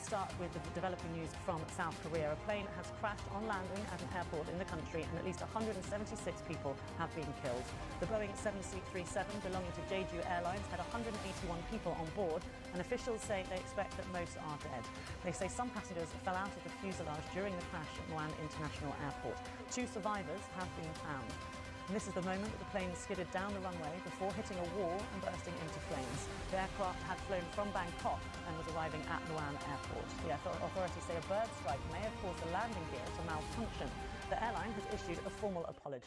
start with the developing news from South Korea. A plane has crashed on landing at an airport in the country and at least 176 people have been killed. The Boeing 737 belonging to Jeju Airlines had 181 people on board, and officials say they expect that most are dead. They say some passengers fell out of the fuselage during the crash at Muan International Airport. 2 survivors have been found. And this is the moment that the plane skidded down the runway before hitting a wall and bursting into flames. The aircraft had flown from Bangkok and was arriving at Muan Airport. The authorities say a bird strike may have caused the landing gear to malfunction. The airline has issued a formal apology.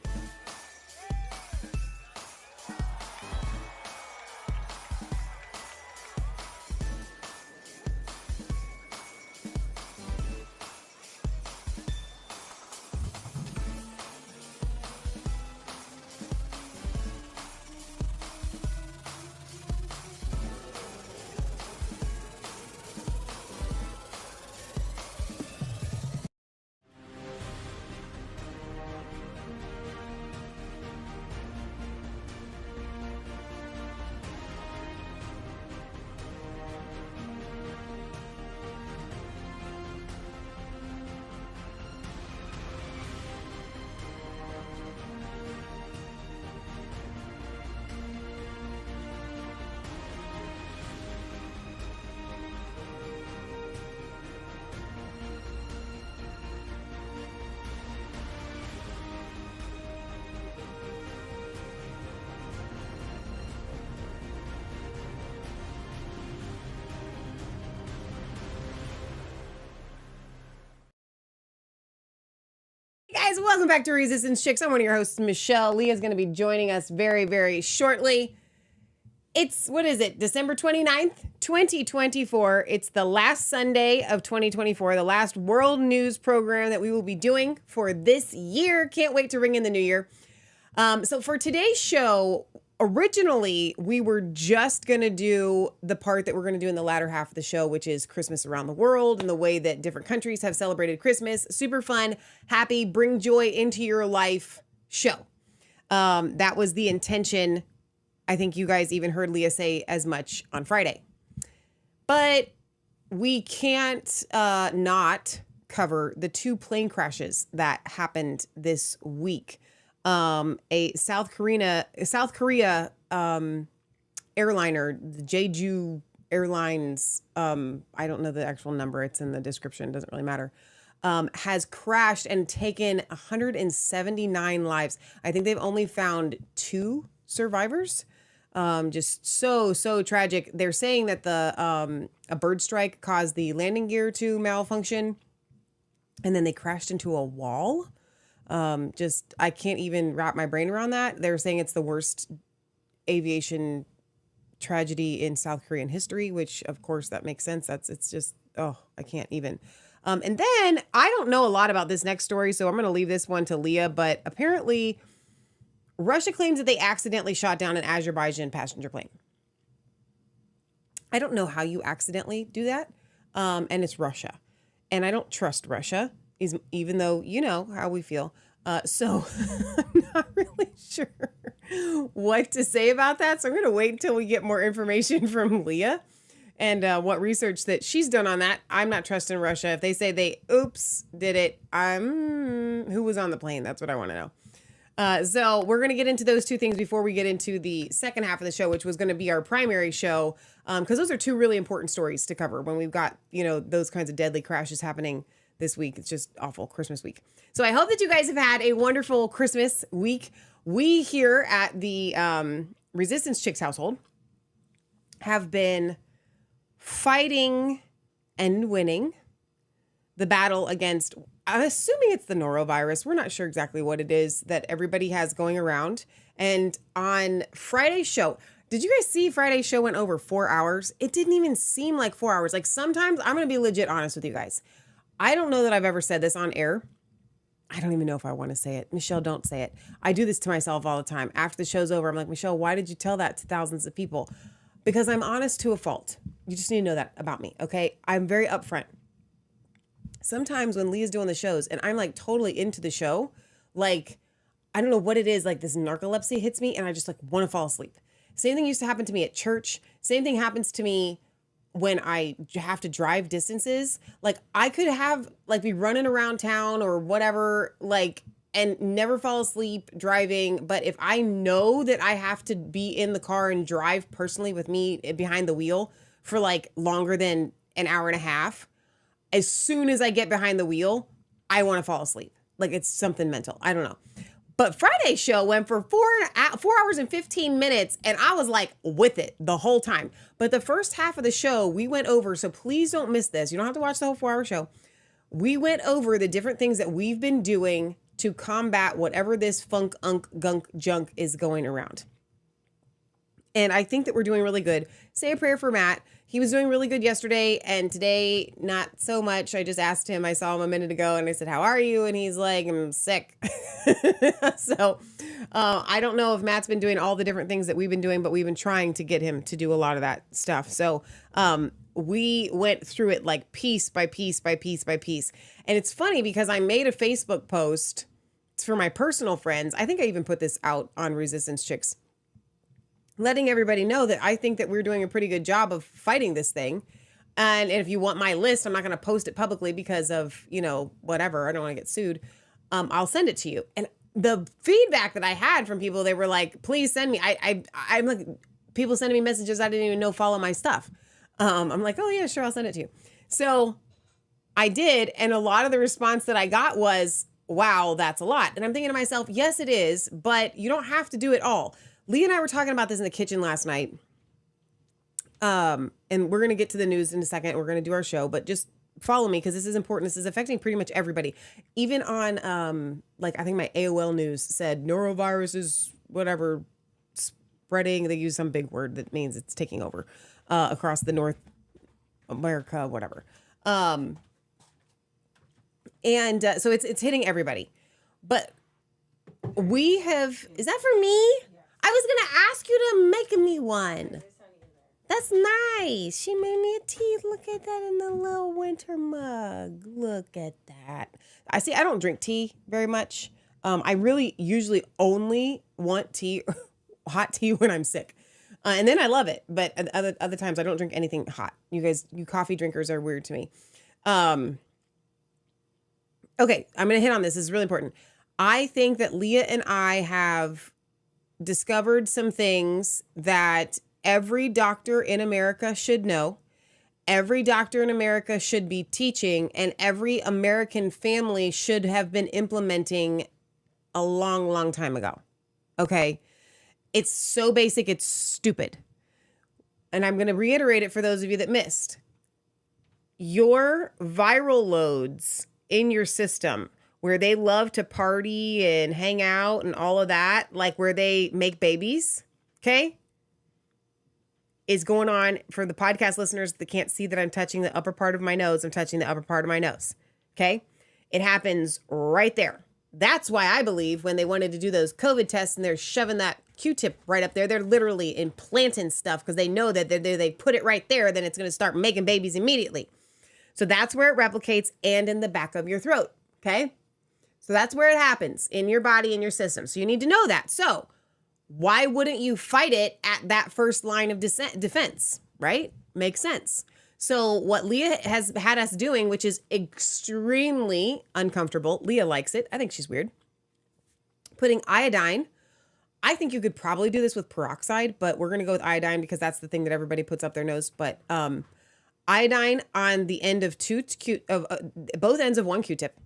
Guys, welcome back to Resistance Chicks. I'm one of your hosts, Michelle. Leah's going to be joining us very, very shortly. It's, what is it, December 29th, 2024. It's the last Sunday of 2024, the last world news program that we will be doing for this year. Can't wait to ring in the new year. So for today's show, originally, we were just going to do the part that we're going to do in the latter half of the show, which is Christmas around the world and the way that different countries have celebrated Christmas. Super fun, happy, bring joy into your life show. That was the intention. I think you guys even heard Leah say as much on Friday. But we can't not cover the 2 plane crashes that happened this week. A South Korea airliner, the Jeju Airlines, I don't know the actual number, it's in the description, doesn't really matter, has crashed and taken 179 lives. I think they've only found 2 survivors. Just so tragic. They're saying that a bird strike caused the landing gear to malfunction, and then they crashed into a wall. I can't even wrap my brain around that. They're saying it's the worst aviation tragedy in South Korean history, which of course that makes sense. I can't even. And then I don't know a lot about this next story, so I'm going to leave this one to Leah, but apparently Russia claims that they accidentally shot down an Azerbaijan passenger plane. I don't know how you accidentally do that. And it's Russia, and I don't trust Russia. Even though you know how we feel. So I'm not really sure what to say about that. So I'm going to wait until we get more information from Leah and what research that she's done on that. I'm not trusting Russia. If they say they did it, who was on the plane? That's what I want to know. So we're going to get into those 2 things before we get into the second half of the show, which was going to be our primary show. Because those are 2 really important stories to cover when we've got, those kinds of deadly crashes happening this week. It's just awful, Christmas week. So I hope that you guys have had a wonderful Christmas week. We here at the Resistance Chicks household have been fighting and winning the battle against, I'm assuming it's the norovirus. We're not sure exactly what it is that everybody has going around. And on Friday's show, did you guys see Friday's show went over 4 hours? It didn't even seem like 4 hours. Like sometimes, I'm going to be legit honest with you guys. I don't know that I've ever said this on air. I don't even know if I want to say it. Michelle, don't say it. I do this to myself all the time. After the show's over, I'm like, Michelle, why did you tell that to thousands of people? Because I'm honest to a fault. You just need to know that about me, okay? I'm very upfront. Sometimes when Leah's doing the shows and I'm like totally into the show, like, I don't know what it is, like this narcolepsy hits me and I just like want to fall asleep. Same thing used to happen to me at church. Same thing happens to me when I have to drive distances, like I could have like be running around town or whatever, like, and never fall asleep driving. But if I know that I have to be in the car and drive personally with me behind the wheel for like longer than an hour and a half, as soon as I get behind the wheel, I want to fall asleep. Like it's something mental. I don't know. But Friday's show went for 4 hours and 15 minutes, and I was like with it the whole time. But the first half of the show, we went over, so please don't miss this. You don't have to watch the whole 4-hour show. We went over the different things that we've been doing to combat whatever this funk, gunk, junk is going around. And I think that we're doing really good. Say a prayer for Matt. He was doing really good yesterday, and today, not so much. I just asked him. I saw him a minute ago, and I said, how are you? And he's like, I'm sick. So I don't know if Matt's been doing all the different things that we've been doing, but we've been trying to get him to do a lot of that stuff. So we went through it like piece by piece by piece by piece. And it's funny because I made a Facebook post. It's for my personal friends. I think I even put this out on Resistance Chicks, letting everybody know that I think that we're doing a pretty good job of fighting this thing. And if you want my list, I'm not going to post it publicly because of, you know, whatever. I don't want to get sued. I'll send it to you. And the feedback that I had from people, they were like, please send me. I'm like, people sending me messages I didn't even know follow my stuff. I'm like, oh yeah, sure. I'll send it to you. So I did. And a lot of the response that I got was, wow, that's a lot. And I'm thinking to myself, yes, it is, but you don't have to do it all. Lee and I were talking about this in the kitchen last night. And we're going to get to the news in a second. We're going to do our show, but just follow me because this is important. This is affecting pretty much everybody. Even on, like, I think my AOL news said norovirus is whatever spreading. They use some big word that means it's taking over across the North America, whatever. So it's hitting everybody. But we have, is that for me? I was going to ask you to make me one. That's nice. She made me a tea. Look at that in the little winter mug. Look at that. I don't drink tea very much. I really usually only want tea, hot tea when I'm sick. And then I love it. But other times I don't drink anything hot. You coffee drinkers are weird to me. Okay, I'm going to hit on this. This is really important. I think that Leah and I have discovered some things that every doctor in America should know, every doctor in America should be teaching, and every American family should have been implementing a long, long time ago. Okay? It's so basic, it's stupid. And I'm going to reiterate it for those of you that missed. Your viral loads in your system, where they love to party and hang out and all of that, like where they make babies, okay, is going on. For the podcast listeners that can't see that I'm touching the upper part of my nose, I'm touching the upper part of my nose, okay? It happens right there. That's why I believe when they wanted to do those COVID tests and they're shoving that Q-tip right up there, they're literally implanting stuff because they know that they put it right there, then it's going to start making babies immediately. So that's where it replicates, and in the back of your throat, okay? So that's where it happens, in your body, in your system. So you need to know that. So why wouldn't you fight it at that first line of defense, right? Makes sense. So what Leah has had us doing, which is extremely uncomfortable. Leah likes it. I think she's weird. Putting iodine. I think you could probably do this with peroxide, but we're going to go with iodine because that's the thing that everybody puts up their nose. But iodine on the end of both ends of one Q-tip.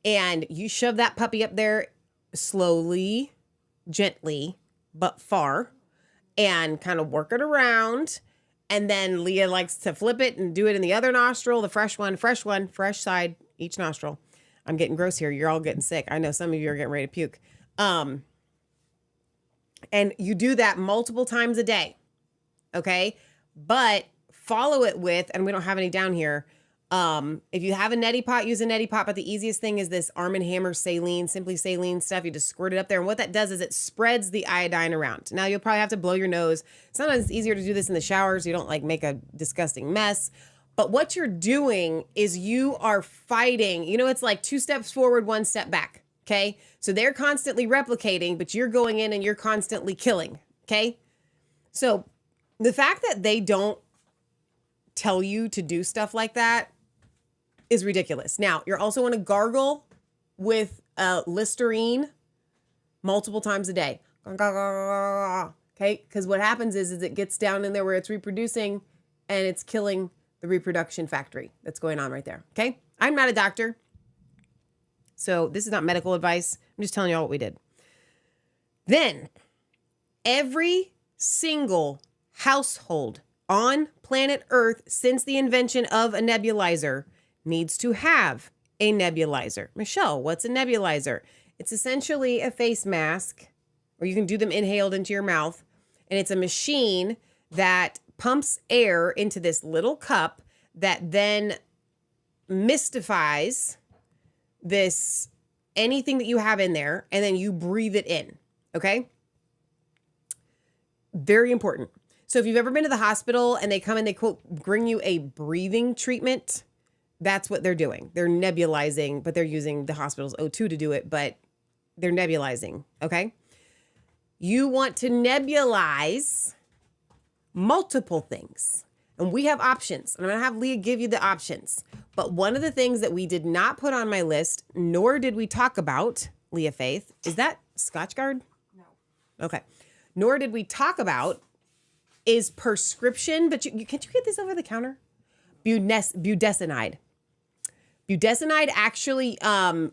And you shove that puppy up there slowly, gently, but far, and kind of work it around. And then Leah likes to flip it and do it in the other nostril, the fresh side, each nostril. I'm getting gross here. You're all getting sick. I know some of you are getting ready to puke. And you do that multiple times a day. Okay. But follow it with, and we don't have any down here. If you have a neti pot, use a neti pot, but the easiest thing is this Arm & Hammer saline, simply saline stuff. You just squirt it up there. And what that does is it spreads the iodine around. Now you'll probably have to blow your nose. Sometimes it's easier to do this in the shower so you don't like make a disgusting mess. But what you're doing is you are fighting, it's like 2 steps forward, 1 step back. Okay. So they're constantly replicating, but you're going in and you're constantly killing. Okay. So the fact that they don't tell you to do stuff like that is ridiculous. Now, you also want to gargle with Listerine multiple times a day. Okay? Because what happens is it gets down in there where it's reproducing and it's killing the reproduction factory that's going on right there. Okay? I'm not a doctor. So this is not medical advice. I'm just telling you all what we did. Then, every single household on planet Earth since the invention of a nebulizer needs to have a nebulizer. Michelle, what's a nebulizer? It's essentially a face mask, or you can do them inhaled into your mouth. And it's a machine that pumps air into this little cup that then mystifies anything that you have in there, and then you breathe it in. Okay? Very important. So if you've ever been to the hospital and they come and they quote bring you a breathing treatment, that's what they're doing. They're nebulizing, but they're using the hospital's O2 to do it, but they're nebulizing. Okay? You want to nebulize multiple things. And we have options. And I'm going to have Leah give you the options. But one of the things that we did not put on my list, nor did we talk about, Leah Faith, is that Scotchgard? No. Okay. Nor did we talk about is prescription, but can't you get this over the counter? Budesonide. Budesonide actually, I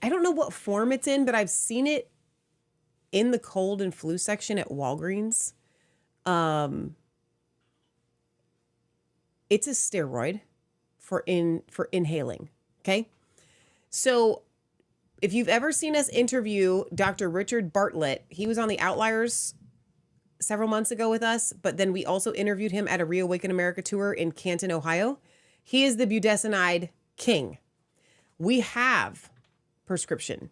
don't know what form it's in, but I've seen it in the cold and flu section at Walgreens. It's a steroid for inhaling. Okay. So if you've ever seen us interview Dr. Richard Bartlett, he was on the Outliers several months ago with us, but then we also interviewed him at a Reawaken America tour in Canton, Ohio. He is the budesonide king. We have prescription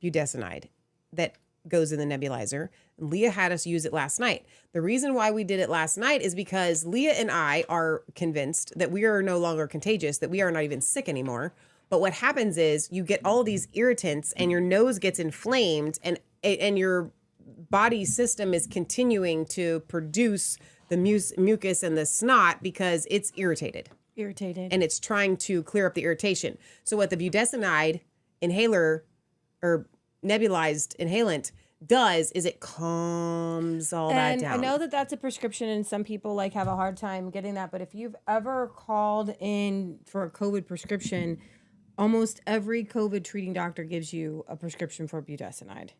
budesonide that goes in the nebulizer. Leah had us use it last night. The reason why we did it last night is because Leah and I are convinced that we are no longer contagious, that we are not even sick anymore. But what happens is you get all these irritants and your nose gets inflamed and your body system is continuing to produce the mucus and the snot because it's irritated. And it's trying to clear up the irritation. So what the budesonide inhaler or nebulized inhalant does is it calms all that down. I know that that's a prescription and some people have a hard time getting that. But if you've ever called in for a COVID prescription, almost every COVID treating doctor gives you a prescription for budesonide.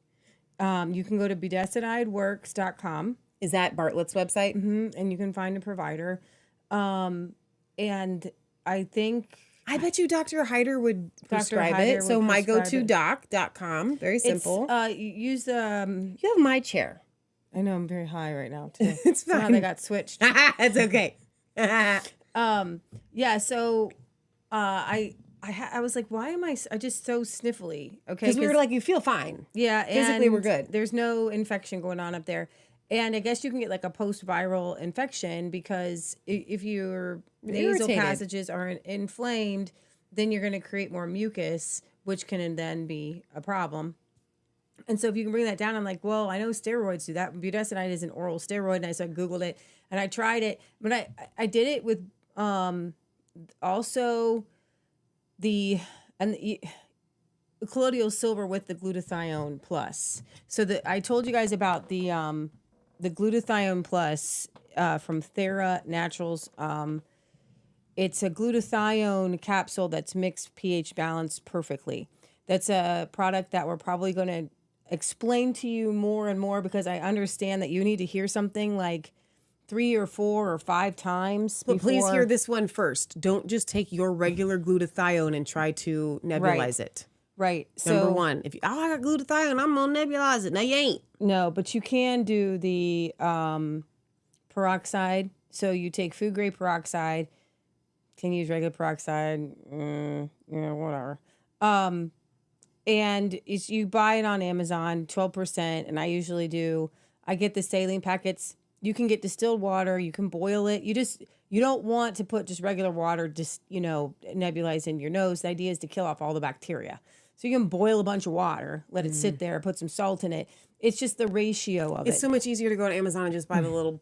You can go to budesonideworks.com. Is that Bartlett's website? Mm-hmm, and you can find a provider. And I bet you Dr. Hyder would prescribe it. So mygotodoc.com. Very simple. Use You have my chair. I know I'm very high right now too. It's fine. Somehow they got switched. It's okay. Yeah. So, I was like, why am I just so sniffly? Okay. Because we were like, you feel fine. Yeah. Physically, we're good. There's no infection going on up there. And I guess you can get a post-viral infection because if your nasal passages are inflamed, then you're going to create more mucus, which can then be a problem. And so if you can bring that down, I'm like, well, I know steroids do that. Budesonide is an oral steroid. And I Googled it and I tried it. But I did it with also the colloidal silver with the glutathione plus. So I told you guys about the glutathione plus from Thera Naturals. It's a glutathione capsule that's mixed pH balanced perfectly. That's a product that we're probably going to explain to you more and more because I understand that you need to hear something 3 or 4 or 5 times. But please hear this one first. Don't just take your regular glutathione and try to nebulize it. Right. Number one, if I got glutathione, I'm going to nebulize it. No, you ain't. No, but you can do the peroxide. So you take food grade peroxide. Can use regular peroxide. Whatever. And you buy it on Amazon, 12%. And I usually I get the saline packets. You can get distilled water. You can boil it. You don't want to put just regular water, nebulize in your nose. The idea is to kill off all the bacteria. So you can boil a bunch of water, let it sit there, put some salt in it. It's just the ratio of it. It's so much easier to go on Amazon and just buy the little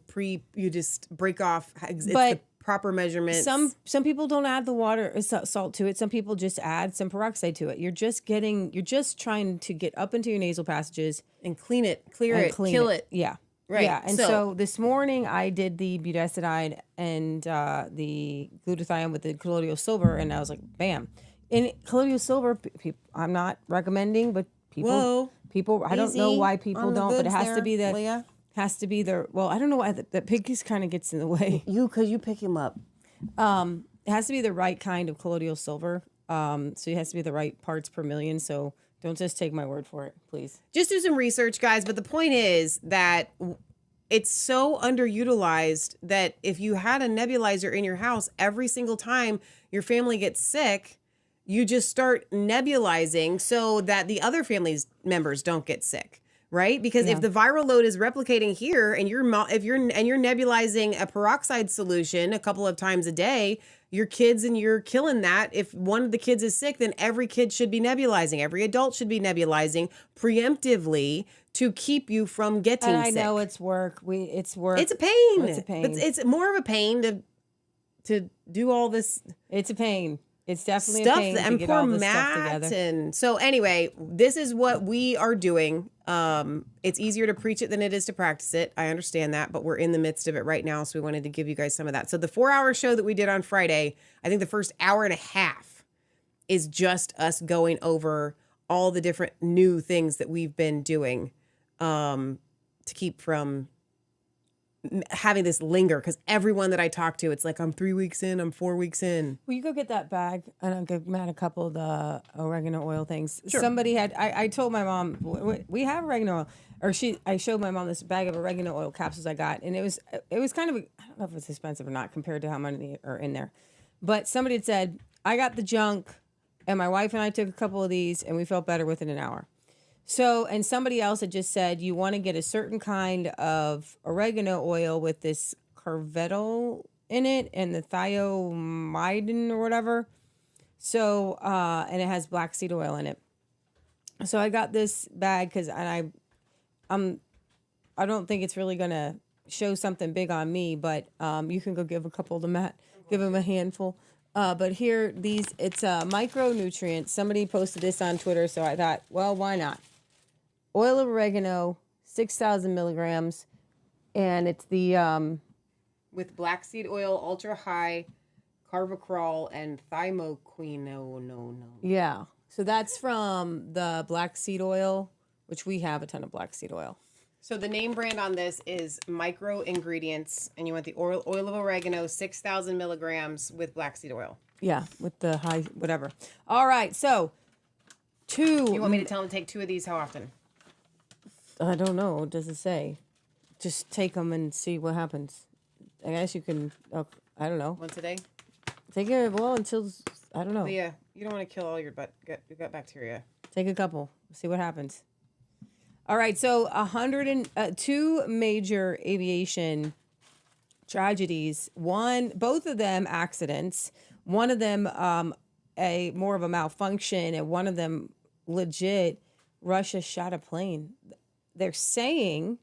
you just break off. It's the proper measurements. Some people don't add the water salt to it. Some people just add some peroxide to it. You're just trying to get up into your nasal passages and clear it, kill it. Yeah. Right. Yeah. And so this morning I did the budesonide and the glutathione with the colloidal silver, and I was like, bam. And colloidal silver, I'm not recommending, but people, I don't know why people don't, but it has to be that. Leah. Has to be the, well, I don't know why that pig kind of gets in the way. Because you pick him up. It has to be the right kind of colloidal silver. So it has to be the right parts per million. So don't just take my word for it, please. Just do some research, guys. But the point is that it's so underutilized that if you had a nebulizer in your house, every single time your family gets sick, you just start nebulizing so that the other family's members don't get sick. Right? Because if the viral load is replicating here and you're nebulizing a peroxide solution a couple of times a day, your kids, and you're killing that. If one of the kids is sick, then every kid should be nebulizing. Every adult should be nebulizing preemptively to keep you from getting sick. And I know it's work. It's work. It's a pain. It's a pain. It's more of a pain to do all this. It's a pain. It's definitely stuff a pain and to get poor all this Matt stuff together. And so anyway, this is what we are doing. It's easier to preach it than it is to practice it. I understand that, but we're in the midst of it right now, so we wanted to give you guys some of that. So the 4-hour show that we did on Friday, I think the first hour and a half is just us going over all the different new things that we've been doing to keep from having this linger, because everyone that I talk to, it's like, I'm 3 weeks in, I'm 4 weeks in. Will you go get that bag? And I'll give Matt a couple of the oregano oil things. Sure. Somebody had, I told my mom, we have oregano oil. Or I showed my mom this bag of oregano oil capsules I got. And it was kind of, I don't know if it's expensive or not compared to how many are in there. But somebody had said, I got the junk and my wife and I took a couple of these and we felt better within an hour. So, and somebody else had just said, you want to get a certain kind of oregano oil with this carvedal in it and the thiomidin or whatever. So, and it has black seed oil in it. So I got this bag because I don't think it's really going to show something big on me, but you can go give a couple to Matt, give him a handful. But here, it's micronutrients. Somebody posted this on Twitter, so I thought, well, why not? Oil of oregano, 6,000 milligrams, and it's the with black seed oil, ultra high carvacrol, and thymoquinone. Yeah. So that's from the black seed oil, which we have a ton of black seed oil. So the name brand on this is Micro Ingredients, and you want the oil of oregano, 6,000 milligrams with black seed oil. Yeah, with the high whatever. All right, so You want me to tell them to take 2 of these? How often? I don't know. What does it say? Just take them and see what happens. I guess you can. I don't know. Once a day. Take it until I don't know. Yeah, you don't want to kill all your gut bacteria. Take a couple. See what happens. All right. So 102 major aviation tragedies. Both of them accidents. One of them more of a malfunction, and one of them legit. Russia shot a plane. They're saying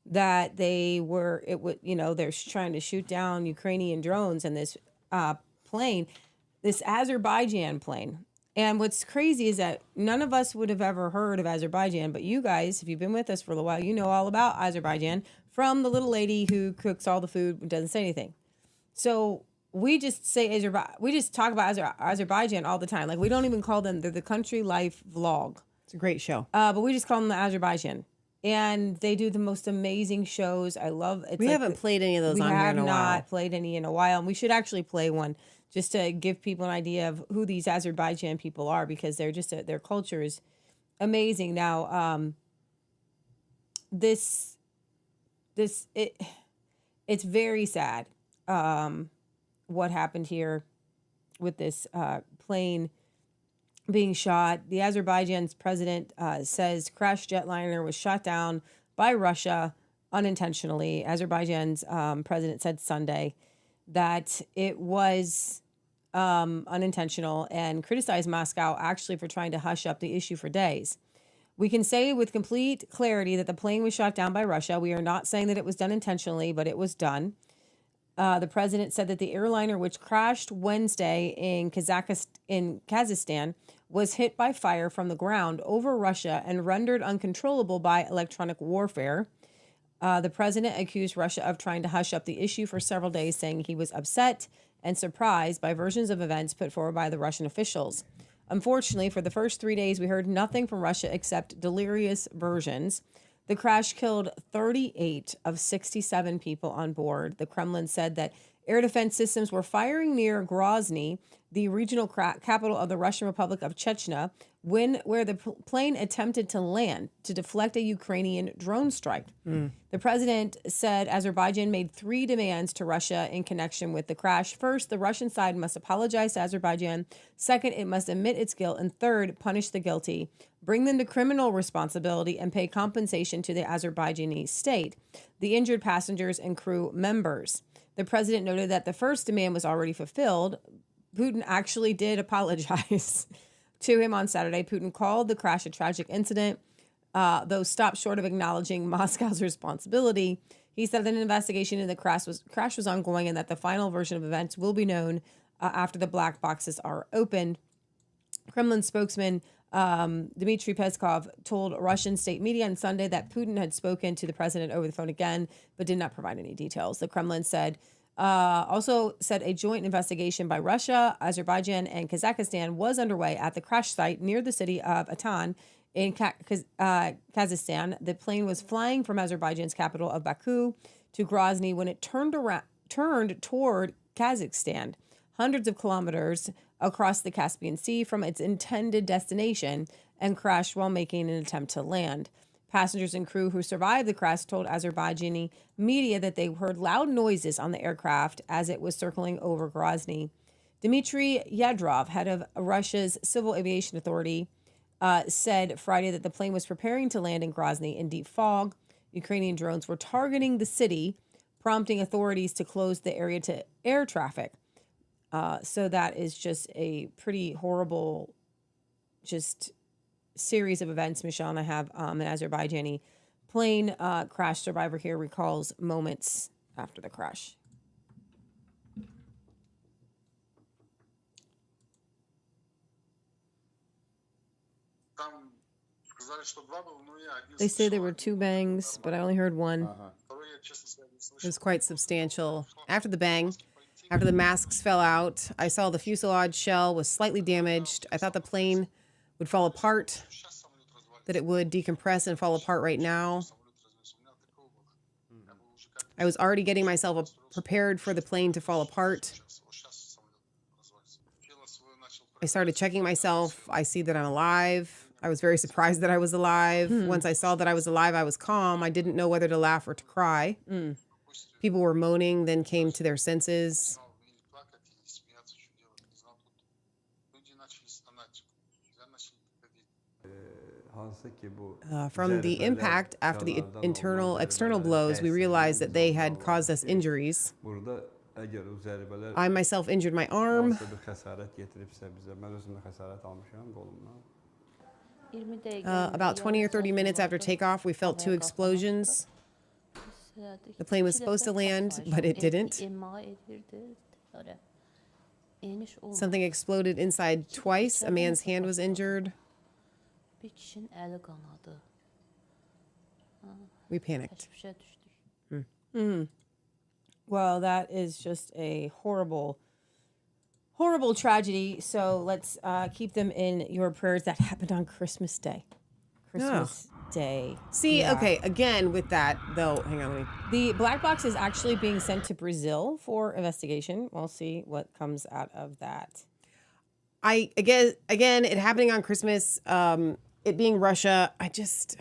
that they're trying to shoot down Ukrainian drones and this plane, this Azerbaijan plane. And what's crazy is that none of us would have ever heard of Azerbaijan, but you guys, if you've been with us for a while, you know all about Azerbaijan from the little lady who cooks all the food and doesn't say anything. So we just say we just talk about Azerbaijan all the time. Like, we don't even call them, they're the country life vlog. It's a great show. But we just call them the Azerbaijan. And they do the most amazing shows. I love it. We haven't played any of those on here in a while. We have not played any in a while. And we should actually play one just to give people an idea of who these Azerbaijan people are, because they're just their culture is amazing. Now, it's very sad what happened here with this plane being shot. The Azerbaijan's president says crash jetliner was shot down by Russia unintentionally. Azerbaijan's president said Sunday that it was unintentional and criticized Moscow actually for trying to hush up the issue for days. We can say with complete clarity that the plane was shot down by Russia. We are not saying that it was done intentionally, but it was done. The president said that the airliner, which crashed Wednesday in Kazakhstan, was hit by fire from the ground over Russia and rendered uncontrollable by electronic warfare. The president accused Russia of trying to hush up the issue for several days, saying he was upset and surprised by versions of events put forward by the Russian officials. Unfortunately, for the first 3 days, we heard nothing from Russia except delirious versions. The crash killed 38 of 67 people on board. The Kremlin said that air defense systems were firing near Grozny, the regional capital of the Russian Republic of Chechnya, where the plane attempted to land to deflect a Ukrainian drone strike. The president said Azerbaijan made 3 demands to Russia in connection with the crash. First, the Russian side must apologize to Azerbaijan. Second, it must admit its guilt. And third, punish the guilty, bring them to criminal responsibility, and pay compensation to the Azerbaijani state, the injured passengers, and crew members. The president noted that the first demand was already fulfilled. Putin actually did apologize to him on Saturday. Putin called the crash a tragic incident, though stopped short of acknowledging Moscow's responsibility. He said that an investigation into the crash was ongoing and that the final version of events will be known after the black boxes are opened. Kremlin spokesman Dmitry Peskov told Russian state media on Sunday that Putin had spoken to the president over the phone again, but did not provide any details. The Kremlin also said a joint investigation by Russia, Azerbaijan, and Kazakhstan was underway at the crash site near the city of Atan in Kazakhstan. The plane was flying from Azerbaijan's capital of Baku to Grozny when it turned toward Kazakhstan, hundreds of kilometers across the Caspian Sea from its intended destination, and crashed while making an attempt to land. Passengers and crew who survived the crash told Azerbaijani media that they heard loud noises on the aircraft as it was circling over Grozny. Dmitry Yadrov, head of Russia's Civil Aviation Authority, said Friday that the plane was preparing to land in Grozny in deep fog. Ukrainian drones were targeting the city, prompting authorities to close the area to air traffic. So that is just a pretty horrible, just series of events. Michelle and I have an Azerbaijani plane crash survivor here recalls moments after the crash. They say there were 2 bangs, but I only heard one. It was quite substantial. After the bang, after the masks fell out, I saw the fuselage shell was slightly damaged. I thought the plane would fall apart, that it would decompress and fall apart right now. I was already getting myself prepared for the plane to fall apart. I started checking myself. I see that I'm alive. I was very surprised that I was alive. Once I saw that I was alive, I was calm. I didn't know whether to laugh or to cry. People were moaning, then came to their senses. From the impact after the external blows, we realized that they had caused us injuries. I myself injured my arm. About 20 or 30 minutes after takeoff, we felt 2 explosions. The plane was supposed to land, but it didn't. Something exploded inside twice. A man's hand was injured. We panicked. Well, that is just a horrible, horrible tragedy. So let's keep them in your prayers. That happened on Christmas Day. Christmas Day. See, Yeah. okay, again with that, though, hang on, let me... The black box is actually being sent to Brazil for investigation. We'll see what comes out of that. Again, it happening on Christmas, it being Russia, I don't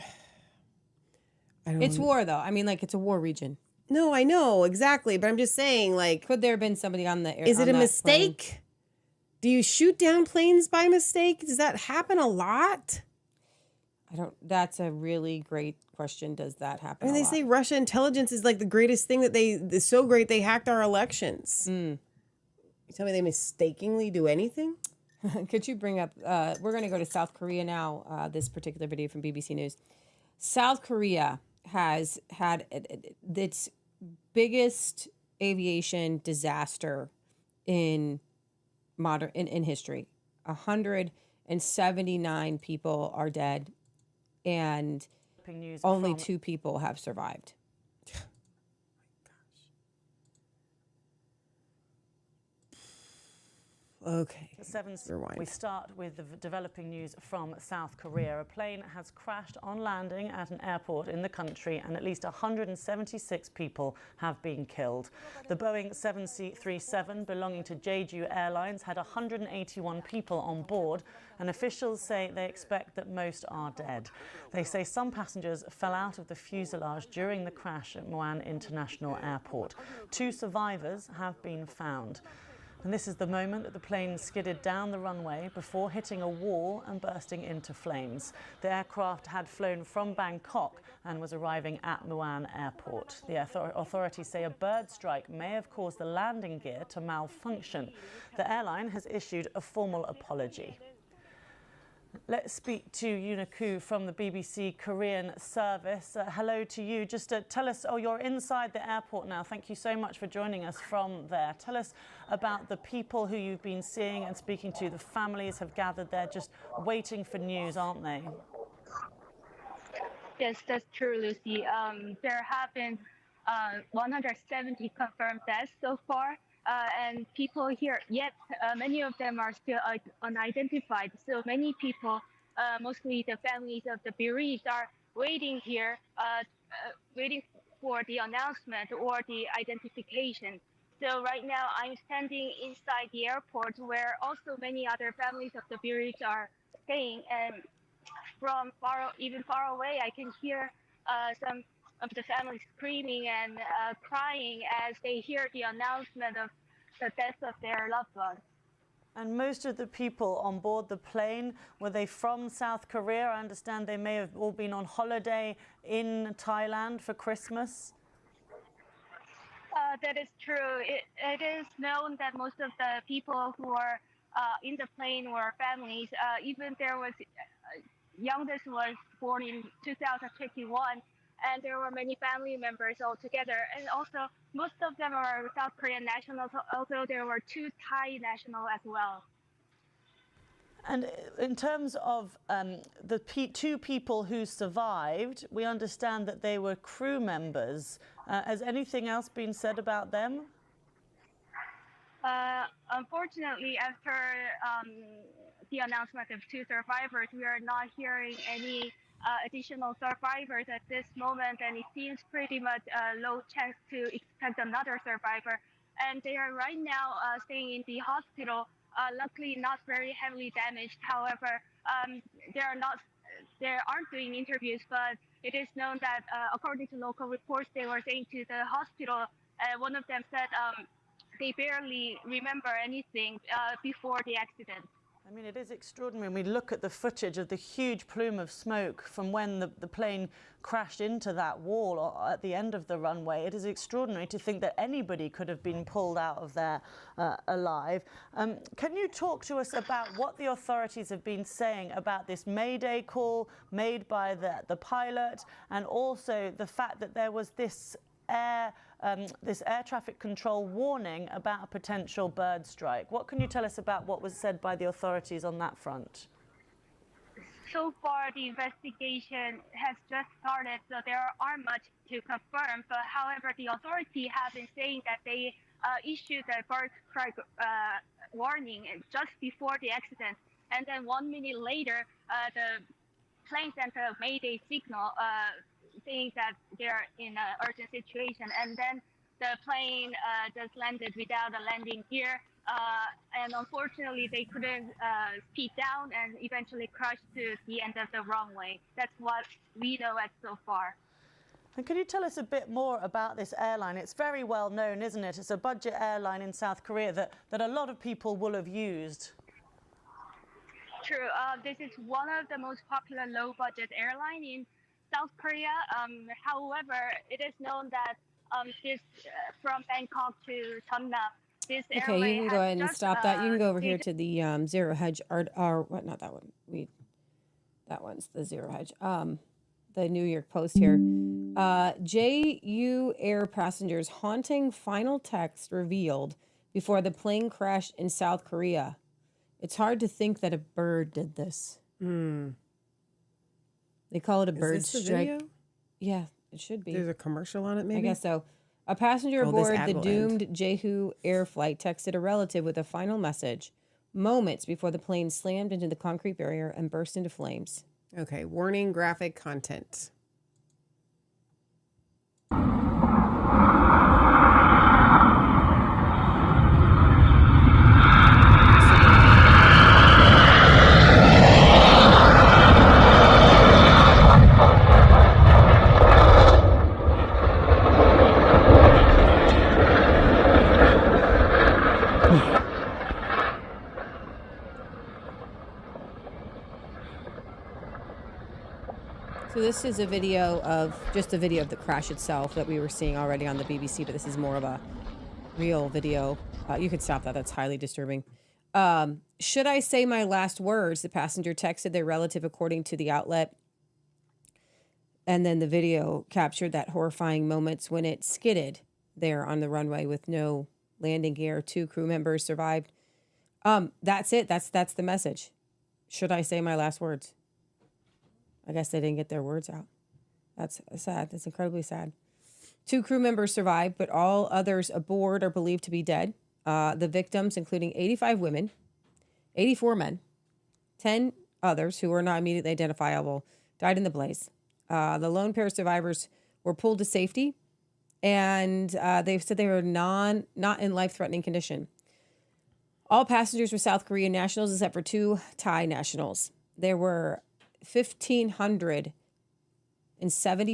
It's war, though. I mean, like, it's a war region. No, I know, exactly. But I'm just saying, like... Could there have been somebody on the air? Is it a mistake? Do you shoot down planes by mistake? Does that happen a lot? That's a really great question. Does that happen? I mean, they say Russia intelligence is like the greatest thing that so great they hacked our elections. You tell me they mistakenly do anything? Could you bring up, we're going to go to South Korea now, this particular video from BBC News. South Korea has had its biggest aviation disaster in in history. 179 people are dead, and News only from 2 people have survived. Okay. Rewind. We start with the developing news from South Korea. A plane has crashed on landing at an airport in the country, and at least 176 people have been killed. The Boeing 737 belonging to Jeju Airlines had 181 people on board, and officials say they expect that most are dead. They say some passengers fell out of the fuselage during the crash at Muan International Airport. 2 survivors have been found. And this is the moment that the plane skidded down the runway before hitting a wall and bursting into flames. The aircraft had flown from Bangkok and was arriving at Muan Airport. The authorities say a bird strike may have caused the landing gear to malfunction. The airline has issued a formal apology. Let's speak to Yuna Koo from the BBC Korean service. Hello to you. Just tell us, you're inside the airport now. Thank you so much for joining us from there. Tell us about the people who you've been seeing and speaking to. The families have gathered there just waiting for news, aren't they? Yes, that's true, Lucy. There have been 170 confirmed deaths so far. And people here, yet many of them are still unidentified. So many people, mostly the families of the bereaved, are waiting here, waiting for the announcement or the identification. So right now I'm standing inside the airport where also many other families of the bereaved are staying. And from even far away, I can hear some of the families screaming and crying as they hear the announcement of the death of their loved ones. And most of the people on board the plane, were they from South Korea? I understand they may have all been on holiday in Thailand for Christmas. That is true. It is known that most of the people who are in the plane were families. Even there was youngest was born in 2021, and there were many family members all together. And also, most of them are South Korean nationals, although there were 2 Thai nationals as well. And in terms of the 2 people who survived, we understand that they were crew members. Has anything else been said about them? Unfortunately, after the announcement of 2 survivors, we are not hearing any additional survivors at this moment, and it seems pretty much a low chance to expect another survivor. And they are right now staying in the hospital, luckily not very heavily damaged. However, they aren't doing interviews, but it is known that according to local reports, they were saying to the hospital, one of them said they barely remember anything before the accident. I mean, it is extraordinary when we look at the footage of the huge plume of smoke from when the plane crashed into that wall at the end of the runway. It is extraordinary to think that anybody could have been pulled out of there alive. Can you talk to us about what the authorities have been saying about this Mayday call made by the pilot, and also the fact that there was this air traffic control warning about a potential bird strike? What can you tell us about what was said by the authorities on that front? So far, the investigation has just started, so there aren't much to confirm. But however, the authorities have been saying that they issued a bird strike warning just before the accident, and then 1 minute later, the plane sent a Mayday signal saying that they're in an urgent situation, and then the plane just landed without a landing gear, and unfortunately they couldn't speed down and eventually crashed to the end of the runway. That's what we know as so far. And can you tell us a bit more about this airline? It's very well known, isn't it? It's a budget airline in South Korea that a lot of people will have used. True. This is one of the most popular low-budget airline in South Korea. However, it is known that this from Bangkok to Jeonnam, this airway. Okay, you can go ahead and stop that. You can go over here to the Zero Hedge, or what? Not that one. That one's the Zero Hedge. the New York Post here. Jeju Air passengers haunting final text revealed before the plane crashed in South Korea. It's hard to think that a bird did this. They call it a bird Is this the strike. video? Yeah, it should be. There's a commercial on it, maybe? I guess so. A passenger Oh, this aboard ad the will doomed Jeju Air Flight texted a relative with a final message moments before the plane slammed into the concrete barrier and burst into flames. Okay, warning graphic content. So this is a video of the crash itself that we were seeing already on the BBC, but this is more of a real video. You could stop that. That's highly disturbing. Should I say my last words? The passenger texted their relative, according to the outlet. And then the video captured that horrifying moments when it skidded there on the runway with no landing gear. 2 crew members survived. That's it. That's the message. Should I say my last words? I guess they didn't get their words out. That's sad. That's incredibly sad. 2 crew members survived, but all others aboard are believed to be dead. The victims, including 85 women, 84 men, 10 others who were not immediately identifiable, died in the blaze. The lone pair of survivors were pulled to safety, and they said they were not in life-threatening condition. All passengers were South Korean nationals except for 2 Thai nationals. There were 1,570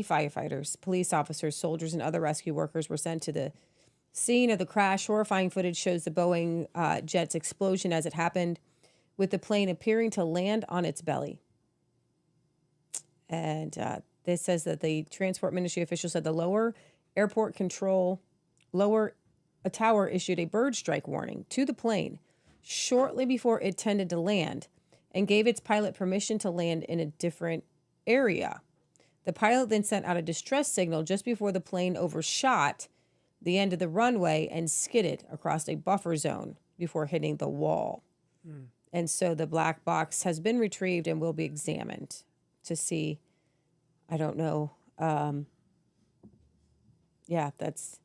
firefighters, police officers, soldiers, and other rescue workers were sent to the scene of the crash. Horrifying footage shows the Boeing jet's explosion as it happened, with the plane appearing to land on its belly. And this says that the Transport Ministry official said the lower tower issued a bird strike warning to the plane shortly before it tended to land, and gave its pilot permission to land in a different area. The pilot then sent out a distress signal just before the plane overshot the end of the runway and skidded across a buffer zone before hitting the wall. And so the black box has been retrieved and will be examined to see, I don't know. Yeah, that's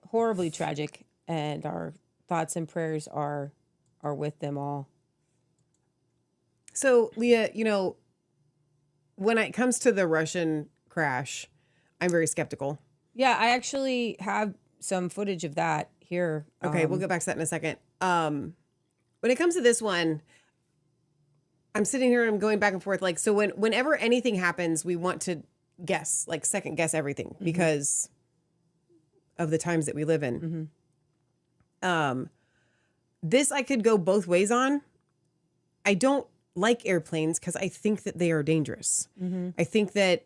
horribly tragic, and our thoughts and prayers are with them all. So, Leah, when it comes to the Russian crash, I'm very skeptical. Yeah, I actually have some footage of that here. Okay, we'll get back to that in a second. When it comes to this one, I'm sitting here and I'm going back and forth. Like, so whenever anything happens, we want to guess, like second guess everything because of the times that we live in. This I could go both ways on. I don't like airplanes because I think that they are dangerous. I think that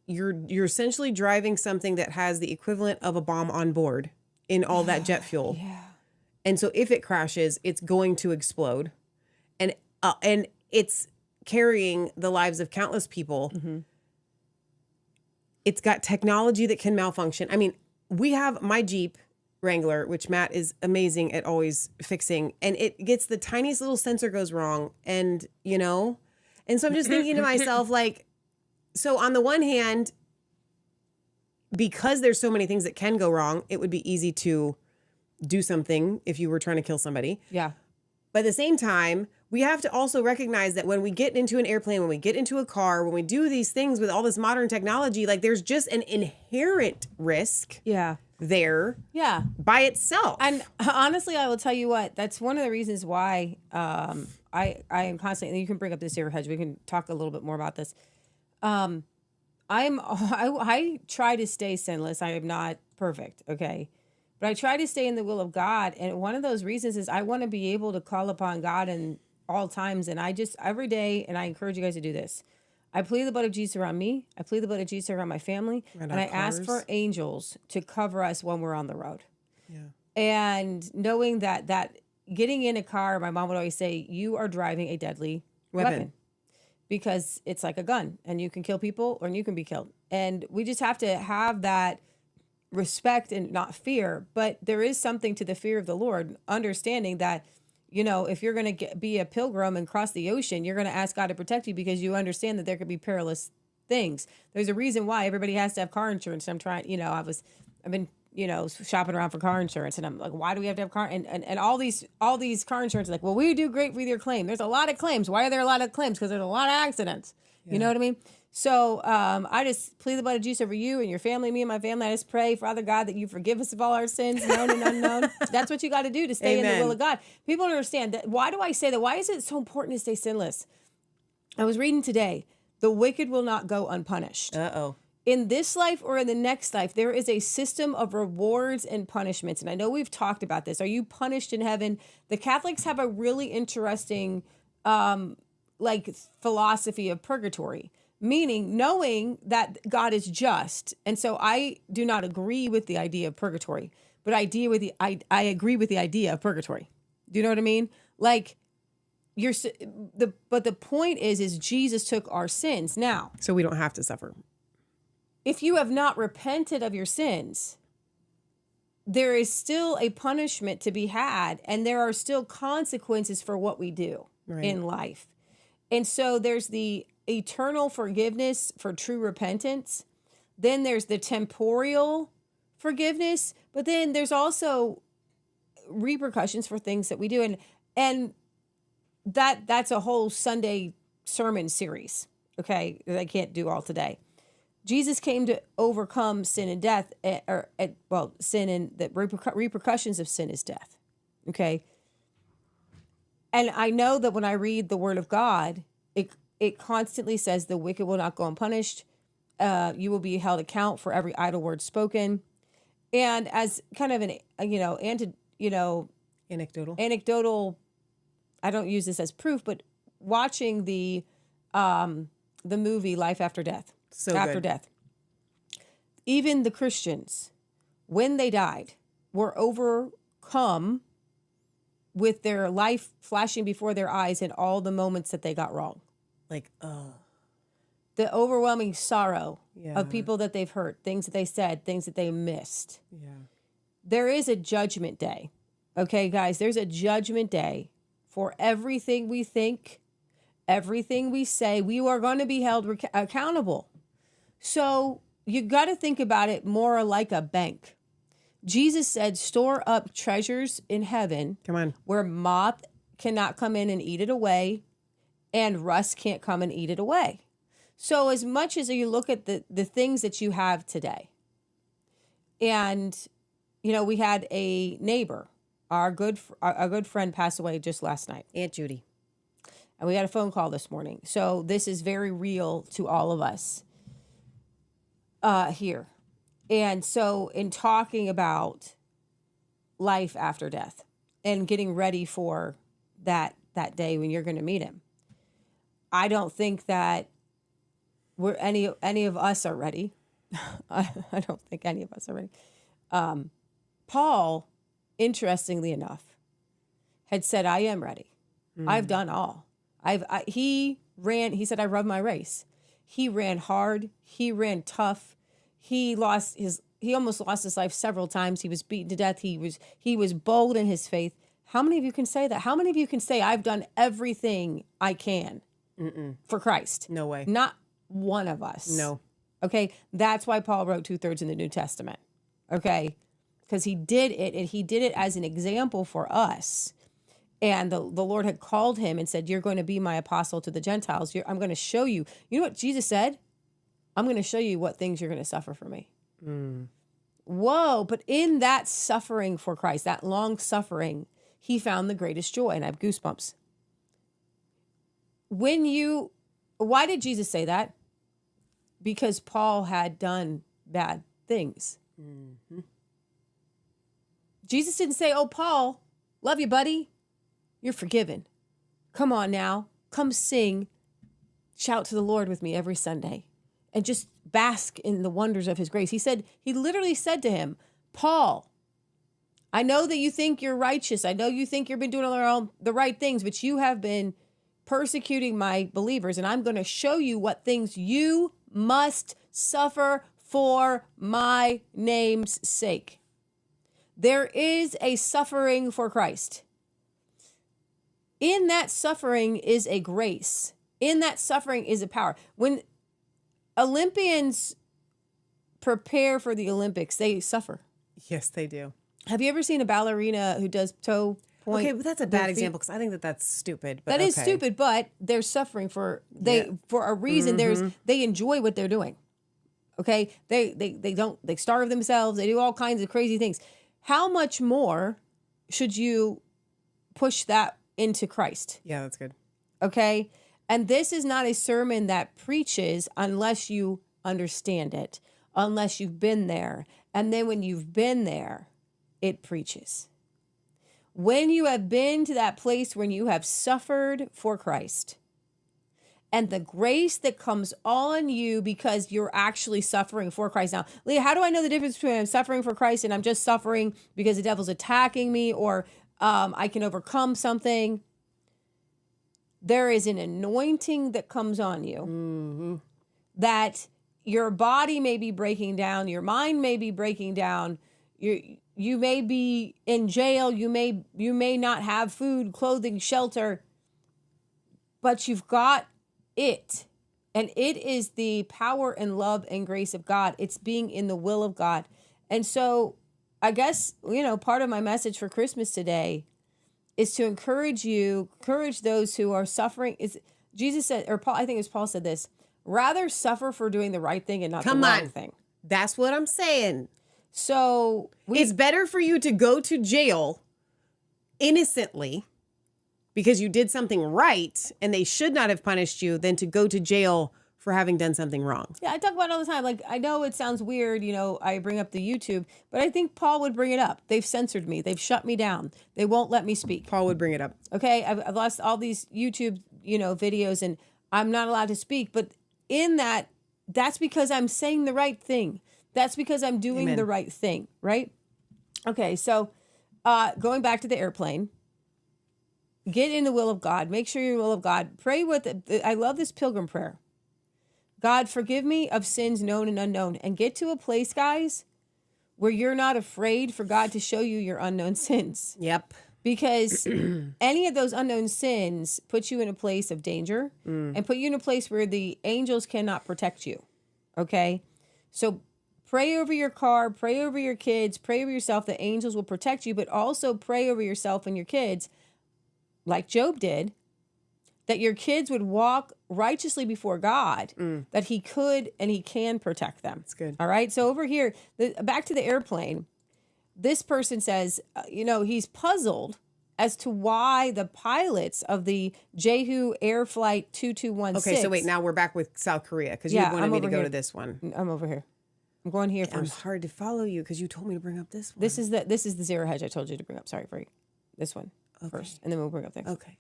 you're essentially driving something that has the equivalent of a bomb on board in all that jet fuel. Yeah. And so if it crashes, it's going to explode. And it's carrying the lives of countless people. It's got technology that can malfunction. I mean, we have my Jeep Wrangler, which Matt is amazing at always fixing, and it gets the tiniest little sensor goes wrong, and so I'm just thinking to myself, like, so on the one hand, because there's so many things that can go wrong, it would be easy to do something if you were trying to kill somebody. Yeah. But at the same time, we have to also recognize that when we get into an airplane, when we get into a car, when we do these things with all this modern technology, like there's just an inherent risk. Yeah. There. Yeah. By itself. And honestly, I will tell you what, that's one of the reasons why I am constantly, you can bring up this air hedge. We can talk a little bit more about this. I try to stay sinless. I am not perfect. Okay. But I try to stay in the will of God. And one of those reasons is I want to be able to call upon God in all times. And I just, every day, and I encourage you guys to do this. I plead the blood of Jesus around me. I plead the blood of Jesus around my family. And I ask for angels to cover us when we're on the road. Yeah. And knowing that getting in a car, my mom would always say, you are driving a deadly weapon. because it's like a gun and you can kill people or you can be killed. And we just have to have that respect and not fear. But there is something to the fear of the Lord, understanding that, you know, if you're going to be a pilgrim and cross the ocean, you're going to ask God to protect you because you understand that there could be perilous things. There's a reason why everybody has to have car insurance. I'm trying, you know, I've been, you know, shopping around for car insurance, and I'm like, why do we have to have car? And all these car insurance, like, well, we do great with your claim. There's a lot of claims. Why are there a lot of claims? Because there's a lot of accidents. Yeah. You know what I mean? So I just plead the blood of Jesus over you and your family, me and my family. I just pray, Father God, that you forgive us of all our sins, known and unknown. That's what you got to do to stay in the will of God. People don't understand that. Why do I say that? Why is it so important to stay sinless? I was reading today, the wicked will not go unpunished. Uh-oh. In this life or in the next life, there is a system of rewards and punishments. And I know we've talked about this. Are you punished in heaven? The Catholics have a really interesting philosophy of purgatory. Meaning knowing that God is just. And so I do not agree with the idea of purgatory, but I agree with the idea of purgatory. Do you know what I mean? Like but the point is Jesus took our sins. Now, so we don't have to suffer. If you have not repented of your sins, there is still a punishment to be had, and there are still consequences for what we do in life. And so there's the eternal forgiveness for true repentance. Then there's the temporal forgiveness, but then there's also repercussions for things that we do. And that's a whole Sunday sermon series, okay, that I can't do all today. Jesus came to overcome sin and death, sin and the repercussions of sin is death, okay? And I know that when I read the Word of God, it constantly says the wicked will not go unpunished. You will be held account for every idle word spoken. And as kind of an, anecdotal, I don't use this as proof, but watching the movie Life After Death, Death, even the Christians, when they died, were overcome with their life flashing before their eyes in all the moments that they got wrong. The overwhelming sorrow of people that they've hurt, things that they said, things that they missed. Yeah. There is a judgment day. Okay, guys, there's a judgment day for everything we think, everything we say. We are going to be held accountable. So you got to think about it more like a bank. Jesus said, store up treasures in heaven. Come on. Where moth cannot come in and eat it away, and rust can't come and eat it away. So as much as you look at the things that you have today, and, you know, we had a neighbor, our good friend passed away just last night. Aunt Judy. And we had a phone call this morning. So this is very real to all of us here. And so in talking about life after death and getting ready for that day when you're going to meet him, I don't think that we're any of us are ready. I don't think any of us are ready. Paul, interestingly enough, had said, I am ready. I've done all. He said, I run my race. He ran hard. He ran tough. He almost lost his life several times. He was beaten to death. He was bold in his faith. How many of you can say that? How many of you can say, I've done everything I can for Christ? No way. Not one of us. No. Okay. That's why Paul wrote 2/3 in the New Testament. Okay. Because he did it, and he did it as an example for us. And the Lord had called him and said, you're going to be my apostle to the Gentiles. I'm going to show you. You know what Jesus said? I'm going to show you what things you're going to suffer for me. Whoa. But in that suffering for Christ, that long suffering, he found the greatest joy. And I have goosebumps. Why did Jesus say that? Because Paul had done bad things. Mm-hmm. Jesus didn't say, oh, Paul, love you, buddy. You're forgiven. Come on now. Come sing. Shout to the Lord with me every Sunday. And just bask in the wonders of his grace. He literally said to him, Paul, I know that you think you're righteous. I know you think you've been doing all the right things, but you have been persecuting my believers, and I'm going to show you what things you must suffer for my name's sake. There is a suffering for Christ. In that suffering is a grace. In that suffering is a power. When Olympians prepare for the Olympics, they suffer. Yes, they do. Have you ever seen a ballerina who does toe point? Okay, but that's a bad example because I think that that's stupid. But That is stupid, but they're suffering for a reason. They enjoy what they're doing. Okay, they starve themselves. They do all kinds of crazy things. How much more should you push that into Christ? Yeah, that's good. Okay, and this is not a sermon that preaches unless you understand it, unless you've been there, and then when you've been there, it preaches. When you have been to that place when you have suffered for Christ, and the grace that comes on you because you're actually suffering for Christ. Now, Leah, how do I know the difference between I'm suffering for Christ and I'm just suffering because the devil's attacking me, or I can overcome something? There is an anointing that comes on you that your body may be breaking down, your mind may be breaking down, you may be in jail, you may not have food, clothing, shelter, but you've got it. And it is the power and love and grace of God. It's being in the will of God. And so I guess, part of my message for Christmas today is to encourage those who are suffering. Is Jesus said, or Paul, I think it was Paul said this, rather suffer for doing the right thing and not the wrong thing. That's what I'm saying. So it's better for you to go to jail innocently because you did something right and they should not have punished you than to go to jail for having done something wrong. Yeah, I talk about it all the time. Like, I know it sounds weird, I bring up the YouTube, but I think Paul would bring it up. They've censored me. They've shut me down. They won't let me speak. Paul would bring it up. Okay, I've lost all these YouTube, videos, and I'm not allowed to speak. But in that's because I'm saying the right thing. That's because I'm doing the right thing, right? Okay, so going back to the airplane, get in the will of God. Make sure you're in the will of God. Pray with I love this pilgrim prayer. God, forgive me of sins known and unknown. And get to a place, guys, where you're not afraid for God to show you your unknown sins. Yep. Because any of those unknown sins put you in a place of danger and put you in a place where the angels cannot protect you. Okay? So pray over your car, pray over your kids, pray over yourself. The angels will protect you, but also pray over yourself and your kids, like Job did, that your kids would walk righteously before God, that he could and he can protect them. That's good. All right. So over here, back to the airplane, this person says, he's puzzled as to why the pilots of the Jeju Air Flight 2216. Okay, so wait, now we're back with South Korea because you wanted me to go to this one. I'm over here. I'm going here first. I'm hard to follow you because you told me to bring up this one. This is the zero hedge I told you to bring up. Sorry, for this one first, and then we'll bring up there. Okay.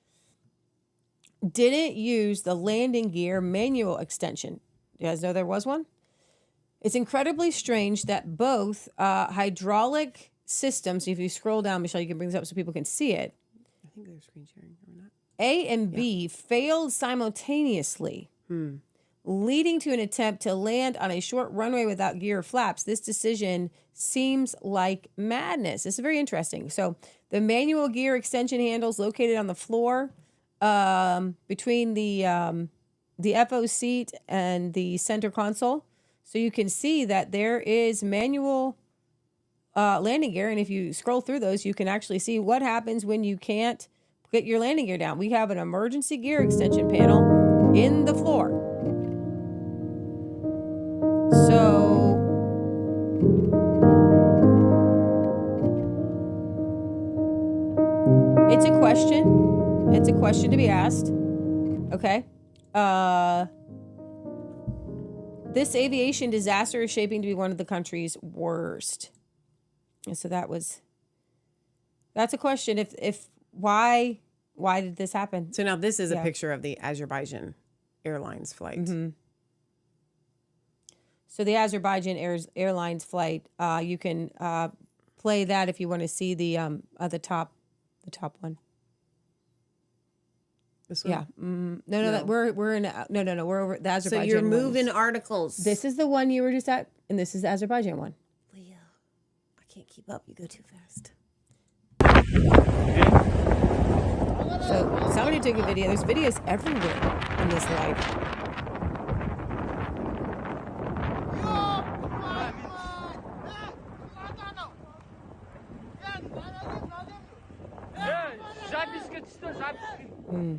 Didn't use the landing gear manual extension. You guys know there was one? It's incredibly strange that both hydraulic systems, if you scroll down, Michelle, you can bring this up so people can see it. I think they're screen sharing or not. A and B failed simultaneously, leading to an attempt to land on a short runway without gear or flaps. This decision seems like madness. This is very interesting. So the manual gear extension handles located on the floor between the FO seat and the center console. So you can see that there is manual landing gear. And if you scroll through those, you can actually see what happens when you can't get your landing gear down. We have an emergency gear extension panel in the floor. So it's a question. It's a question to be asked. Okay. This aviation disaster is shaping to be one of the country's worst. And so that's a question. If why did this happen? So now this is a picture of the Azerbaijan Airlines flight. Mm-hmm. So the Azerbaijan Airlines flight, you can play that if you want to see the top one. This one? Yeah. No. We're in no. We're over the Azerbaijan. So you're moving ones. articles. This is the one you were just at, and this is the Azerbaijan one. Leah, I can't keep up. You go too fast. So somebody took a video. There's videos everywhere in this life.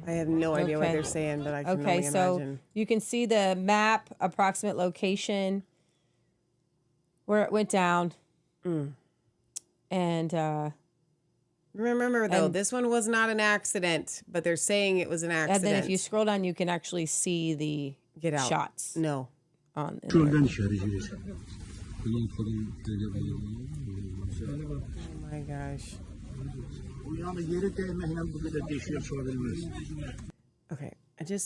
I have no idea what Okay. they're saying, but I can Okay, only so imagine. you can see the map, approximate location, where it went down. And Remember, though, and- this one was not an accident, but they're saying it was an accident. then if you scroll down, you can actually see the Get out. shots No. on in there. Şuradan içeri gireceğim. Oh my gosh. Yani yeri değmekle bu kadar değişiyor çoğalmaz. Okay,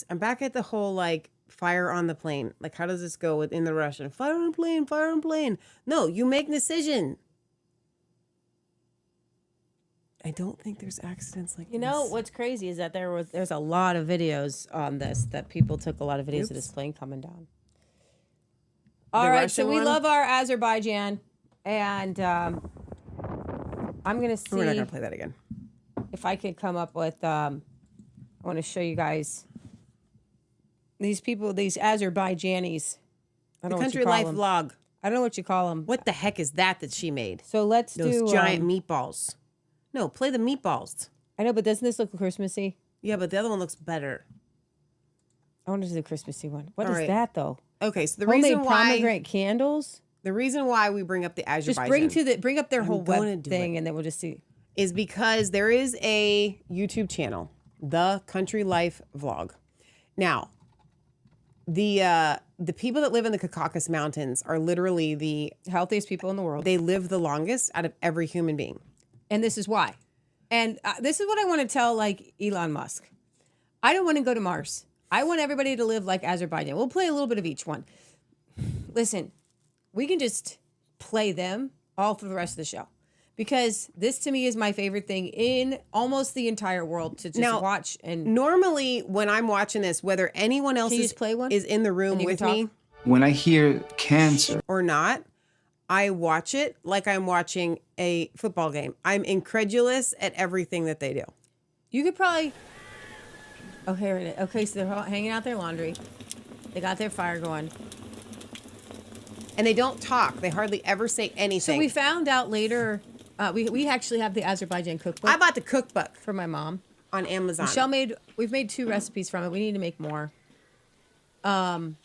I'm back at the whole like fire on the plane. Like, how does this go in the Russian? Fire on plane, fire on plane. No, you make decision. I don't think there's accidents like You this. know what's crazy is that there's a lot of videos on this that people took a lot of videos of this plane coming down. All right, so Russian we one? love our Azerbaijan, and I'm gonna see We're not gonna play that again. if I could come up with. I want to show you guys these people, these Azerbaijanis. I The don't know what Country you call Life them. vlog. I don't know what you call them. What the heck is that she made? So let's Those do giant meatballs. No, play the meatballs. I know, but doesn't this look Christmassy? Yeah, but the other one looks better. I want to do the Christmassy one. What All is right. that though? Okay, so the Homemade reason why pomegranate candles. we bring up the Just Azerbaijan bring up their whole gonna web do thing, it. and then we'll just see. is because there is a YouTube channel, The Country Life Vlog. Now, the people that live in the Caucasus Mountains are literally Healthiest people in the world. they live the longest out of every human being. And this is why. And this is what I want to tell like Elon Musk. I don't want to go to Mars. I want everybody to live like Azerbaijan. We'll play a little bit of each one. Listen, we can just play them all for the rest of the show. Because this to me is my favorite thing in almost the entire world to just Now, watch. And Normally, when I'm watching this, whether anyone else Can you is, just play one? is in the room And you with can me talk? When I hear cancer, or not, I watch it like I'm watching a football game. I'm incredulous at everything that they do. you could probably. Oh, here it is. Okay, so they're all hanging out their laundry. They got their fire going. And they don't talk. They hardly ever say anything. So we found out later. We actually have the Azerbaijan cookbook I bought the cookbook for my mom. on Amazon. We've made 2 recipes from it. We need to make more. And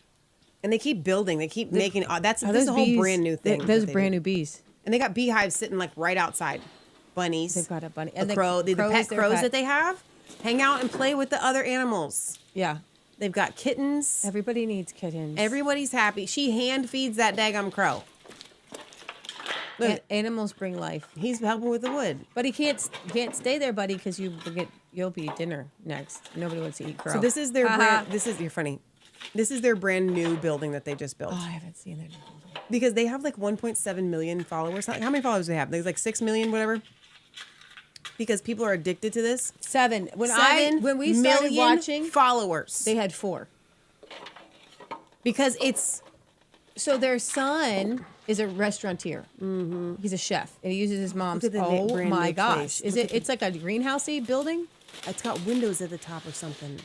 they keep building. They keep making. This is those a whole bees- brand new thing. Those that they brand do. new bees. And they got beehives sitting like right outside. Bunnies. They've got a bunny. The crow. The pet their crows pet. that they have hang out and play with the other animals. Yeah. They've got kittens. Everybody needs kittens. Everybody's happy. She hand feeds that daggum crow. Look, Animals bring life. he's helping with the wood. But you can't stay there, buddy, because you'll be dinner next. Nobody wants to eat crow. So this is their brand. You're funny. This is their brand new building that they just built. Oh, I haven't seen their new building. Because they have like 1.7 million followers. How many followers do they have? There's like 6 million, whatever. Because people are addicted to this. 7. When we started million watching, followers. they had 4. Because it's So their son is a restaurateur. Mm-hmm. He's a chef, and he uses his mom's. Look at the Oh brand my new gosh! place. Is Look it? at It's like a greenhousey building. it's got windows at the top or something.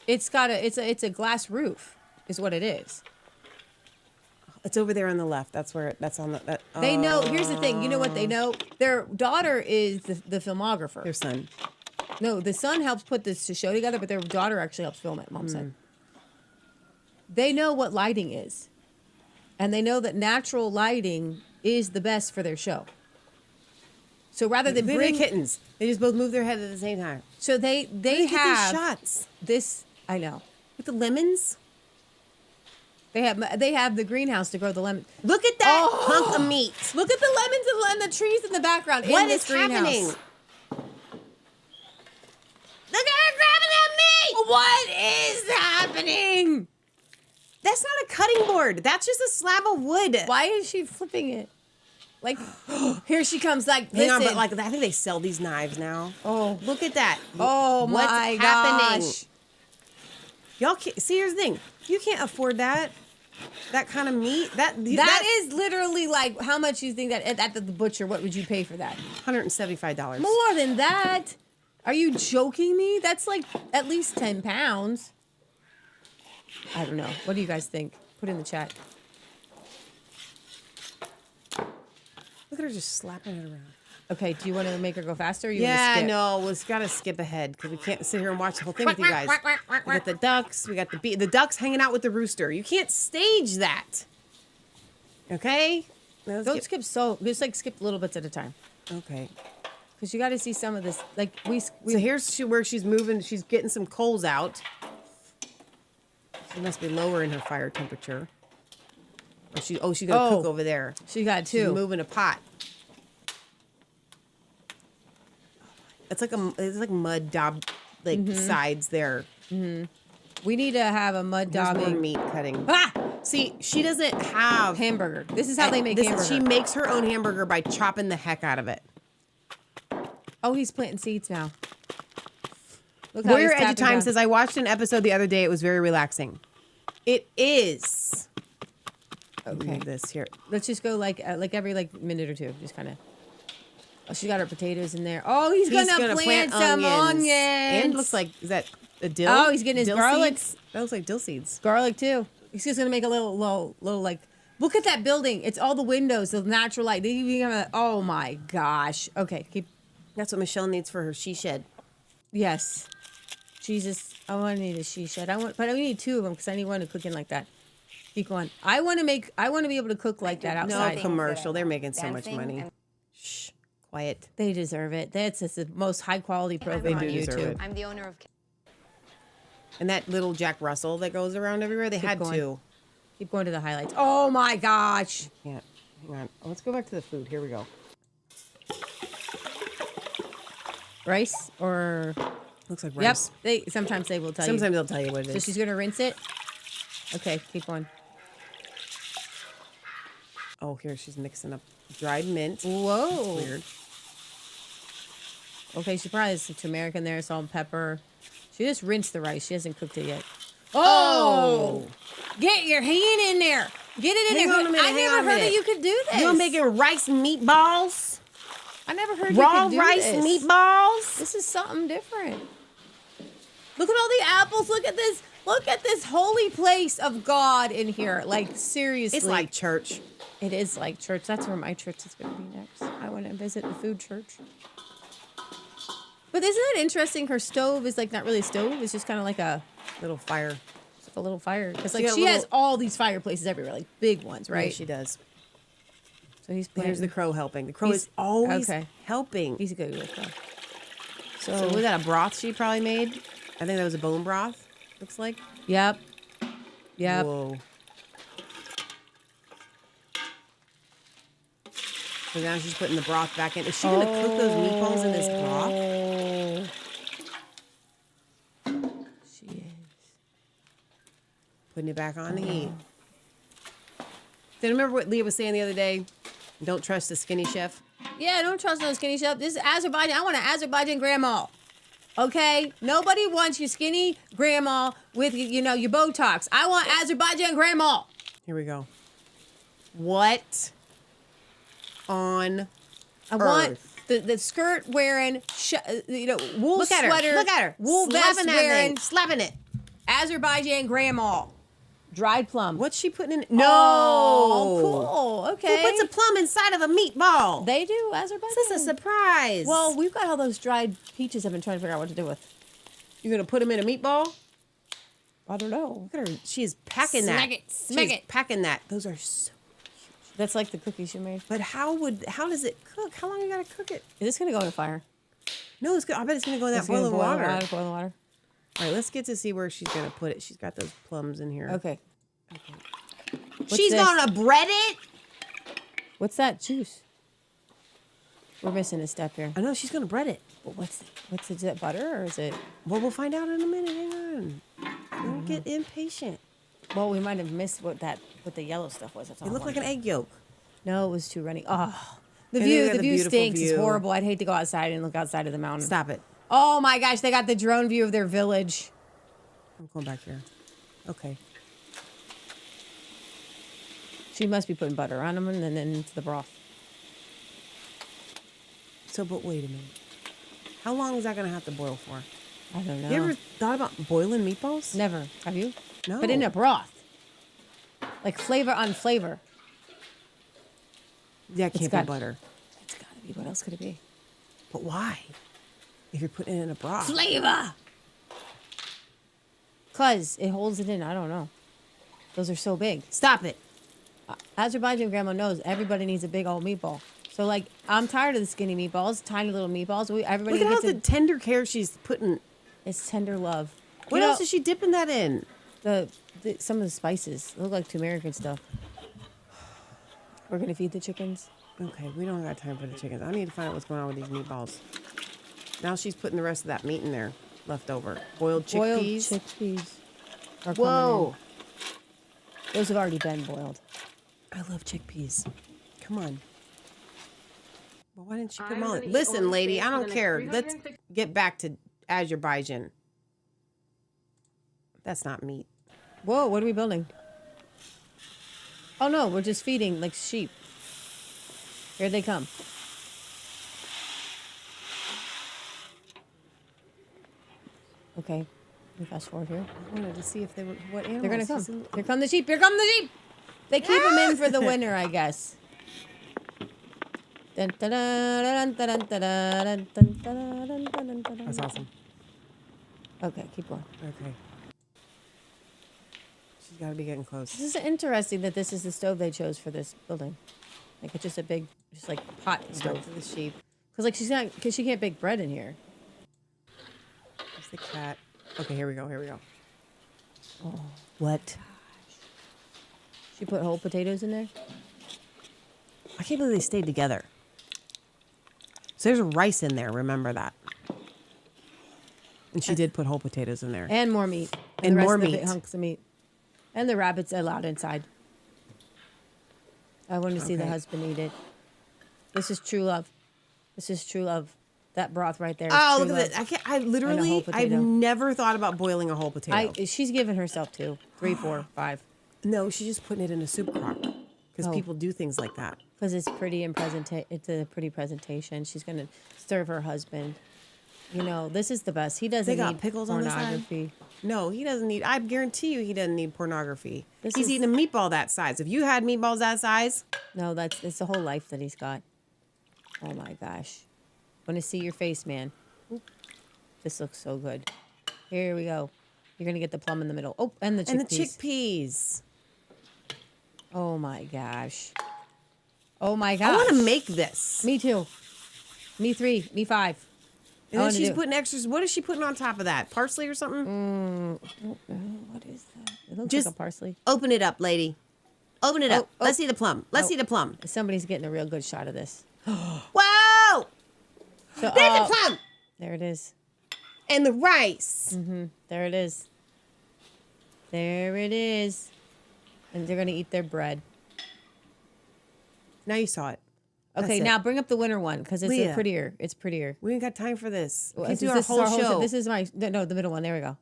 It's got it's a glass roof, is what it is. It's over there on the left. That's where that's on the. They know. Here's the thing. You know what they know? Their daughter is the filmographer. Their son. No, the son helps put this show together, but their daughter actually helps film it. Mom said. They know what lighting is, and they know that natural lighting is the best for their show. So rather than They're bring kittens. They just both move their head at the same time. so they Where do they get these have shots this. I know. with the lemons. They have the greenhouse to grow the lemon. Look at that Oh! hunk of meat. Look at the lemons and the trees in the background. What in this is greenhouse. happening? Look at her grabbing that meat. What is happening? That's not a cutting board. That's just a slab of wood. Why is she flipping it? Like, here she comes. Like, Hang on, listen. but like I think they sell these knives now. Oh. Look at that. Oh What's my happening? gosh. Y'all can't see. Here's the thing. You can't afford that. That kind of meat. That is literally like how much you think that at the butcher? What would you pay for that? $175. More than that. Are you joking me? That's like at least 10 pounds. I don't know. What do you guys think? Put it in the chat. Look at her just slapping it around. Okay, do you want to make her go faster? Or you Yeah, want to skip? no, we've got to skip ahead because we can't sit here and watch the whole thing with you guys. We got the ducks. We got the ducks hanging out with the rooster. You can't stage that. Okay? Now let's Don't skip just like skip little bits at a time. Okay. Because you got to see some of this. Like we So here's where she's moving. She's getting some coals out. She must be lowering her fire temperature. Or she's gonna cook over there. she got She's two. moving a pot. It's like mud daub sides there. We need to have a mud There's more daubing meat cutting. Ah! See, she doesn't have hamburger. This is how they make hamburger. She makes her own hamburger by chopping the heck out of it. Oh, he's planting seeds now. Look how Warrior he's Edge of tapping Time down. says, I watched an episode the other day. It was very relaxing. It is. Okay. Move this here. Let's just go like every minute or two. Just kind of. Oh, she got her potatoes in there. Oh, he's gonna plant some onions. And looks like, is that a dill? Oh, he's getting his dill garlic. seeds? That looks like dill seeds. Garlic too. He's just gonna make a little like. Look at that building. It's all the windows, the natural light. They even have oh my gosh. Okay, keep. That's what Michelle needs for her she shed. Yes. Jesus, I need a she shed. But I need two of them because I need one to cook in like that. Keep going. I want to be able to cook like that outside. No commercial. They're making so much money. Shh. Quiet. They deserve it. That's just the most high quality program on They do deserve YouTube. it. I'm the owner of. And that little Jack Russell that goes around everywhere, they had going. two. Keep going to the highlights. Oh my gosh. Yeah. Hang on. Let's go back to the food. Here we go. Rice or Looks like yep. rice. Sometimes they will tell you. Sometimes they'll tell you what it is. So she's gonna rinse it. Okay, keep going. Oh, here she's mixing up dried mint. Whoa. Weird. Okay, she probably has some turmeric in there, salt and pepper. She just rinsed the rice. She hasn't cooked it yet. Oh! Get your hand in there. Get it in Hang there. on a minute, I hang never on a heard that minute. you could do this. You making rice meatballs? I never heard Raw you could do rice this. meatballs? This is something different. Look at all the apples. Look at this. Look at this holy place of God in here. Like, seriously. It's like church. It is like church. That's where my church is going to be next. I want to visit the food church. But isn't that interesting? Her stove is like not really a stove. It's just kind of like a Little fire. it's like a little fire. Because She like got she has little- all these fireplaces everywhere, like big ones, Right, right? she does. So he's Here's playing. the crow helping. The crow He's- is always okay. helping. He's a good little girl. So was that a broth she probably made? I think that was a bone broth. Looks like. Yep. Yep. Whoa. So now she's putting the broth back in. Is she gonna cook those meatballs in this broth? She is. Putting it back on the heat. Then remember what Leah was saying the other day? Don't trust the skinny chef. Yeah, don't trust no skinny chef. This is Azerbaijan. I want an Azerbaijan grandma. Okay? Nobody wants your skinny grandma with, you know, your Botox. I want Azerbaijan grandma. Here we go. What on I want earth? the skirt wearing, wool Look at her. sweater. Look at her. Wool vest Slapping that wearing thing. Slapping it. Azerbaijan grandma. Dried plum. What's she putting in? No. Oh, cool. Okay. Who puts a plum inside of a meatball? They do, Azerbaijan. This is a surprise. Well, we've got all those dried peaches I've been trying to figure out what to do with. you're gonna put them in a meatball? I don't know. Look at her. She is packing that. Smack it, smack She's it. packing that. Those are so. That's like the cookies you made. But how does it cook? How long you gotta cook it? Is this going to go in the fire? No, it's good. I bet it's gonna go in that It's gonna boiling boil water. Boiling water. All right, let's get to see where she's gonna put it. She's got those plums in here. Okay. What's She's this? gonna bread it. What's that juice? We're missing a step here. I know she's gonna bread it. But what's it? Is it butter or is it? Well, we'll find out in a minute. Hang on. Don't get impatient. Well, we might have missed what the yellow stuff was. That's all It I looked like an wanted. egg yolk. No, it was too runny. Oh, the And they view. got The the view beautiful stinks. It's view. horrible. I'd hate to go outside and look outside of the mountain. Stop it. Oh my gosh, they got the drone view of their village. I'm going back here. Okay. She must be putting butter on them and then into the broth. So, but wait a minute. How long is that going to have to boil for? I don't know. You ever thought about boiling meatballs? Never. Have you? No. But in a broth. Like flavor on flavor. That can't got- be butter. It's gotta be. What else could it be? But why? If you're putting it in a broth. Flavor! Cause it holds it in. I don't know. Those are so big. Stop it. Azerbaijan grandma knows everybody needs a big old meatball. So like, I'm tired of the skinny meatballs, tiny little meatballs. Everybody Look at all gets the tender care she's putting. it's tender love. What You know, else is she dipping that in? some of the spices look like turmeric and stuff. We're gonna feed the chickens. Okay, we don't got time for the chickens. I need to find out what's going on with these meatballs. Now she's putting the rest of that meat in there, left over. Boiled chickpeas. Boiled chickpeas. Are coming Whoa. in. Those have already been boiled. I love chickpeas. Come on. Well, why didn't you put them I'm all gonna in? eat Listen, orange lady, face I for don't the next care. Let's 360 get back to Azerbaijan. That's not meat. Whoa, what are we building? Oh no, we're just feeding like sheep. Here they come. Okay, we fast forward here. I wanted to see if they were what animals. They're gonna come. is in- Here come the sheep. Here come the sheep. They keep them in for the winter, I guess. Dun, dun, dun, dun, dun, dun, dun, dun, dun, dun, dun, dun, That's dun. awesome. Okay, keep going. Okay. She's got to be getting close. This is interesting that this is the stove they chose for this building. Like it's just a big, just like pot Back stove. to the sheep. Cause like she can't bake bread in here. There's the cat. Okay, here we go. Here we go. What? She put whole potatoes in there. I can't believe they stayed together. So there's rice in there. Remember that. And she did put whole potatoes in there. And more meat. And the rest more of the meat. hunks of meat. And the rabbits allowed inside. I wanted to see the Okay. husband eat it. This is true love. This is true love. That broth right there. Is Oh, true look love. at that! I can't. I whole literally, I've potato. never thought about boiling a whole potato. She's given herself 2, 3, 4, 5. No, she's just putting it in a soup crock because Oh. people do things like that. Because it's pretty and it's a pretty presentation. She's gonna serve her husband. You know, this is the best. He doesn't They got need pickles on the side? pornography. No, he doesn't need. I guarantee you, he doesn't need pornography. This He's is- eating a meatball that size. If you had meatballs that size, No, it's the whole life that he's got. Oh my gosh. Want to see your face, man. Oop. This looks so good. Here we go. You're gonna get the plum in the middle. Oh, and the chickpeas. and the chickpeas. Oh my gosh. Oh my gosh. I want to make this. Me too. Me 3. Me 5. And then wanna she's do- putting extras. What is she putting on top of that? Parsley or something? What is that? It looks Just- like a parsley. Open it up, lady. Open it up. oh. Let's see the plum. Let's Oh. see the plum. Somebody's getting a real good shot of this. Whoa! So, There's the plum There it is. and the rice. There it is. There it is. And they're going to eat their bread. Now you saw it. That's Okay, it. now bring up the winter one because it's Leah. prettier. It's prettier. We ain't got time for this. We Well, can this do is our whole show. This is my no, the middle one. There we go.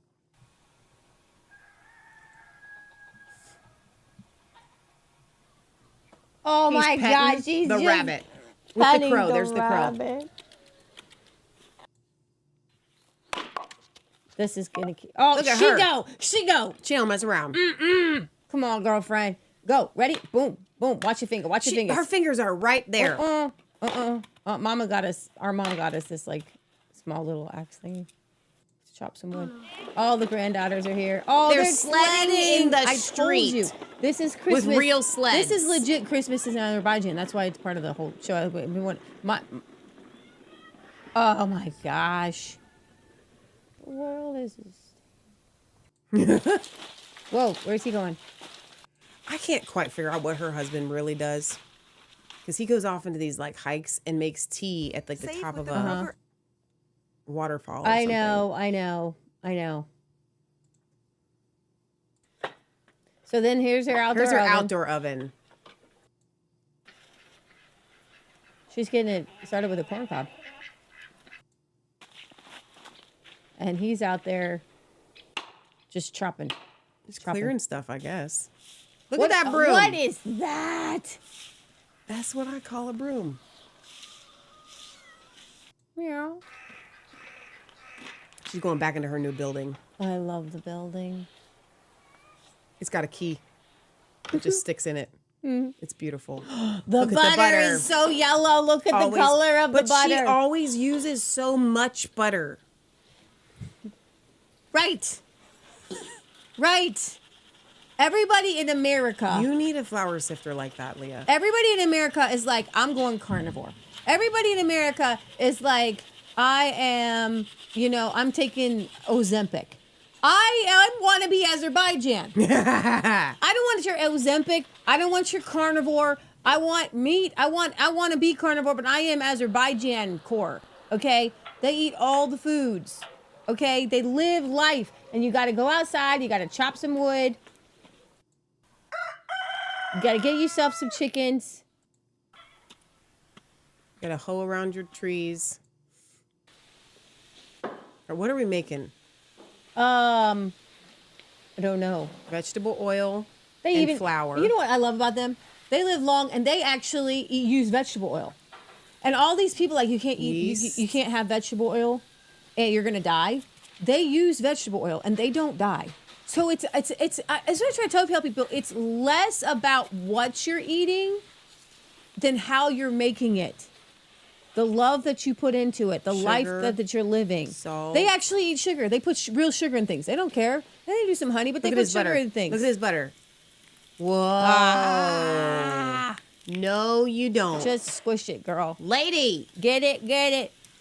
Oh He's my petting gosh, she's the just rabbit with the petting crow. There's the crow. rabbit. This is gonna keep. Oh, Look at she her. go. She go. She don't mess around. Come on, girlfriend. Go. Ready? Boom. Boom. Watch your finger. Watch your fingers. Her fingers are right there. Mama got us. Our mom got us this like small little axe thingy. Let's chop some wood. All the granddaughters are here. Oh, They're they're sledding in the I street told you. This is Christmas real sleds. This is legit Christmas in Azerbaijan. That's why it's part of the whole show. We want my. Oh my gosh. The world is. Whoa, where's he going? I can't quite figure out what her husband really does. Because he goes off into these like hikes and makes tea at like the top of a waterfall. Or I something. know. So then here's her outdoor Here's her oven. outdoor oven. She's getting it started with a corn cob. And he's out there just chopping. Just clearing stuff, I guess. Look What, at that broom. What is that? That's what I call a broom. Meow. She's going back into her new building. I love the building. It's got a key. It just sticks in it. It's beautiful. The Look at butter, the butter is so yellow. Look at the color of the But butter. she always uses so much butter. Right. Right. Everybody in America. You need a flour sifter like that, Leah. Everybody in America is like, I'm going carnivore. Everybody in America is like, I am, I'm taking Ozempic. I want to be Azerbaijan. I don't want your Ozempic. I don't want your carnivore. I want meat. I want to be carnivore, but I am Azerbaijan core. Okay? They eat all the foods. Okay? They live life. And you got to go outside. You got to chop some wood. You got to get yourself some chickens. Got a hoe around your trees. Or what are we making? I don't know. Vegetable oil They and flour. You know what I love about them? They live long and they actually use vegetable oil. And all these people like you can't eat, you can't have vegetable oil, and you're gonna die. They use vegetable oil and they don't die. So it's what I try to tell people. It's less about what you're eating than how you're making it. The love that you put into it, the life that you're living. Salt. They actually eat sugar. They put real sugar in things. They don't care. They do some honey, but they put sugar in things. Look at this butter. Whoa. Ah. No, you don't. Just squish it, girl. Lady. Get it.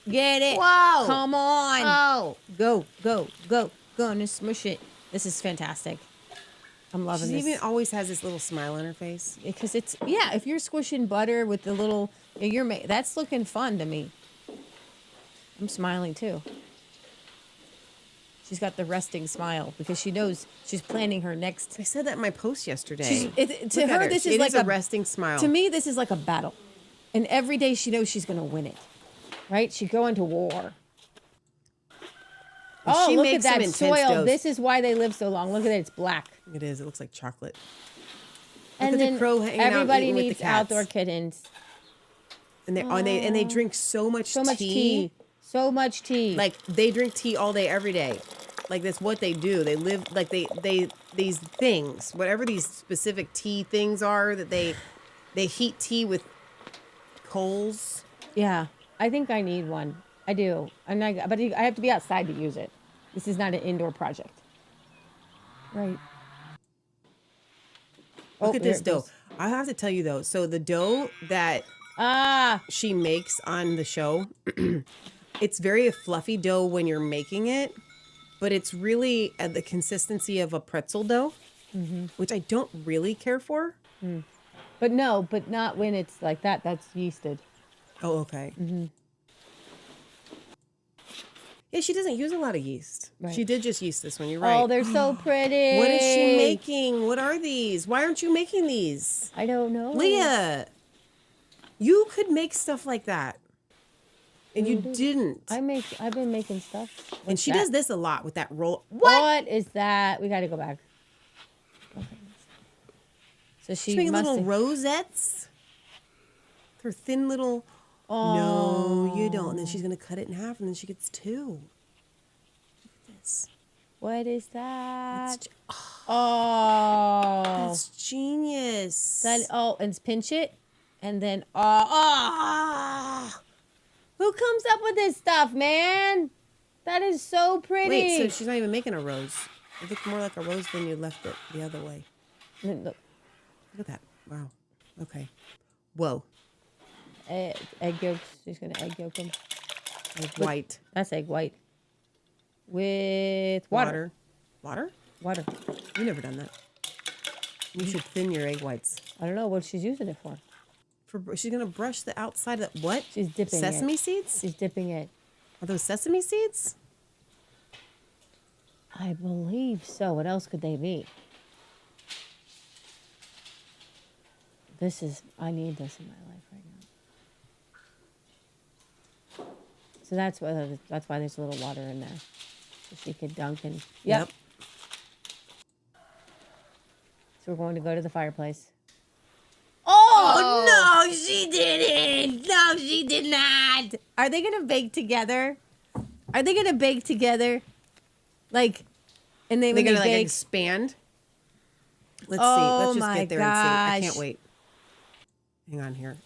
Whoa. Come on. Oh. Go. Gonna smush it. This is fantastic. I'm loving She this. even always has this little smile on her face. Because it's, if you're squishing butter with the little, that's looking fun to me. I'm smiling too. She's got the resting smile because she knows she's planning her next. I said that in my post yesterday. To her, this is like a resting smile. To me, this is like a battle. And every day she knows she's going to win it. Right? She's going to war. And Oh, she look at makes that some intense soil. doughs. This is why they live so long. Look at it. It's black. It is. It looks like chocolate. And Look at then the crow hanging out everybody eating with the needs cats. outdoor kittens. And they drink so much So much tea. So much tea. Like they drink tea all day, every day. Like that's what they do. They live like they these things, whatever these specific tea things are that they heat tea with coals. Yeah, I think I need one. I do. But I have to be outside to use it. This is not an indoor project. Right. Look at this dough. I have to tell you though. So the dough that she makes on the show, it's very a fluffy dough when you're making it, but it's really the consistency of a pretzel dough, which I don't really care for. But not when it's like that. That's yeasted. Oh, okay. Yeah, she doesn't use a lot of yeast. Right. She did just yeast this one. You're right. Oh, they're so pretty. What is she making? What are these? Why aren't you making these? I don't know. Leah, you could make stuff like that. And you didn't. I've been making stuff. And she does this a lot with that roll. What is that? We got to go back. Okay. So She's making little rosettes. Her thin little. Oh. No, you don't. And then she's going to cut it in half and then she gets two. Look at this. What is that? That's genius. And pinch it. And then, who comes up with this stuff, man? That is so pretty. Wait, so she's not even making a rose. It looked more like a rose when you left it the other way. Look. Look at that. Wow. Okay. Whoa. Egg yolks. She's going to egg yolk them. Egg white. That's egg white. With water. Water? Water. You've never done that. You should thin your egg whites. I don't know what she's using it for. She's going to brush the outside of that. What? She's dipping Sesame seeds? She's dipping it. Are those sesame seeds? I believe so. What else could they be? I need this in my life right now. So that's why there's a little water in there. So she could dunk and... Yep. So we're going to go to the fireplace. Oh, no, she didn't. No, she did not. Are they going to bake together? Like, and they're They're going gonna to like expand. Let's see. Oh Let's just my get there and see. I gosh. can't wait. Hang on here.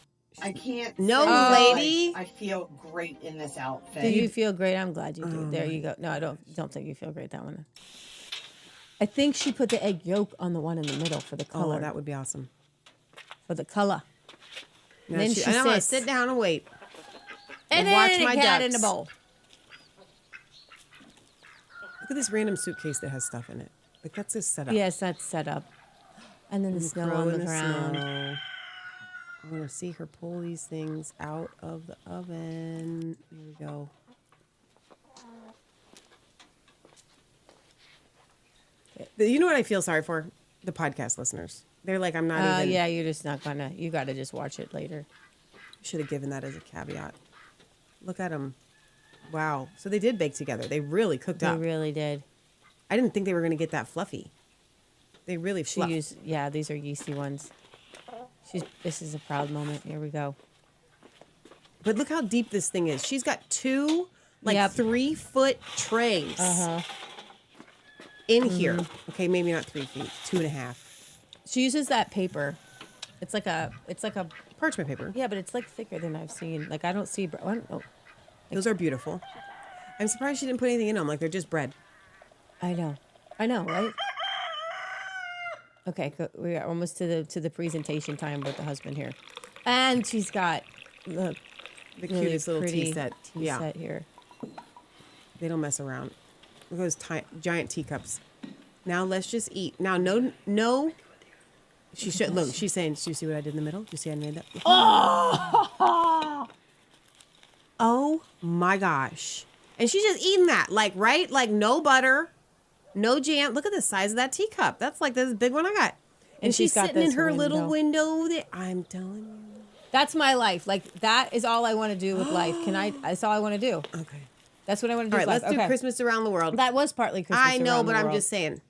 I can't. No, say lady. I feel great in this outfit. Do you feel great? I'm glad you do. There you go. No, I don't think you feel great that one. I think she put the egg yolk on the one in the middle for the color. Oh, that would be awesome. For the color. No, Then I know. sits. Sit down and wait. And watch then my a cat ducks. in a bowl. Look at this random suitcase that has stuff in it. Like that's just set up. Yes, that's set up. And then the snow Crow on in the ground. snow. I want to see her pull these things out of the oven. Here we go. You know what I feel sorry for? The podcast listeners. They're like, I'm not even. Yeah, you're just not gonna. You got to just watch it later. Should have given that as a caveat. Look at them. Wow. So they did bake together. They really cooked They up. really did. I didn't think they were going to get that fluffy. They really She fluffed. used. Yeah, these are yeasty ones. This is a proud moment. Here we go. But look how deep this thing is. She's got two, like Yep. 3-foot trays in here. Okay, maybe not 3 feet, 2.5. She uses that paper. It's like a. Parchment paper. Yeah, but it's like thicker than I've seen. Like I don't see. I don't know. Those are beautiful. I'm surprised she didn't put anything in them. Like they're just bread. I know, right? Okay, we are almost to the presentation time with the husband here, and she's got the really cutest little tea pretty set. Tea set here. They don't mess around. Look at those giant teacups. Now let's just eat. Now, no. She should look. She's saying, "Do you see what I did in the middle? Do you see I made that?" Oh my gosh! And she's just eating that, like right, like no butter, no jam. Look at the size of that teacup. That's like this big one I got. And she's got sitting in this her little window. window. I'm telling you. That's my life. Like that is all I want to do with life. That's all I want to do. Okay. That's what I want to do. All right, with let's life. do Christmas around the world. That was partly Christmas. I know, around but the I'm world. just saying.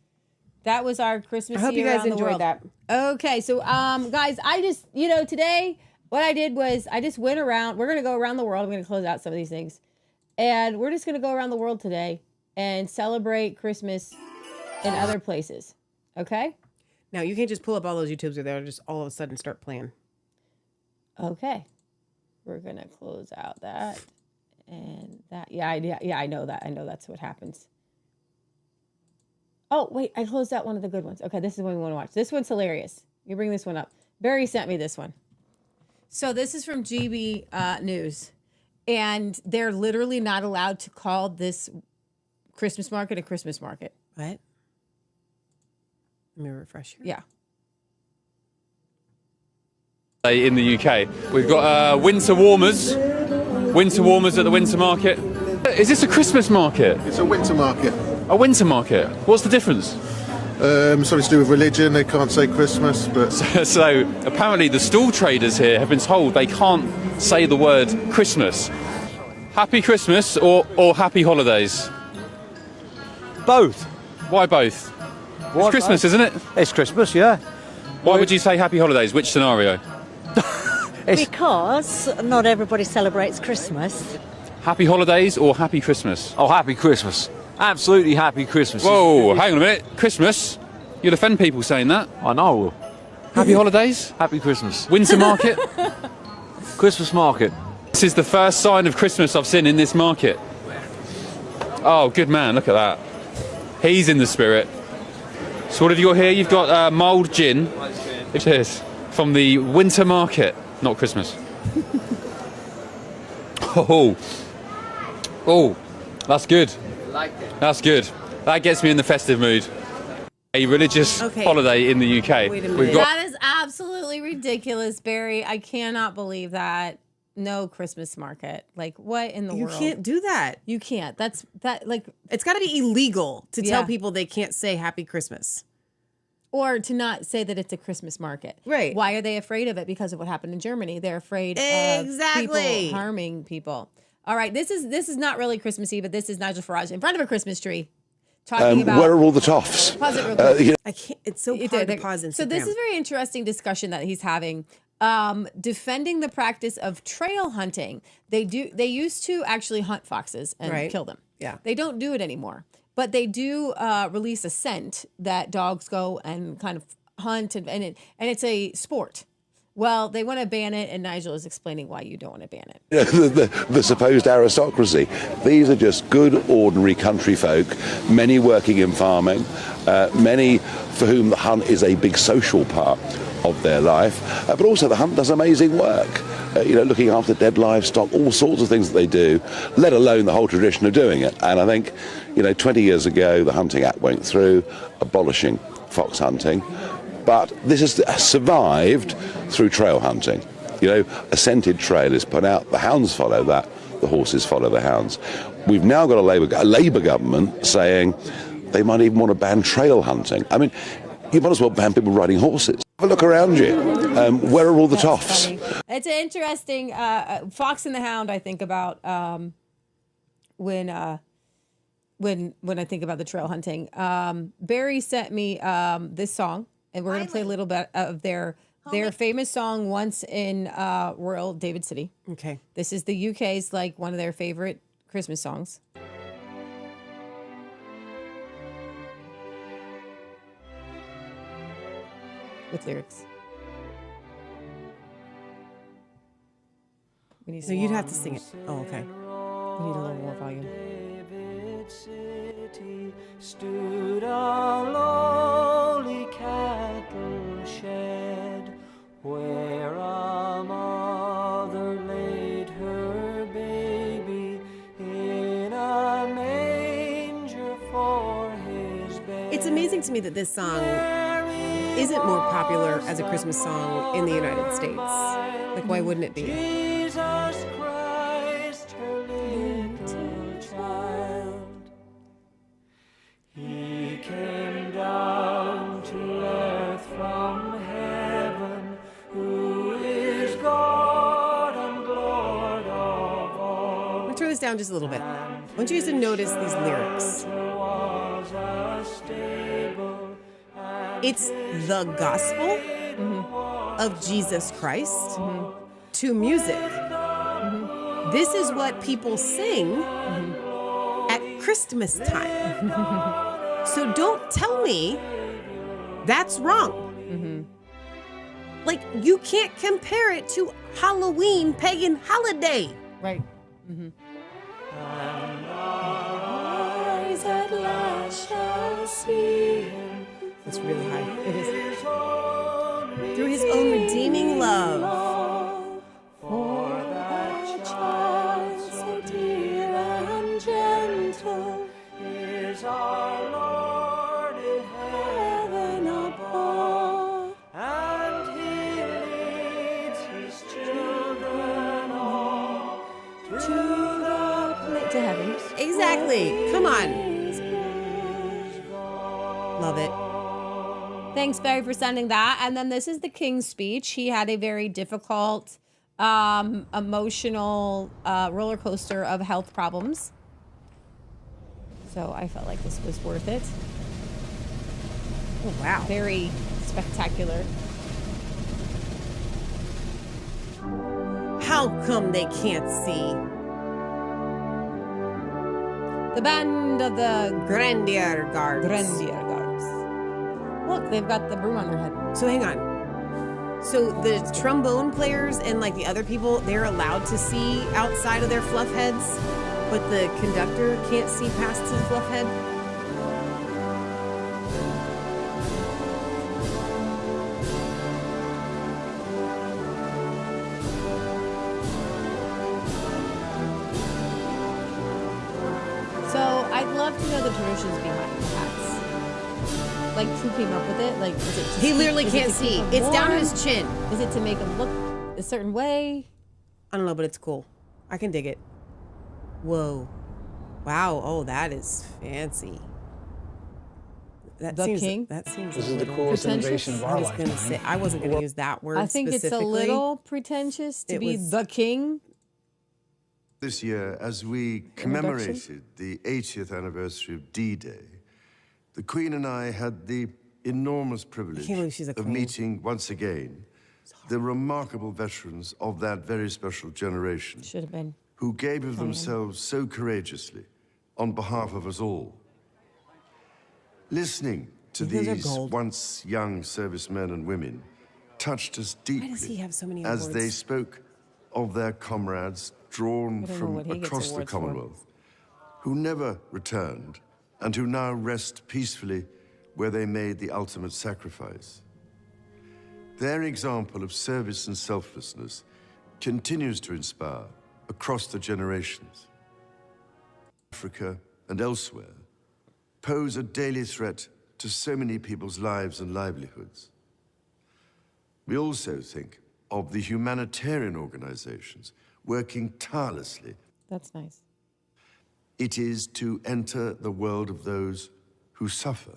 That was our Christmas. I hope you year guys around the enjoyed world. that. Okay, so guys, I just today what I did was I just went around. We're gonna go around the world. I'm gonna close out some of these things, and we're just gonna go around the world today and celebrate Christmas in other places. Okay. Now you can't just pull up all those YouTubes or they'll just all of a sudden start playing. Okay. We're gonna close out that and that. Yeah, I know that. I know that's what happens. Oh, wait, I closed out one of the good ones. Okay, this is the one we want to watch. This one's hilarious. You bring this one up. Barry sent me this one. So this is from GB News. And they're literally not allowed to call this Christmas market a Christmas market. What? Let me refresh here. Yeah. In the UK, we've got winter warmers at the winter market. Is this a Christmas market? It's a winter market. A winter market? What's the difference? Something to do with religion. They can't say Christmas, but So apparently the stall traders here have been told they can't say the word Christmas. Happy Christmas or Happy Holidays? Both. Why both? It's Christmas, isn't it? It's Christmas, yeah. Why would you say Happy Holidays? Which scenario? Because not everybody celebrates Christmas. Happy Holidays or Happy Christmas? Oh, Happy Christmas. Absolutely Happy Christmas. Whoa, hang on a minute. Christmas? You'll offend people saying that. I know. Happy Holidays? Happy Christmas. Winter market? Christmas market. This is the first sign of Christmas I've seen in this market. Oh, good man, look at that. He's in the spirit. So what have you got here? You've got mulled gin. It is from the winter market, not Christmas. Oh, that's good. That's good. That gets me in the festive mood. A religious holiday in the UK. Wait a minute. That is absolutely ridiculous, Barry. I cannot believe that. No Christmas market. Like, what in the world? You can't do that. You can't. It's got to be illegal to tell Yeah. people they can't say Happy Christmas. Or to not say that it's a Christmas market. Right. Why are they afraid of it? Because of what happened in Germany. They're afraid of Exactly. people harming people. All right, this is not really Christmassy, but this is Nigel Farage in front of a Christmas tree, talking about where are all the toffs? Pause it real quick. I can't. It's so hard to pause Instagram. So this is a very interesting discussion that he's having. Defending the practice of trail hunting. They used to actually hunt foxes and kill them. Yeah. They don't do it anymore. But they do release a scent that dogs go and kind of hunt, and it's a sport. Well, they want to ban it, and Nigel is explaining why you don't want to ban it. The supposed aristocracy. These are just good, ordinary country folk, many working in farming, many for whom the hunt is a big social part of their life, but also the hunt does amazing work. Looking after dead livestock, all sorts of things that they do, let alone the whole tradition of doing it. And I think, 20 years ago, the Hunting Act went through, abolishing fox hunting. But this has survived through trail hunting. A scented trail is put out, the hounds follow that, the horses follow the hounds. We've now got a Labour government saying they might even want to ban trail hunting. I mean, you might as well ban people riding horses. Have a look around you. Where are all the toffs? Funny. It's an interesting Fox and the Hound. I think about when I think about the trail hunting. Barry sent me this song, and we're going to play a little bit of their famous song "Once in Royal David City." Okay, this is the UK's one of their favorite Christmas songs. With lyrics. So you'd have to sing it. Oh, okay. We need a little more volume. David City stood a lowly cattle shed where a mother laid her baby in a manger for his bed. It's amazing to me that this song isn't more popular as a Christmas song in the United States. Why wouldn't it be? Jesus Christ, her little child. He came down to earth from heaven, who is God and Lord of all. I'm gonna turn this down just a little bit. I want you guys to notice these lyrics. It's the gospel of Jesus Christ to music. This is what people sing at Christmas time. So don't tell me that's wrong. You can't compare it to Halloween pagan holiday. Right. Eyes at last shall see him. It's really high. It is. Through his own redeeming love. For that child so dear and gentle is our Lord in heaven above. And he leads his children all to heaven. Exactly. Come on. Love it. Thanks, Barry, for sending that. And then this is the King's speech. He had a very difficult, emotional roller coaster of health problems. So I felt like this was worth it. Oh, wow. Very spectacular. How come they can't see? The band of the Grenadier Guards. Grenadier Guards. Look, they've got the broom on their head. So hang on. So the trombone players and the other people, they're allowed to see outside of their fluff heads, but the conductor can't see past his fluff head? So I'd love to know the traditions behind the hats. Who came up with it? Is it just, he literally can't see. It's down to his chin. Is it to make him look a certain way? I don't know, but it's cool. I can dig it. Whoa. Wow. Oh, that is fancy. That seems. This is the coolest innovation of our lifetime. I wasn't going to use that word. I think it's a little pretentious to be the king. This year, as we commemorated the 80th anniversary of D-Day, the Queen and I had the enormous privilege of meeting once again the remarkable veterans of that very special generation. Should have been. Who gave of themselves so courageously on behalf of us all. Listening to these once young servicemen and women touched us deeply as they spoke of their comrades drawn from across the Commonwealth, who never returned and who now rest peacefully where they made the ultimate sacrifice. Their example of service and selflessness continues to inspire across the generations. Africa and elsewhere pose a daily threat to so many people's lives and livelihoods. We also think of the humanitarian organizations working tirelessly. That's nice. It is to enter the world of those who suffer,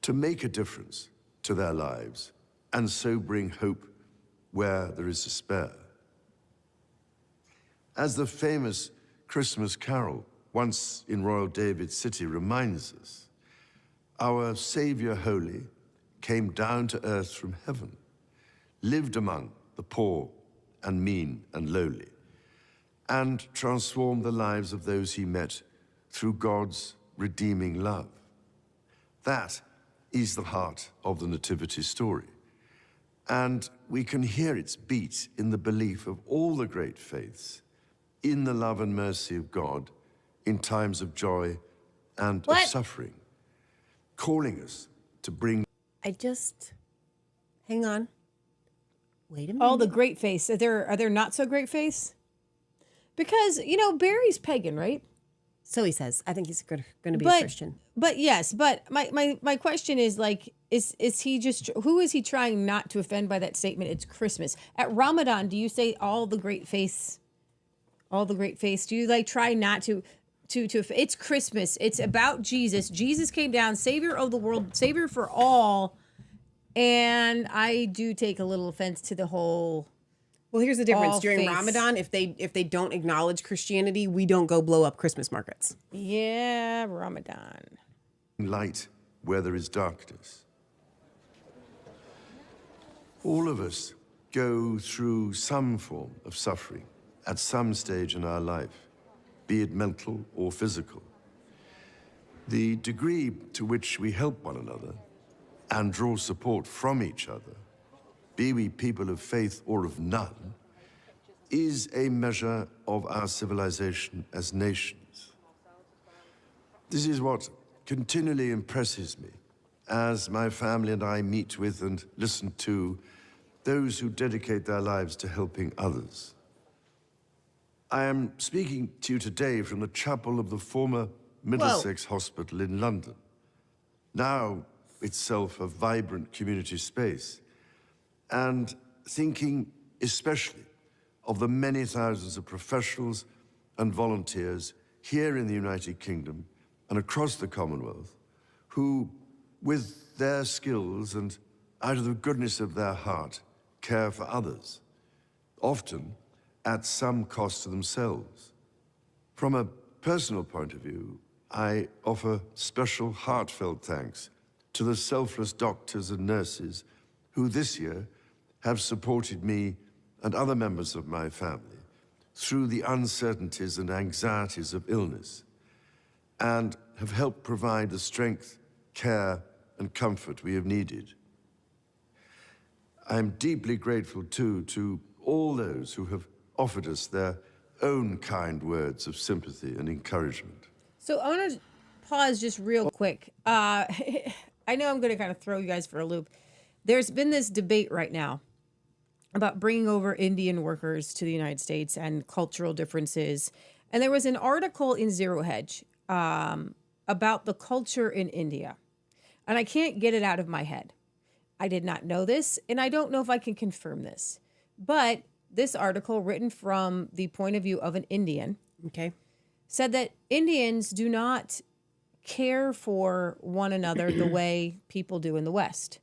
to make a difference to their lives, and so bring hope where there is despair. As the famous Christmas carol, once in Royal David's city, reminds us, our Savior Holy came down to earth from heaven, lived among the poor and mean and lowly, and transformed the lives of those he met through God's redeeming love. That is the heart of the Nativity story. And we can hear its beat in the belief of all the great faiths in the love and mercy of God in times of joy and of suffering, calling us to bring... Hang on. Wait a minute. All the great faiths. Are there not so great faiths? Because, you know, Barry's pagan, right? So he says. I think he's going to be a Christian. But yes, but my question is, like, is he just, who is he trying not to offend by that statement? It's Christmas. At Ramadan, do you say all the great faiths? All the great faiths? Do you, like, try not to it's Christmas. It's about Jesus. Jesus came down, Savior of the world, Savior for all. And I do take a little offense to the whole... Well, here's the difference. During Ramadan, if they don't acknowledge Christianity, we don't go blow up Christmas markets. Yeah, Ramadan. Light where there is darkness. All of us go through some form of suffering at some stage in our life, be it mental or physical. The degree to which we help one another and draw support from each other, be we people of faith or of none, is a measure of our civilization as nations. This is what continually impresses me as my family and I meet with and listen to those who dedicate their lives to helping others. I am speaking to you today from the chapel of the former Middlesex Hospital in London, now itself a vibrant community space, and thinking especially of the many thousands of professionals and volunteers here in the United Kingdom and across the Commonwealth who, with their skills and out of the goodness of their heart, care for others, often at some cost to themselves. From a personal point of view, I offer special heartfelt thanks to the selfless doctors and nurses who this year have supported me and other members of my family through the uncertainties and anxieties of illness, and have helped provide the strength, care, and comfort we have needed. I am deeply grateful, too, to all those who have offered us their own kind words of sympathy and encouragement. So I want to pause just real quick. I know I'm going to kind of throw you guys for a loop. There's been this debate right now about bringing over Indian workers to the United States and cultural differences. And there was an article in Zero Hedge about the culture in India. And I can't get it out of my head. I did not know this, and I don't know if I can confirm this. But this article, written from the point of view of an Indian, said that Indians do not care for one another the way people do in the West,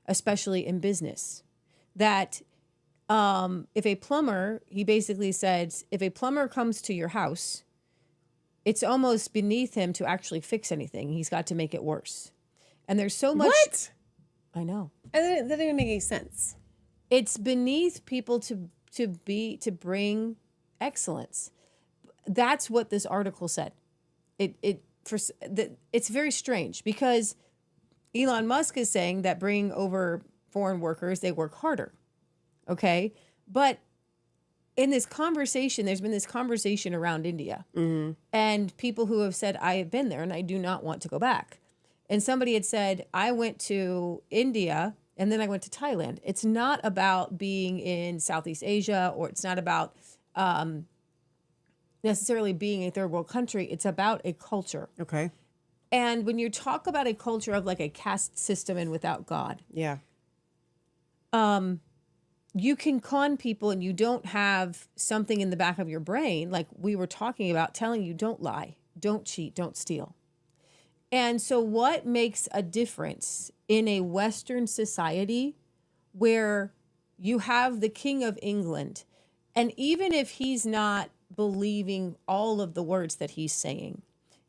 especially in business. That if a plumber, he basically said, if a plumber comes to your house, it's almost beneath him to actually fix anything. He's got to make it worse. And there's so much. What? I know. That didn't even make any sense. It's beneath people to bring excellence. That's what this article said. It's very strange because Elon Musk is saying that bring over foreign workers, they work harder. Okay. But in this conversation, there's been this conversation around India and people who have said, I have been there and I do not want to go back. And somebody had said, I went to India and then I went to Thailand. It's not about being in Southeast Asia, or it's not about necessarily being a third world country. It's about a culture. Okay. And when you talk about a culture of like a caste system and without God, yeah, you can con people and you don't have something in the back of your brain, like we were talking about, telling you don't lie, don't cheat, don't steal. And so what makes a difference in a Western society where you have the King of England, and even if he's not believing all of the words that he's saying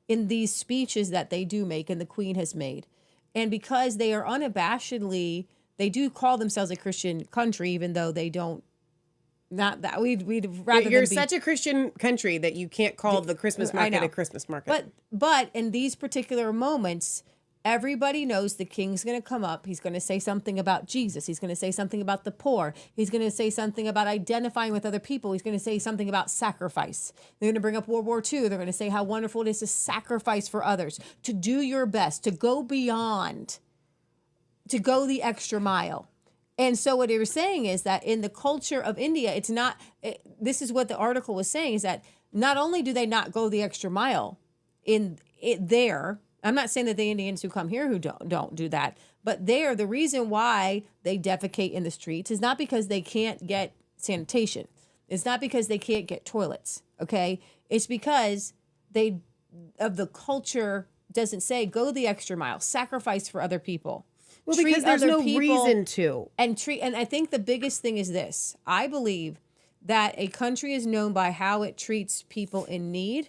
in these speeches that they do make and the Queen has made, and because they are unabashedly, they do call themselves a Christian country, even though they don't. Not that we'd rather. You're such a Christian country that you can't call the Christmas market a Christmas market. But in these particular moments, everybody knows the king's going to come up. He's going to say something about Jesus. He's going to say something about the poor. He's going to say something about identifying with other people. He's going to say something about sacrifice. They're going to bring up World War II. They're going to say how wonderful it is to sacrifice for others, to do your best, to go beyond, to go the extra mile. And so what they were saying is that in the culture of India, it's not, this is what the article was saying, is that not only do they not go the extra mile in it there, I'm not saying that the Indians who come here who don't do that, but there, the reason why they defecate in the streets is not because they can't get sanitation. It's not because they can't get toilets, okay? It's because of the culture doesn't say go the extra mile, sacrifice for other people. Well, because there's no reason to. And I think the biggest thing is this. I believe that a country is known by how it treats people in need,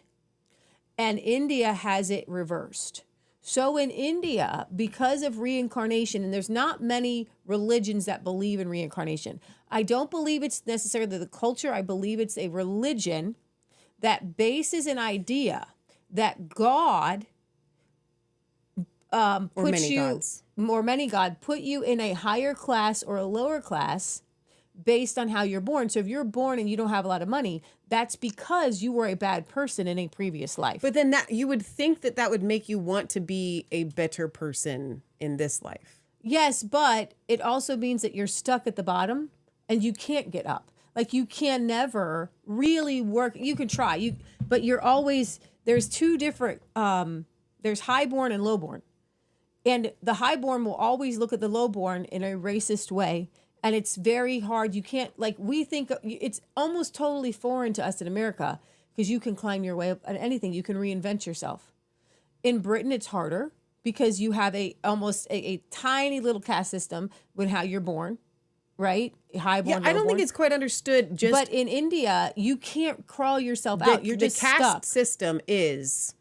and India has it reversed. So in India, because of reincarnation, and there's not many religions that believe in reincarnation. I don't believe it's necessarily the culture. I believe it's a religion that bases an idea that God put you in a higher class or a lower class based on how you're born. So if you're born and you don't have a lot of money, that's because you were a bad person in a previous life. But then that you would think that would make you want to be a better person in this life. Yes, but it also means that you're stuck at the bottom and you can't get up. Like you can never really work. You can try, but you're always, there's two different, there's highborn and lowborn. And the highborn will always look at the lowborn in a racist way. And it's very hard. You can't, like, we think it's almost totally foreign to us in America because you can climb your way up at anything. You can reinvent yourself. In Britain, it's harder because you have almost a tiny little caste system with how you're born, right? Highborn, I don't think it's quite understood. But in India, you can't crawl yourself out. You're just stuck. The caste system is,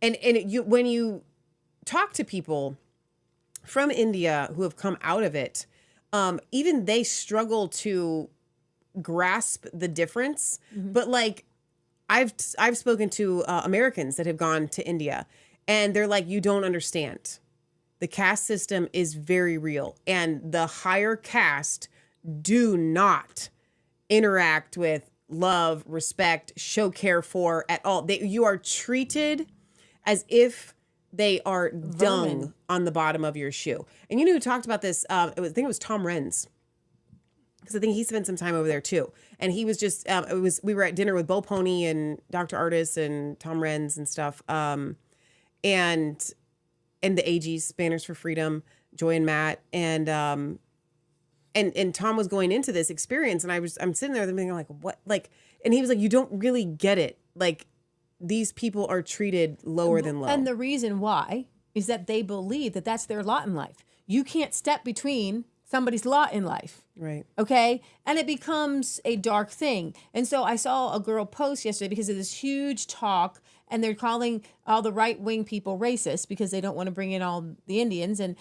when you talk to people from India who have come out of it, even they struggle to grasp the difference. Mm-hmm. But like, I've spoken to Americans that have gone to India, and they're like, you don't understand. The caste system is very real, and the higher caste do not interact with love, respect, show care for at all. You are treated as if they are dung on the bottom of your shoe. And you know who talked about this? I think it was Tom Renz. Because I think he spent some time over there too. And he was just, we were at dinner with Bo Pony and Dr. Artis and Tom Renz and stuff. And the AGs, Banners for Freedom, Joy and Matt. And Tom was going into this experience, and I'm sitting there thinking like, what? Like, and he was like, you don't really get it. Like, these people are treated lower than low. And the reason why is that they believe that that's their lot in life. You can't step between somebody's lot in life. Right. Okay. And it becomes a dark thing. And so I saw a girl post yesterday because of this huge talk, and they're calling all the right-wing people racist because they don't want to bring in all the Indians. And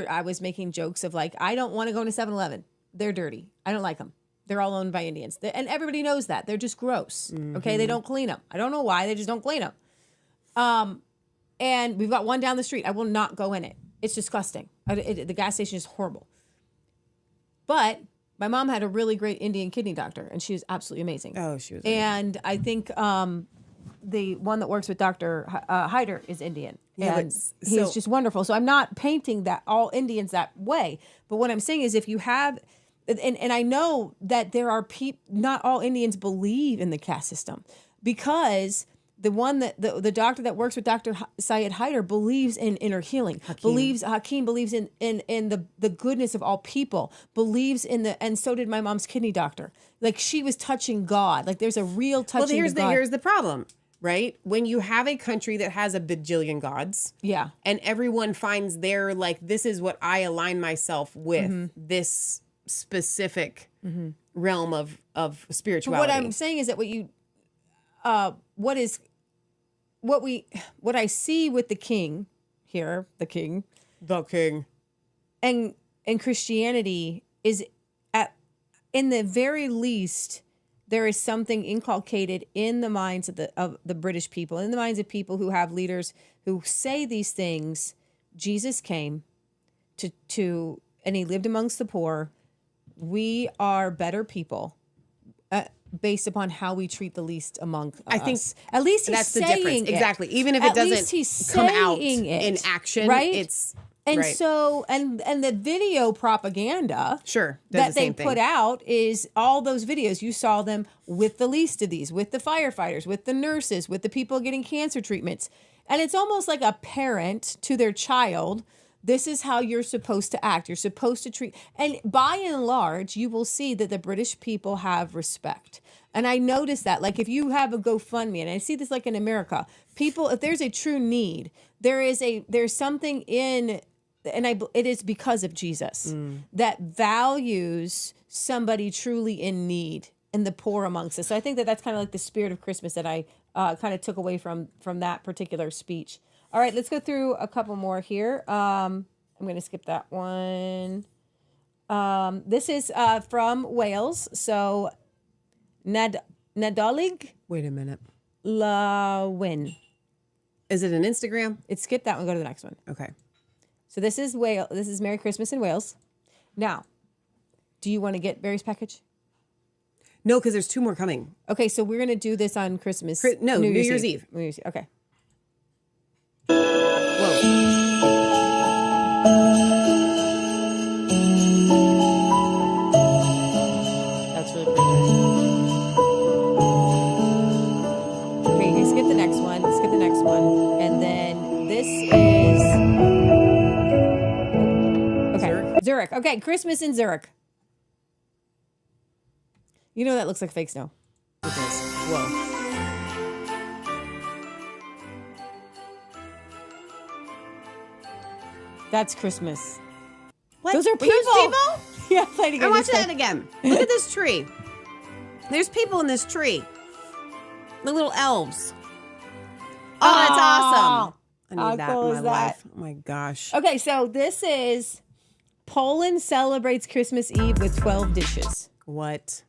I was making jokes of like, I don't want to go to 7-Eleven. They're dirty. I don't like them. They're all owned by Indians. And everybody knows that. They're just gross. Okay. They don't clean them. I don't know why. They just don't clean them. And we've got one down the street. I will not go in it. It's disgusting. The gas station is horrible. But my mom had a really great Indian kidney doctor, and she was absolutely amazing. Oh, she was amazing. And I think the one that works with Dr. Hyder is Indian. Yeah, and he's just wonderful. So I'm not painting that all Indians that way. But what I'm saying is if you have, and I know that there are people, not all Indians believe in the caste system, because the one that the doctor that works with Dr. Syed Hyder believes in inner healing. Hakeem believes in the goodness of all people. Believes in and so did my mom's kidney doctor. Like she was touching God. Like there's a real touching. Well, here's the problem, right? When you have a country that has a bajillion gods, yeah, and everyone finds their like this is what I align myself with, this specific realm of spirituality. What I'm saying is that what I see with the king here, and Christianity is in the very least, there is something inculcated in the minds of the British people, in the minds of people who have leaders who say these things. Jesus came and he lived amongst the poor. We are better people. Based upon how we treat the least among us. I think at least he's that's the saying difference. it. Exactly. Even if At it doesn't least he's come out saying it, in action, right? it's and right. so and the video propaganda does that the they same thing. put out is all those videos. You saw them with the least of these, with the firefighters, with the nurses, with the people getting cancer treatments. And it's almost like a parent to their child. This is how you're supposed to act. You're supposed to treat. And by and large, you will see that the British people have respect. And I noticed that, like, if you have a GoFundMe, and I see this like in America, people, if there's a true need, there's something in, it is because of Jesus that values somebody truly in need and the poor amongst us. So I think that that's kind of like the spirit of Christmas that I kind of took away from that particular speech. All right, let's go through a couple more here. I'm going to skip that one. This is from Wales. So Nadolig. Wait a minute. Lawin. Is it an Instagram? Skip that one. Go to the next one. Okay. So this is Wales. This is Merry Christmas in Wales. Now, do you want to get Barry's package? No, because there's 2 more coming. Okay, so we're going to do this on Christmas. New Year's Eve. New Year's Eve. Okay. That's really pretty. Okay, you can skip the next one. Skip the next one. And then this is... Okay, Zurich. Okay, Christmas in Zurich. You know that looks like fake snow. It does. Whoa. That's Christmas. What? Those are people. There's people? Yeah, play it again. I watch that again. Look at this tree. There's people in this tree. The little elves. Oh, that's awesome. I need that in my life. Oh my gosh. Okay, so this is Poland celebrates Christmas Eve with 12 dishes. What?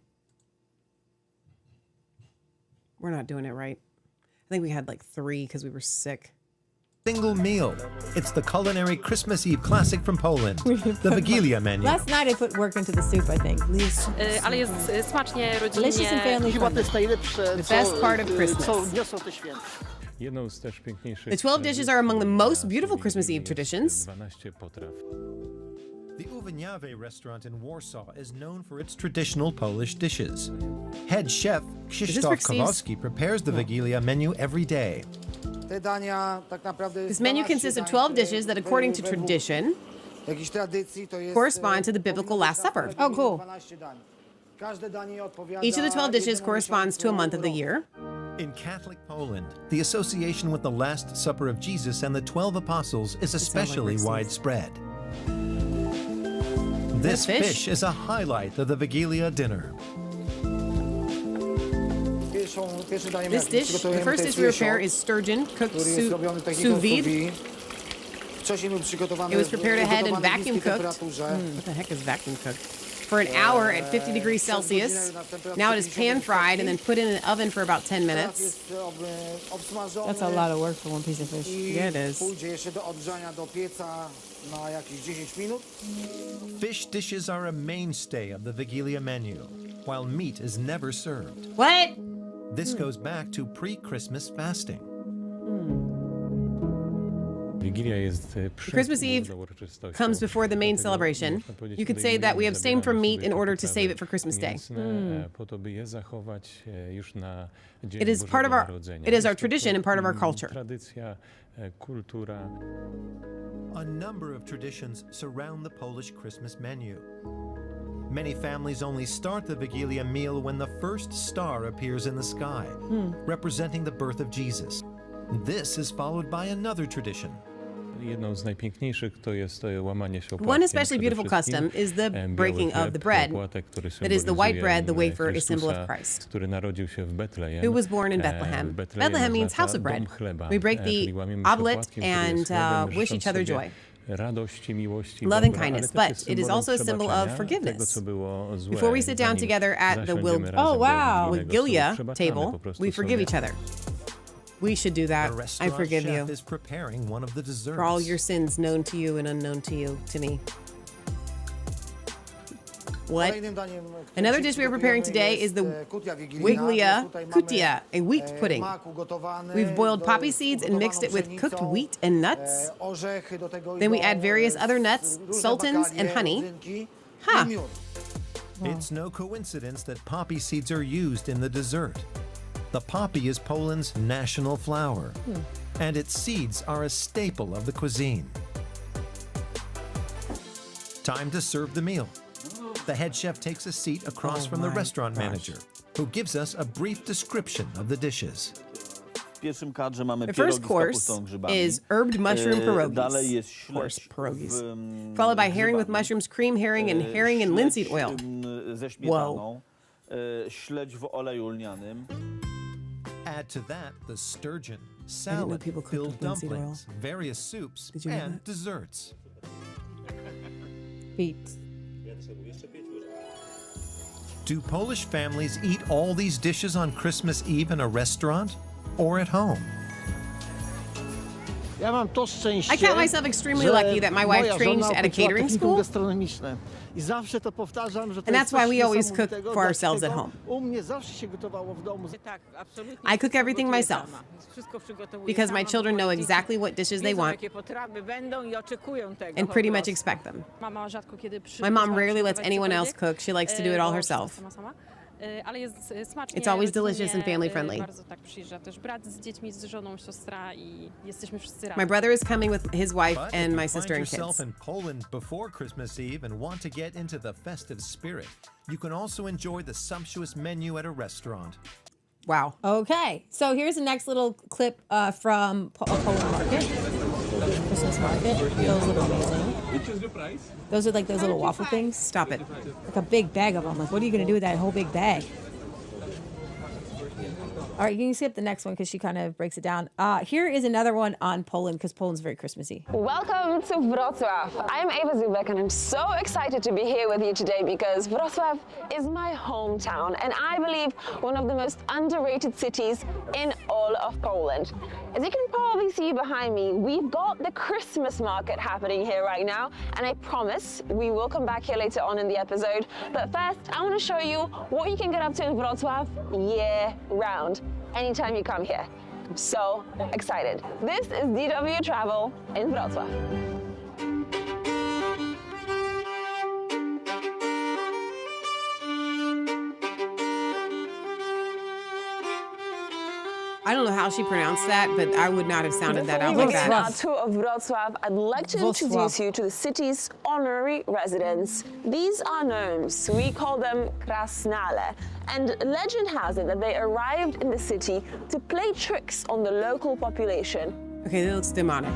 We're not doing it right. I think we had like 3 because we were sick. Single meal. It's the culinary Christmas Eve classic from Poland, the Wigilia menu. Last night I put work into the soup, I think. Ale jest smacznie, rodzinnie. Delicious and family friendly. The best part of Christmas. The 12 dishes are among the most beautiful Christmas Eve traditions. The Uwiniave restaurant in Warsaw is known for its traditional Polish dishes. Head chef Krzysztof Kowalski prepares the Wigilia menu every day. This menu consists of 12 dishes that, according to tradition, correspond to the biblical Last Supper. Oh, cool. Each of the 12 dishes corresponds to a month of the year. In Catholic Poland, the association with the Last Supper of Jesus and the 12 apostles is especially widespread. This fish is a highlight of the Vigilia dinner. This dish, the first dish we prepare is sturgeon cooked sous vide. It was prepared ahead and vacuum cooked. What the heck is vacuum cooked? For an hour at 50 degrees Celsius. Now it is pan fried and then put in an oven for about 10 minutes. That's a lot of work for one piece of fish. Yeah, it is. Fish dishes are a mainstay of the Vigilia menu, while meat is never served. What? This goes back to pre-Christmas fasting. Christmas Eve comes before the main celebration. You could say that we abstain from meat in order to save it for Christmas Day. It is part of our tradition and part of our culture. A number of traditions surround the Polish Christmas menu. Many families only start the Vigilia meal when the first star appears in the sky, representing the birth of Jesus. This is followed by another tradition. One especially beautiful custom is the breaking of the bread. That is, the white bread, the wafer, is symbol of Christ, who was born in Bethlehem. Bethlehem means house of bread. We break the oblet and wish each other joy, love and kindness, but it is also a symbol of forgiveness. Before we sit down together at the Vigilia table, we forgive each other. We should do that. I forgive you is preparing one of the desserts. for all your sins known to you and unknown to you, to me. What? Another dish we are preparing today is the Vigilia kutia, a wheat pudding. We've boiled poppy seeds and mixed it with cooked wheat and nuts. Then we add various other nuts, sultans, and honey. Huh. It's no coincidence that poppy seeds are used in the dessert. The poppy is Poland's national flower, and its seeds are a staple of the cuisine. Time to serve the meal. The head chef takes a seat across from the restaurant manager, who gives us a brief description of the dishes. The first course is herbed mushroom pierogies, followed by herring with mushrooms, cream herring, and herring and linseed oil. Whoa. Add to that the sturgeon, salad, filled dumplings, various soups, and desserts. Beets. Do Polish families eat all these dishes on Christmas Eve in a restaurant or at home? I count myself extremely lucky that my wife trained at a catering school, and that's why we always cook for ourselves at home. I cook everything myself because my children know exactly what dishes they want and pretty much expect them. My mom rarely lets anyone else cook. She likes to do it all herself. It's always delicious and family friendly. My brother is coming with his wife and my sister and kids. If you find yourself in Poland before Christmas Eve and want to get into the festive spirit, you can also enjoy the sumptuous menu at a restaurant. Wow. Okay, so here's the next little clip from Poland market. Christmas market. Those look amazing. Those are like those little waffle things. Stop it. Like a big bag of them. Like, what are you going to do with that whole big bag? All right, you can skip the next one because she kind of breaks it down. Here is another one on Poland because Poland's very Christmassy. Welcome to Wrocław. I'm Ava Zubek and I'm so excited to be here with you today because Wrocław is my hometown and I believe one of the most underrated cities in all of Poland. As you can probably see behind me, we've got the Christmas market happening here right now, and I promise we will come back here later on in the episode. But first, I want to show you what you can get up to in Wrocław year-round, anytime you come here. I'm so excited. This is DW Travel in Wrocław. I don't know how she pronounced that, but I would not have sounded that out like that. Before we begin our tour of Wrocław, I'd like to introduce you to the city's honorary residents. These are gnomes. We call them krasnale. And legend has it that they arrived in the city to play tricks on the local population. Okay, that looks demonic.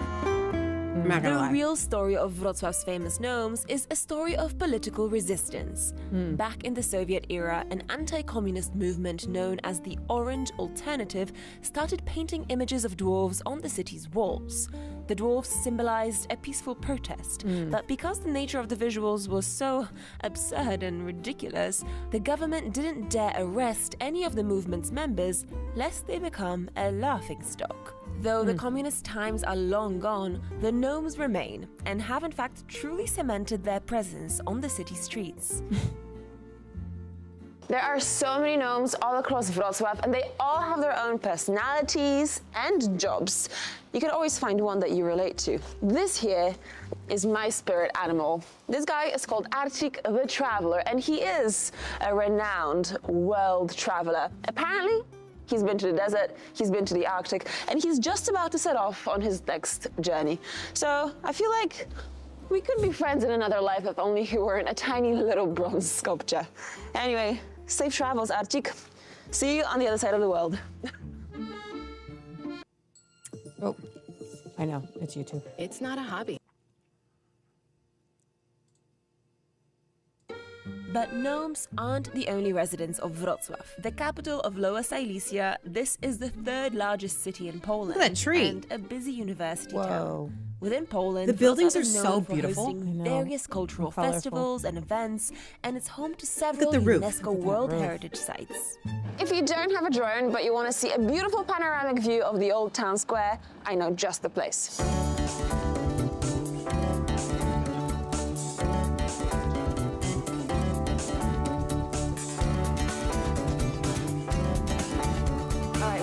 I'm not gonna The lie. real story of Wrocław's famous gnomes is a story of political resistance. Back in the Soviet era, an anti-communist movement known as the Orange Alternative started painting images of dwarves on the city's walls. The dwarves symbolized a peaceful protest, but because the nature of the visuals was so absurd and ridiculous, the government didn't dare arrest any of the movement's members lest they become a laughingstock. Though the communist times are long gone, the gnomes remain and have in fact truly cemented their presence on the city streets. There are so many gnomes all across Wrocław, and they all have their own personalities and jobs. You can always find one that you relate to. This here is my spirit animal. This guy is called Arctic the Traveler, and he is a renowned world traveler. Apparently, he's been to the desert, he's been to the Arctic, and he's just about to set off on his next journey. So I feel like we could be friends in another life if only he weren't a tiny little bronze sculpture. Anyway, safe travels, Arctic. See you on the other side of the world. Oh, I know, it's YouTube. It's not a hobby. But gnomes aren't the only residents of Wrocław, the capital of Lower Silesia. This is the third largest city in Poland. Look at that tree. And a busy university Whoa. town. Within Poland, The buildings Wrocław are is so known for beautiful. hosting I know. various cultural And colorful. festivals and events, and it's home to several the roof. UNESCO Look at that World roof. Heritage Sites. If you don't have a drone, but you want to see a beautiful panoramic view of the old town square, I know just the place.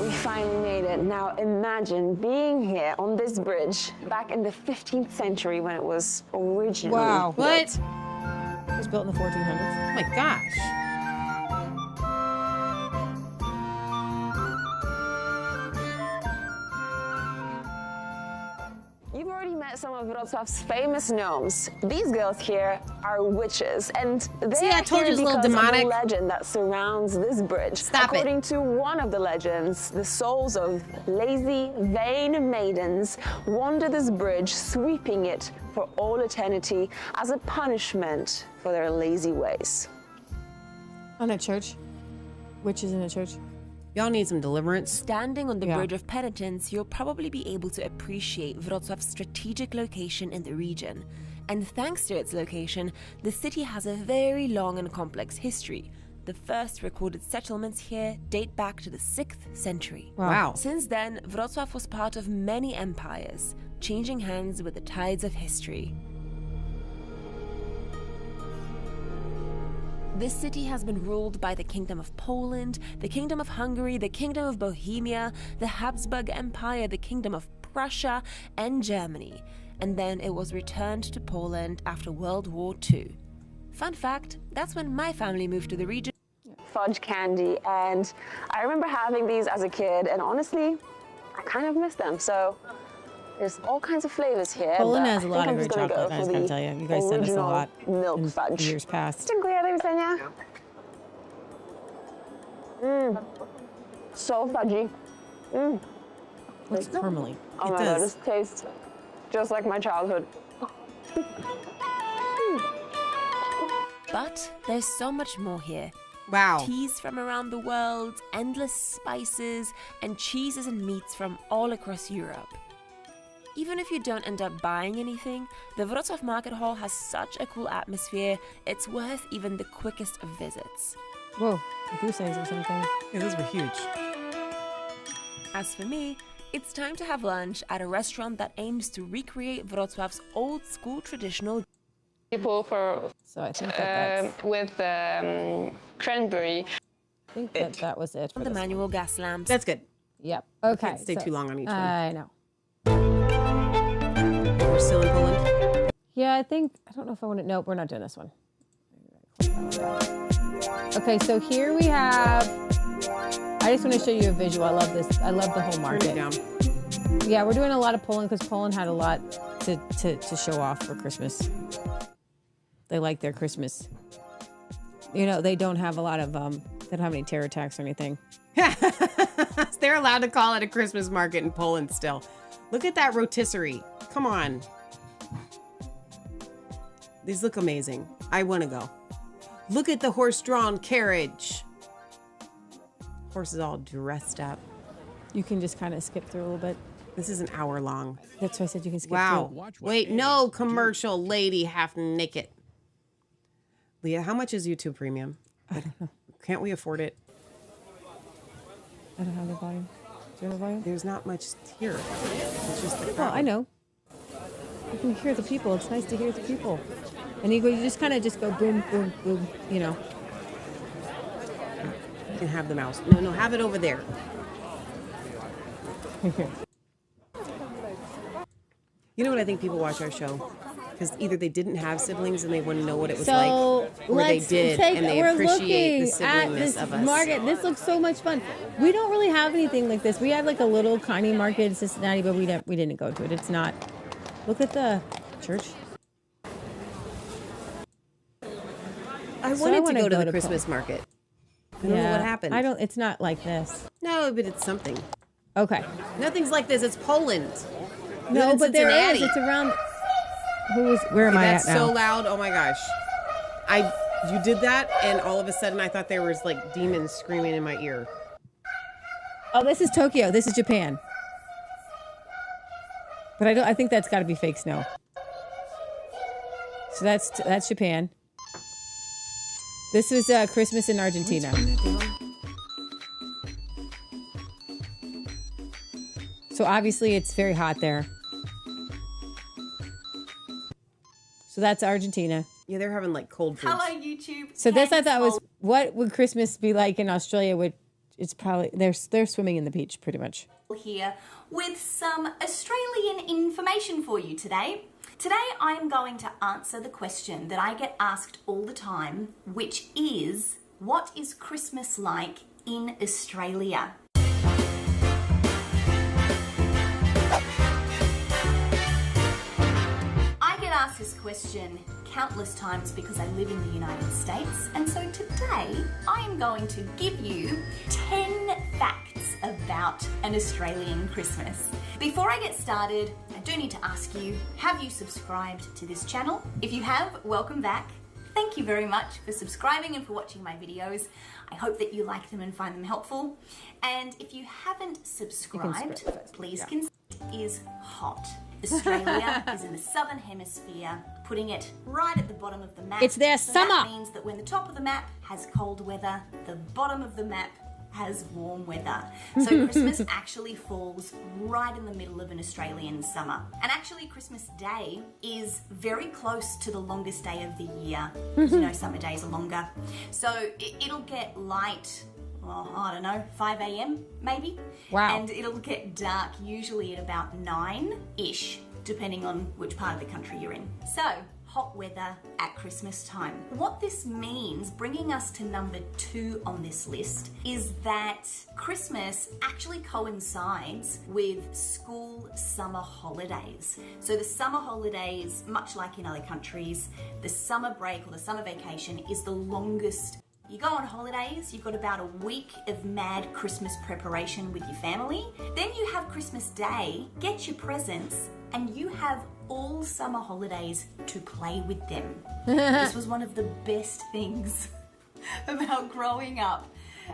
We finally made it. Now imagine being here on this bridge back in the 15th century when it was originally Wow. built. What? It was built in the 1400s. Oh my gosh. You've already met some of Wrocław's famous gnomes. These girls here are witches, and they See, I are told you here it's a little because demonic. of the legend that surrounds this bridge. Stop it. According to one of the legends, the souls of lazy, vain maidens wander this bridge, sweeping it for all eternity as a punishment for their lazy ways. On a church? Witches in a church? Y'all need some deliverance. Standing on the Yeah. Bridge of Penitence, you'll probably be able to appreciate Wrocław's strategic location in the region. And thanks to its location, the city has a very long and complex history. The first recorded settlements here date back to the 6th century. Wow. Since then, Wrocław was part of many empires, changing hands with the tides of history. This city has been ruled by the Kingdom of Poland, the Kingdom of Hungary, the Kingdom of Bohemia, the Habsburg Empire, the Kingdom of Prussia, and Germany. And then it was returned to Poland after World War II. Fun fact, that's when my family moved to the region. Fudge candy, and I remember having these as a kid, and honestly, I kind of miss them. So there's all kinds of flavors here. Poland but has a I lot think of I'm great just gonna chocolate, go I for just gotta the tell you. You guys sent us a original lot milk in fudge. years past. Dziękuję, do widzenia. So fudgy. Looks caramely. Oh my god, this tastes just like my childhood. But there's so much more here. Wow. Teas from around the world, endless spices, and cheeses and meats from all across Europe. Even if you don't end up buying anything, the Wrocław Market Hall has such a cool atmosphere, it's worth even the quickest of visits. Whoa, goose eggs or something. Yeah, those were huge. As for me, it's time to have lunch at a restaurant that aims to recreate Wrocław's old-school traditional people for so I think that's with cranberry. I think that was it. For the this manual one. gas lamps. That's good. Yep. Okay. Can't stay too long on each one. I know. We're still in Poland. Yeah, I don't know if I want to. Nope, we're not doing this one. Okay, so here we have. I just want to show you a visual. I love this. I love the whole market. Turn it down. Yeah, we're doing a lot of Poland because Poland had a lot to show off for Christmas. They like their Christmas. You know, they don't have a lot of they don't have any terror attacks or anything. They're allowed to call it a Christmas market in Poland still. Look at that rotisserie. Come on. These look amazing. I want to go. Look at the horse-drawn carriage. Horse is all dressed up. You can just kind of skip through a little bit. This is an hour long. That's why I said you can skip wow. through. Wait, no commercial lady half naked. Leah, how much is YouTube Premium? I don't know. Can't we afford it? I don't have the volume. Do you have the volume? There's not much here. It's just the Well, crowd. I know. You can hear the people. It's nice to hear the people. And you just kind of just go boom, boom, boom, you know. You can have the mouse. No, have it over there. You know what I think people watch our show? Because either they didn't have siblings and they want to know what it was like, or they did and they appreciate the siblingness of us. Market. This looks so much fun. We don't really have anything like this. We had like a little tiny market in Cincinnati, but we didn't go to it. It's not. Look at the church. I wanted to go to the Christmas market. I don't know what happened. It's not like this. No, but it's something. Okay. Nothing's like this. It's Poland. No, but there is. It's around. Where am I at now? That's so loud. Oh my gosh. You did that, and all of a sudden I thought there was like demons screaming in my ear. Oh, this is Tokyo. This is Japan. But I think that's got to be fake snow. So that's Japan. This was Christmas in Argentina. So obviously it's very hot there. So that's Argentina. Yeah, they're having like cold foods. Hello, YouTube. So this I thought was, what would Christmas be like in Australia? It's probably they're swimming in the beach pretty much. Here with some Australian information for you today. Today I'm going to answer the question that I get asked all the time, which is, what is Christmas like in Australia? I get asked this question countless times because I live in the United States, and so today I am going to give you 10 facts about an Australian Christmas. Before I get started, I do need to ask you, have you subscribed to this channel? If you have, welcome back. Thank you very much for subscribing and for watching my videos. I hope that you like them and find them helpful. And if you haven't subscribed, please consider. It is hot. Australia is in the southern hemisphere, putting it right at the bottom of the map. It's their summer. That means that when the top of the map has cold weather, the bottom of the map has warm weather. So Christmas actually falls right in the middle of an Australian summer. And actually Christmas Day is very close to the longest day of the year. As you know, summer days are longer. So it'll get light, well, I don't know, 5 a.m. maybe. Wow. And it'll get dark usually at about 9-ish, depending on which part of the country you're in. So, hot weather at Christmas time. What this means, bringing us to number 2 on this list, is that Christmas actually coincides with school summer holidays. So the summer holidays, much like in other countries, the summer break or the summer vacation is the longest. You go on holidays, you've got about a week of mad Christmas preparation with your family. Then you have Christmas Day, get your presents, and you have all summer holidays to play with them. This was one of the best things about growing up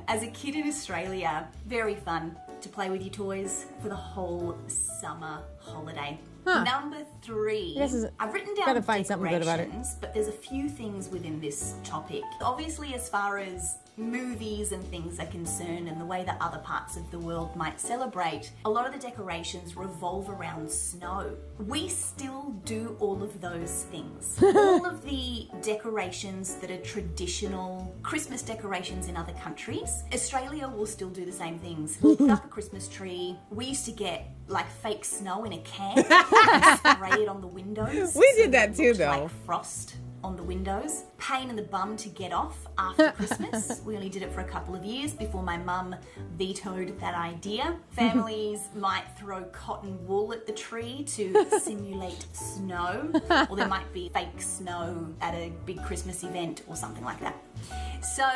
as a kid in Australia. Very fun to play with your toys for the whole summer holiday. Number 3, I've written down gotta find something good about it. But there's a few things within this topic. Obviously, as far as movies and things are concerned and the way that other parts of the world might celebrate, a lot of the decorations revolve around snow. We still do all of those things. All of the decorations that are traditional Christmas decorations in other countries, Australia will still do the same things. Put up a Christmas tree. We used to get like fake snow in a can and spray it on the windows. We did that too, though. Like frost on the windows. Pain in the bum to get off after Christmas. We only did it for a couple of years before my mum vetoed that idea. Families might throw cotton wool at the tree to simulate snow, or there might be fake snow at a big Christmas event or something like that. So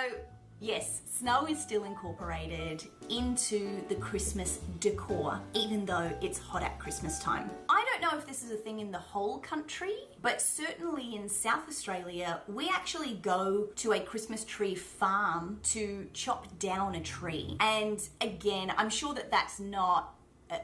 Yes, snow is still incorporated into the Christmas decor, even though it's hot at Christmas time. I don't know if this is a thing in the whole country, but certainly in South Australia, we actually go to a Christmas tree farm to chop down a tree. And again, I'm sure that that's not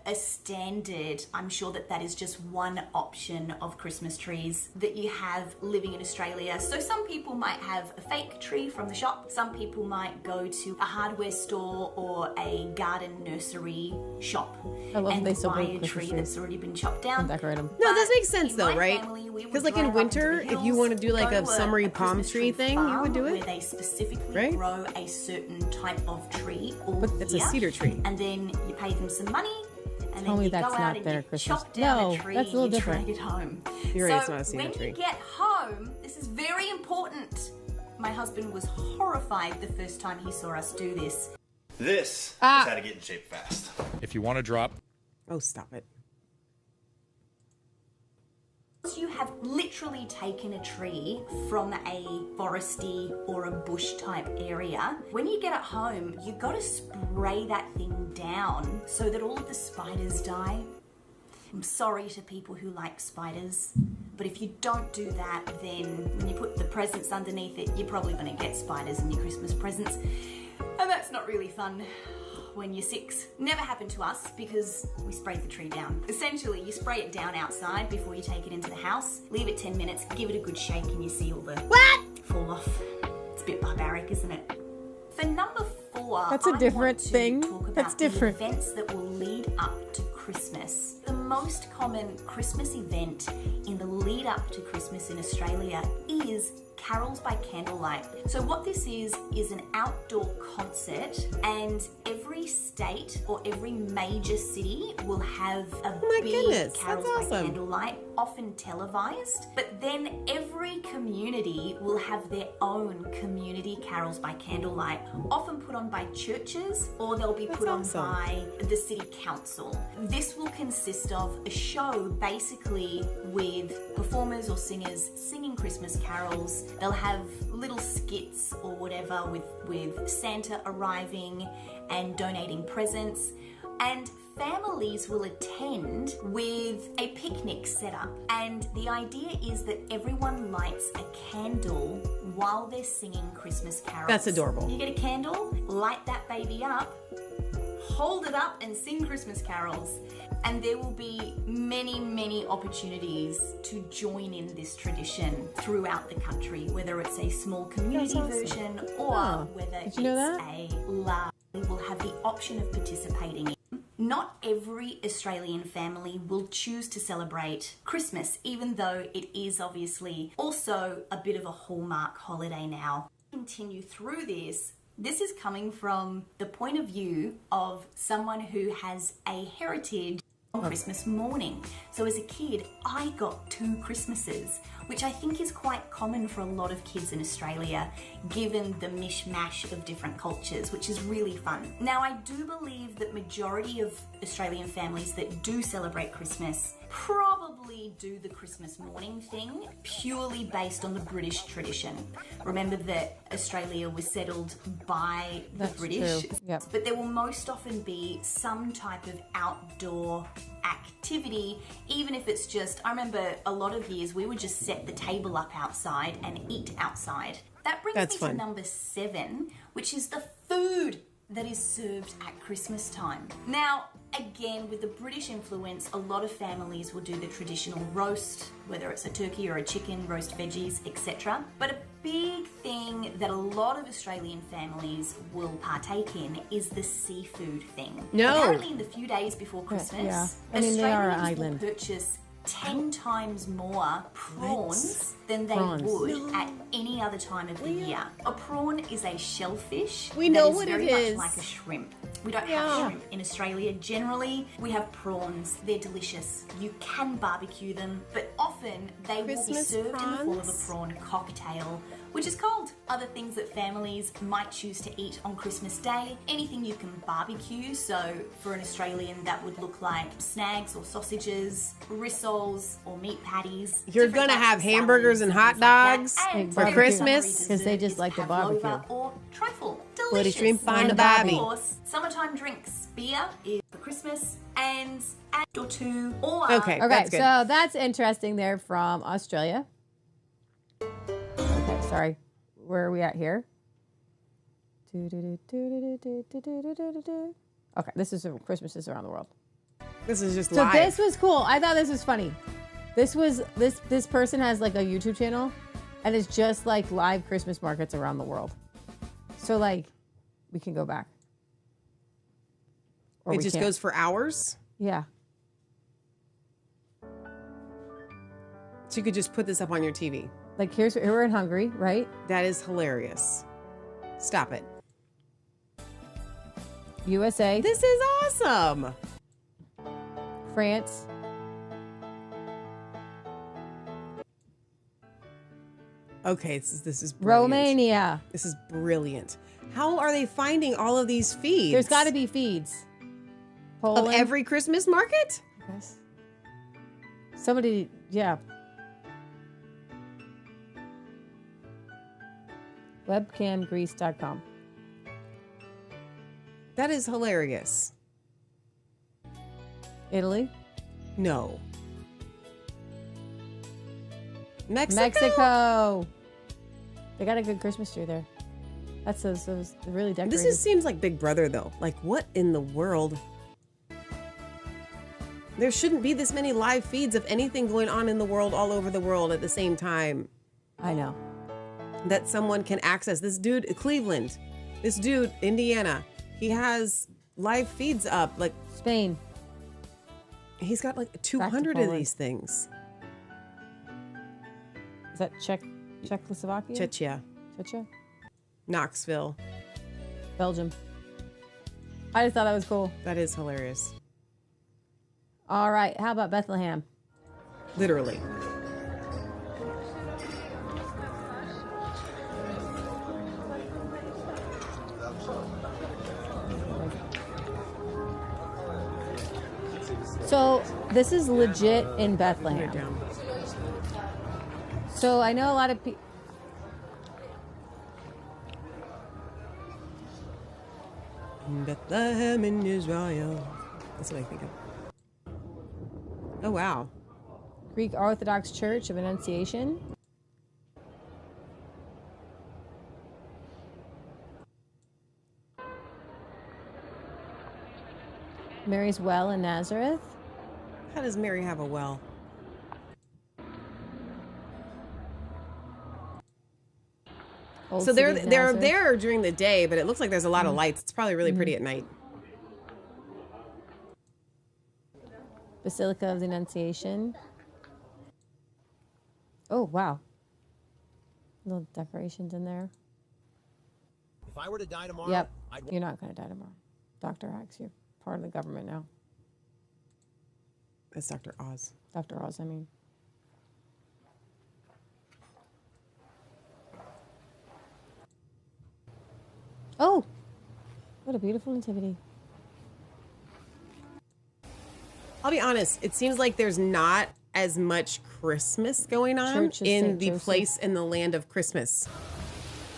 a standard. I'm sure that that is just one option of Christmas trees that you have living in Australia. So some people might have a fake tree from the shop. Some people might go to a hardware store or a garden nursery shop and buy a tree that's already been chopped down. Decorate them. No, that makes sense though, right? Because like in winter, if you want to do like a summery palm tree thing, you would do it. Where they specifically grow a certain type of tree all But it's a cedar tree. And then you pay them some money. And Tell then me you that's go not out and their you Christmas. chop down No, a tree, that's a little you different. drag it home. You're right, it's So not a cedar when tree. you get home, this is very important. My husband was horrified the first time he saw us do this. This is how to get in shape fast. If you want to drop. Oh, stop it. You have literally taken a tree from a foresty or a bush type area. When you get it home, you've got to spray that thing down so that all of the spiders die. I'm sorry to people who like spiders, but if you don't do that, then when you put the presents underneath it, you're probably going to get spiders in your Christmas presents. And that's not really fun when you're 6. Never happened to us because we sprayed the tree down. Essentially, you spray it down outside before you take it into the house, leave it 10 minutes, give it a good shake, and you see all the fall off. It's a bit barbaric, isn't it? For number 4, That's a different thing. That's different. The events that will lead up to Christmas. The most common Christmas event in the lead up to Christmas in Australia is Carols by Candlelight. So what this is an outdoor concert, and every state or every major city will have a big Carols by Candlelight, often televised, but then every community will have their own community Carols by Candlelight, often put on by churches, or they'll be put on by the city council. This will consist of a show basically with performers or singers singing Christmas carols. They'll have little skits or whatever with Santa arriving and donating presents, and families will attend with a picnic set up. And the idea is that everyone lights a candle while they're singing Christmas carols. That's adorable. You get a candle, light that baby up, hold it up and sing Christmas carols. And there will be many, many opportunities to join in this tradition throughout the country, whether it's a small community version or whether it's a large. We will have the option of participating in. Not every Australian family will choose to celebrate Christmas, even though it is obviously also a bit of a hallmark holiday now. Continue through this. This is coming from the point of view of someone who has a heritage on Christmas morning. So as a kid, I got 2 Christmases, which I think is quite common for a lot of kids in Australia, given the mishmash of different cultures, which is really fun. Now, I do believe that majority of Australian families that do celebrate Christmas probably do the Christmas morning thing purely based on the British tradition. Remember that Australia was settled by the British, but there will most often be some type of outdoor activity, even if it's just, I remember a lot of years we would just set the table up outside and eat outside. That brings me to number 7, which is the food that is served at Christmas time. Now, again, with the British influence, a lot of families will do the traditional roast, whether it's a turkey or a chicken, roast veggies, etc. But a big thing that a lot of Australian families will partake in is the seafood thing. Apparently, in the few days before Christmas, Australians will purchase 10 times more prawns than they would at any other time of the year. A prawn is a shellfish. We know that what is it very is. much like a shrimp. We don't have shrimp in Australia. Generally, we have prawns. They're delicious. You can barbecue them, but often they will be served in the form of a prawn cocktail, which is cold. Other things that families might choose to eat on Christmas Day, anything you can barbecue. So for an Australian, that would look like snags or sausages, rissoles or meat patties. You're going to have hamburgers and hot dogs for Christmas. Because they just like the barbecue. Or trifle. Bloody shrimp on And the of barbie. course, summertime drinks. Beer is for Christmas and or two or Okay, Okay, that's good. so that's interesting. They're from Australia. Okay, sorry. Where are we at here? Okay, this is Christmases around the world. This is just So live. this was cool. I thought this was funny. This person has like a YouTube channel, and it's just like live Christmas markets around the world. So like, we can go back. Or It we just can't. goes for hours. Yeah. So you could just put this up on your TV. Like here we're in Hungary, right? That is hilarious. Stop it. USA. This is awesome. France. Okay, this is brilliant. Romania. This is brilliant. How are they finding all of these feeds? There's got to be feeds. Poland. Of every Christmas market? Yes. Somebody, yeah. Webcamgreece.com. That is hilarious. Italy. No. Mexico? Mexico. They got a good Christmas tree there. That's those really decorated. This just seems like Big Brother, though. Like, what in the world? There shouldn't be this many live feeds of anything going on in the world, all over the world at the same time. I know. That someone can access. This dude, Cleveland. This dude, Indiana. He has live feeds up. Like Spain. He's got like 200 of these things. Is that Czechoslovakia? Czechia. Knoxville. Belgium. I just thought that was cool. That is hilarious. All right. How about Bethlehem? Literally. So this is legit in Bethlehem. So I know a lot of people. Bethlehem in Israel. That's what I think of. Oh, wow. Greek Orthodox Church of Annunciation. Mary's Well in Nazareth. How does Mary have a well? Old So City they're of they're Nazareth. there during the day, but it looks like there's a lot of lights. It's probably really pretty at night. Basilica of the Annunciation. Oh, wow. Little decorations in there. If I were to die tomorrow, Yep. You're not going to die tomorrow. Dr. Oz, you're part of the government now. That's Dr. Oz. Dr. Oz, I mean. Oh, what a beautiful nativity. I'll be honest, it seems like there's not as much Christmas going on Church of in Saint the Joseph. place in the land of Christmas,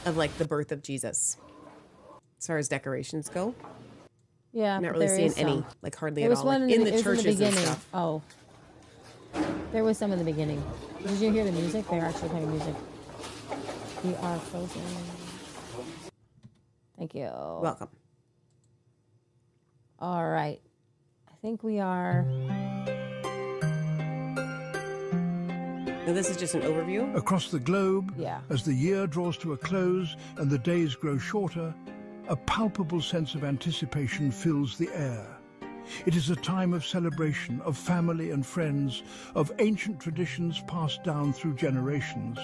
of like the birth of Jesus. As far as decorations go, Yeah, I'm not but really there seeing is any, some. like hardly There at was all, one like in the it was churches and beginning. stuff. Oh, there was some in the beginning. Did you hear the music? They're actually playing music. We are frozen. Thank you. Welcome. All right. I think we are. Now this is just an overview. Across the globe, Yeah. as the year draws to a close and the days grow shorter, a palpable sense of anticipation fills the air. It is a time of celebration, of family and friends, of ancient traditions passed down through generations.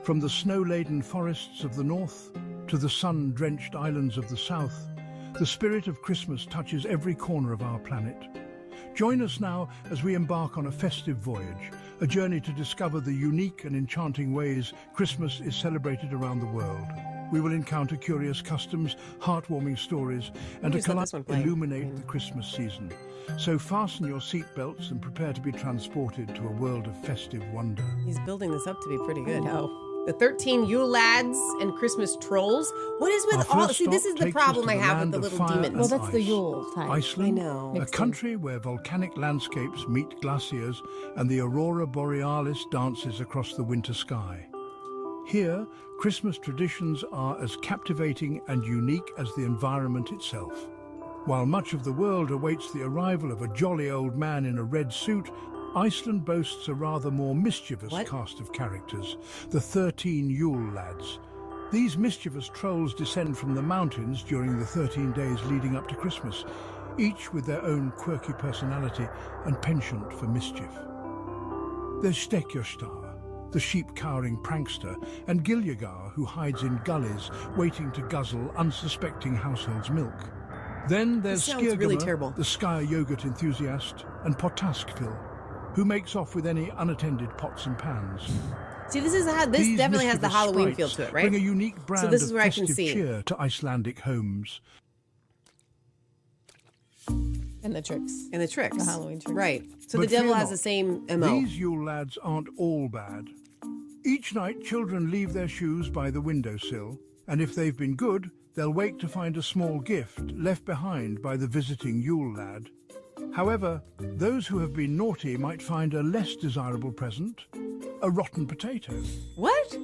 From the snow-laden forests of the north to the sun-drenched islands of the south, the spirit of Christmas touches every corner of our planet. Join us now as we embark on a festive voyage, a journey to discover the unique and enchanting ways Christmas is celebrated around the world. We will encounter curious customs, heartwarming stories, and a Who's let this collage one play? illuminate the Christmas season. So fasten your seatbelts and prepare to be transported to a world of festive wonder. He's building this up to be pretty good. No. The 13 Yule lads and Christmas trolls. What is with all? See, this is the problem I have with the little demons. Well, that's the Yule type. Iceland, I know. a country where volcanic landscapes meet glaciers and the aurora borealis dances across the winter sky. Here, Christmas traditions are as captivating and unique as the environment itself. While much of the world awaits the arrival of a jolly old man in a red suit, Iceland boasts a rather more mischievous cast of characters, the 13 Yule lads. These mischievous trolls descend from the mountains during the 13 days leading up to Christmas, each with their own quirky personality and penchant for mischief. There's Stekjostar, the sheep-cowering prankster, and Giljagar, who hides in gullies, waiting to guzzle unsuspecting households' milk. Then there's Skirgamer, really terrible. the Sky yogurt enthusiast, and Potaskfil, who makes off with any unattended pots and pans. See, this is how this definitely has the Halloween feel to it, right? Bring a unique brand so this is of where festive I can see cheer to Icelandic homes. And the tricks. And the tricks. The Halloween tricks. Right. So But the devil fear has not, the same MO. These Yule lads aren't all bad. Each night, children leave their shoes by the windowsill, and if they've been good, they'll wake to find a small gift left behind by the visiting Yule lad. However, those who have been naughty might find a less desirable present, a rotten potato. What?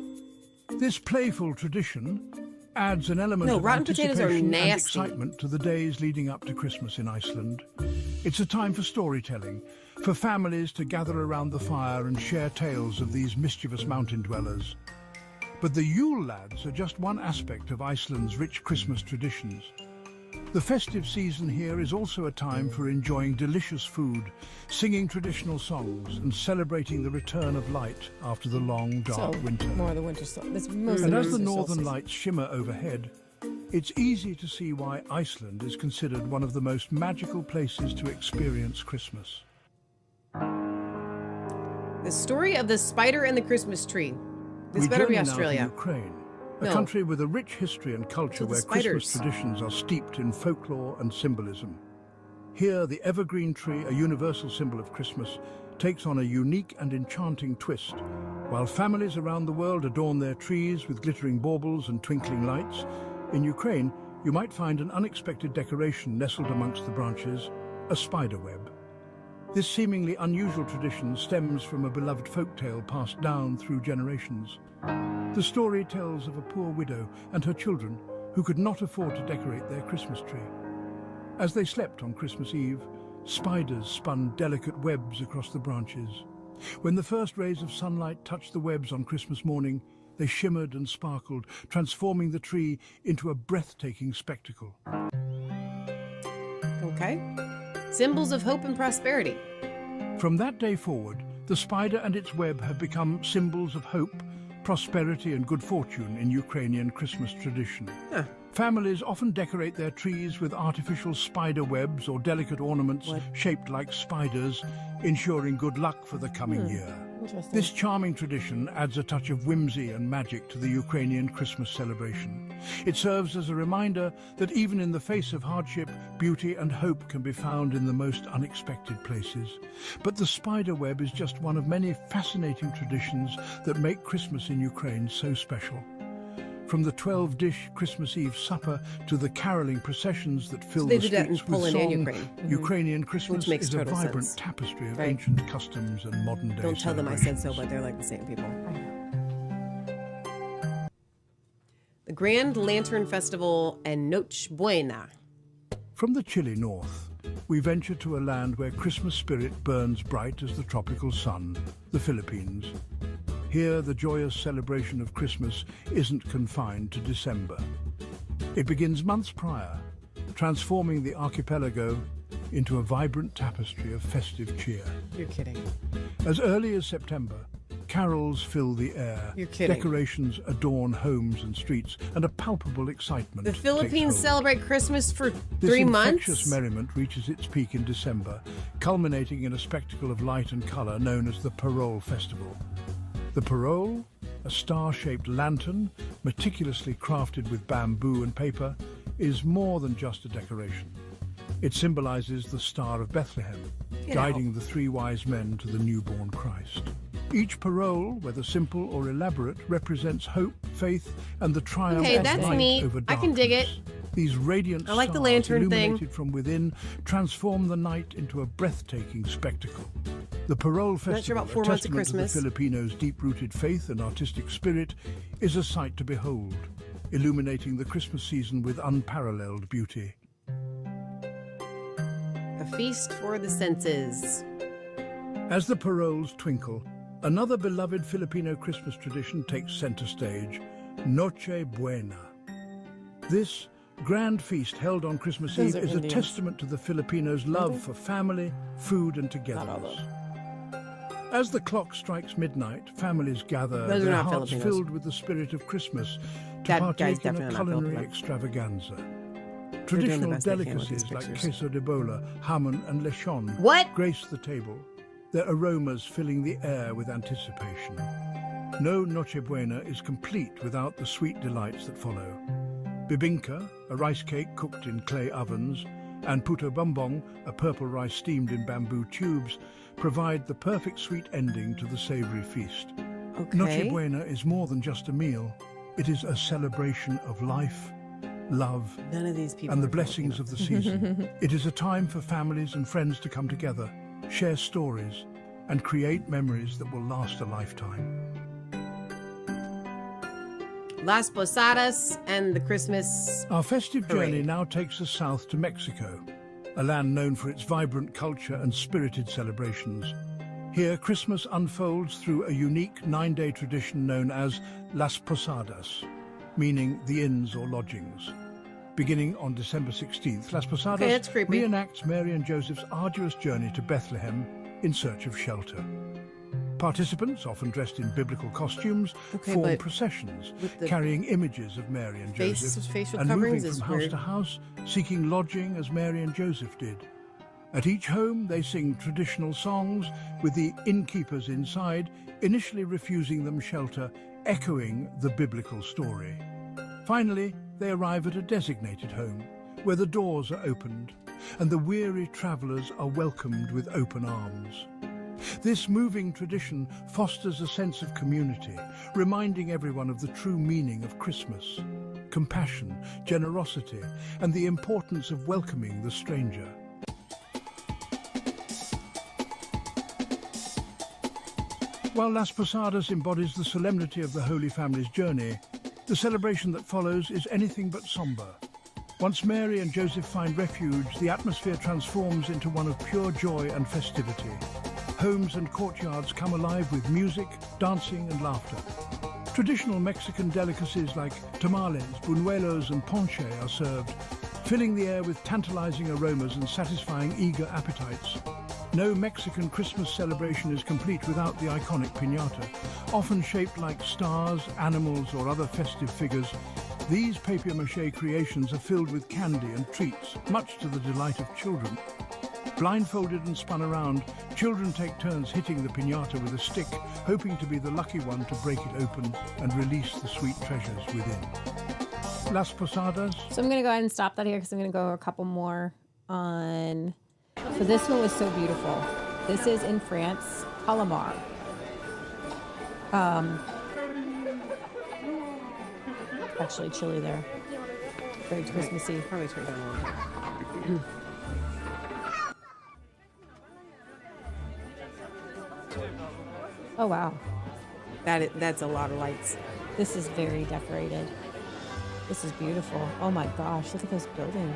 This playful tradition adds an element No, of rotten potatoes are anticipation and nasty. excitement to the days leading up to Christmas in Iceland. It's a time for storytelling, for families to gather around the fire and share tales of these mischievous mountain dwellers. But the Yule lads are just one aspect of Iceland's rich Christmas traditions. The festive season here is also a time for enjoying delicious food, singing traditional songs, and celebrating the return of light after the long, dark winter. More of the winter solstice. And And as the northern lights shimmer overhead, it's easy to see why Iceland is considered one of the most magical places to experience Christmas. The story of the spider and the Christmas tree. This We better be journey now to Australia. Ukraine, a No. country with a rich history and culture To the where Christmas spiders. traditions are steeped in folklore and symbolism. Here, the evergreen tree, a universal symbol of Christmas, takes on a unique and enchanting twist. While families around the world adorn their trees with glittering baubles and twinkling lights, in Ukraine, you might find an unexpected decoration nestled amongst the branches, a spider web. This seemingly unusual tradition stems from a beloved folktale passed down through generations. The story tells of a poor widow and her children who could not afford to decorate their Christmas tree. As they slept on Christmas Eve, spiders spun delicate webs across the branches. When the first rays of sunlight touched the webs on Christmas morning, they shimmered and sparkled, transforming the tree into a breathtaking spectacle. Okay. Symbols of hope and prosperity. From that day forward, the spider and its web have become symbols of hope, prosperity and good fortune in Ukrainian Christmas tradition. Families often decorate their trees with artificial spider webs or delicate ornaments shaped like spiders, ensuring good luck for the coming year. Interesting. This charming tradition adds a touch of whimsy and magic to the Ukrainian Christmas celebration. It serves as a reminder that even in the face of hardship, beauty and hope can be found in the most unexpected places. But the spider web is just one of many fascinating traditions that make Christmas in Ukraine so special. From the 12-dish Christmas Eve supper to the caroling processions that fill they the do that in streets with Poland song, and Ukraine. Ukrainian Christmas Which makes is a total vibrant sense. tapestry of Right. ancient customs and modern-day Don't tell them I said so, but they're like the same people. The Grand Lantern Festival and Noche Buena. From the chilly north, we venture to a land where Christmas spirit burns bright as the tropical sun, the Philippines. Here, the joyous celebration of Christmas isn't confined to December. It begins months prior, transforming the archipelago into a vibrant tapestry of festive cheer. You're kidding. As early as September, carols fill the air. You're kidding. Decorations adorn homes and streets, and a palpable excitement The takes Philippines hold. celebrate Christmas for This 3 infectious months? merriment reaches its peak in December, culminating in a spectacle of light and colour known as the Parole Festival. The Parole, a star-shaped lantern, meticulously crafted with bamboo and paper, is more than just a decoration. It symbolises the Star of Bethlehem, Get guiding the 3 wise men to the newborn Christ. Each parole, whether simple or elaborate, represents hope, faith, and the triumph Okay, of that's light neat. over I darkness. can dig it. These radiant I like the stars, lantern thing. illuminated from within, transform the night into a breathtaking spectacle. The Parole Not sure Festival, about 4 a months of testament to the Christmas. Filipinos' deep-rooted faith and artistic spirit, is a sight to behold, illuminating the Christmas season with unparalleled beauty. A feast for the senses. As the paroles twinkle, another beloved Filipino Christmas tradition takes center stage, Noche Buena. This grand feast held on Christmas Those Eve are is a Indians. testament to the Filipinos' love for family, food, and togetherness. As the clock strikes midnight, families gather, Those are their not hearts Filipinos. filled with the spirit of Christmas, to That guy's partake in a definitely not culinary Filipino. extravaganza. doing the Traditional best they can with these delicacies like pictures. queso de bola, jamon, and lechon What? grace the table, their aromas filling the air with anticipation. No Noche Buena is complete without the sweet delights that follow. Bibingka, a rice cake cooked in clay ovens, and puto bumbong, a purple rice steamed in bamboo tubes, provide the perfect sweet ending to the savory feast. Okay. Noche Buena is more than just a meal. It is a celebration of life, love, None of these people and the are blessings of the season. It is a time for families and friends to come together, share stories, and create memories that will last a lifetime. Las Posadas and the Christmas. Our festive Parade. journey now takes us south to Mexico, a land known for its vibrant culture and spirited celebrations. Here, Christmas unfolds through a unique 9-day tradition known as Las Posadas, meaning the inns or lodgings. Beginning on December 16th, Las Posadas Okay, that's creepy. reenacts Mary and Joseph's arduous journey to Bethlehem in search of shelter. Participants, often dressed in biblical costumes, Okay, form but processions, with the carrying images of Mary and Joseph, facial and coverings moving is from house weird. to house, seeking lodging as Mary and Joseph did. At each home, they sing traditional songs, with the innkeepers inside initially refusing them shelter, echoing the biblical story. Finally, they arrive at a designated home, where the doors are opened, and the weary travellers are welcomed with open arms. This moving tradition fosters a sense of community, reminding everyone of the true meaning of Christmas: compassion, generosity, and the importance of welcoming the stranger. While Las Posadas embodies the solemnity of the Holy Family's journey, the celebration that follows is anything but sombre. Once Mary and Joseph find refuge, the atmosphere transforms into one of pure joy and festivity. Homes and courtyards come alive with music, dancing, and laughter. Traditional Mexican delicacies like tamales, buñuelos, and ponche are served, filling the air with tantalizing aromas and satisfying eager appetites. No Mexican Christmas celebration is complete without the iconic piñata. Often shaped like stars, animals, or other festive figures, these papier-mâché creations are filled with candy and treats, much to the delight of children. Blindfolded and spun around, children take turns hitting the piñata with a stick, hoping to be the lucky one to break it open and release the sweet treasures within. Las Posadas. So I'm going to go ahead and stop that here because I'm going to go a couple more on... So this one was so beautiful. This is in France, Palomar. Actually chilly there. Very Christmassy. Probably turn down a little. Oh wow. That's a lot of lights. This is very decorated. This is beautiful. Oh my gosh, look at those buildings.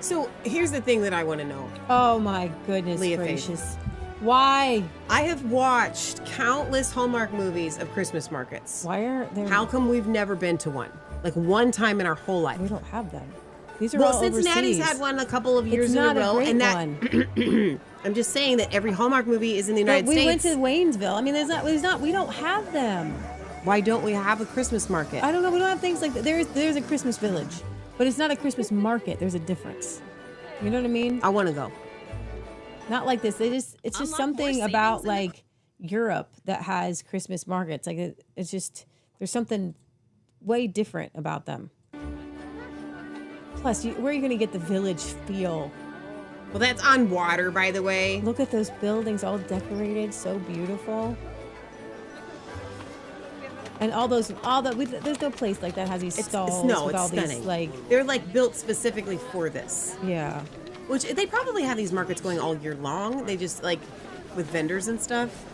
So here's the thing that I want to know. Oh my goodness Leah Faith. gracious. Why? I have watched countless Hallmark movies of Christmas markets. Why are there... How come we've never been to one? Like one time in our whole life. We don't have them. These are well, all Cincinnati's overseas. had one a couple of years It's in not a row, great and that one. I'm just saying that every Hallmark movie is in the United we States. went to Waynesville. I mean, we don't have them. Why don't we have a Christmas market? I don't know. We don't have things like that. There's a Christmas village, but it's not a Christmas market. There's a difference. You know what I mean? I want to go. Not like this. It's just something about like Europe that has Christmas markets. Like it's just there's something way different about them. Plus, where are you going to get the village feel Well, that's on water, by the way. Look at those buildings all decorated, so beautiful. And there's no place like that has these stalls with all stunning. these like they're like built specifically for this. Yeah. Which they probably have these markets going all year long. They just like with vendors and stuff.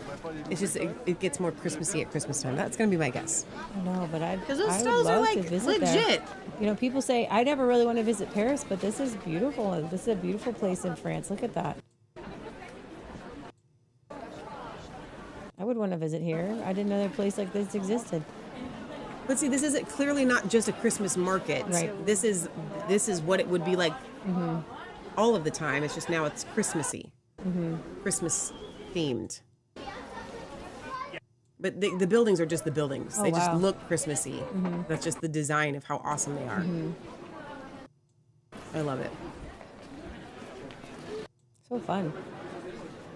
It's just it gets more Christmassy at Christmas time. That's gonna be my guess. I know, but because those stalls are like legit. There. You know, people say I never really want to visit Paris, but this is beautiful. This is a beautiful place in France. Look at that. I would want to visit here. I didn't know a place like this existed. But see, this is clearly not just a Christmas market. Right. This is what it would be like all of the time. It's just now it's Christmassy, Christmas themed. But the buildings are just the buildings. Oh, they just wow. look Christmassy. That's just the design of how awesome they are. I love it. So fun.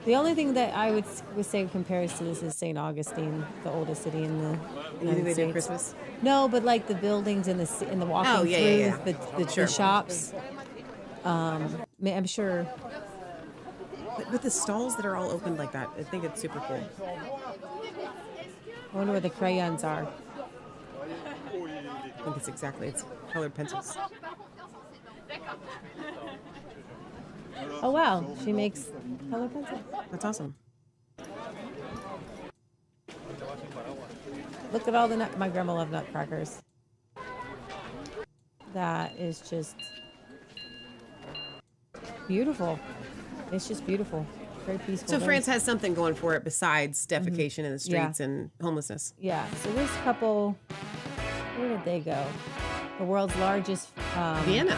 The only thing that I would say compares to this is St. Augustine, the oldest city in the United they do States. Christmas? No, but like the buildings and the walking through the shops. I'm sure. But with the stalls that are all open like that, I think it's super cool. I wonder where the crayons are. I think it's colored pencils. Oh wow, she makes color pencils. That's awesome. Look at all the my grandma loved nutcrackers. That is just beautiful. It's just beautiful. Very peaceful. So France has something going for it besides defecation in the streets and homelessness. Yeah. So this couple, where did they go? The world's largest Vienna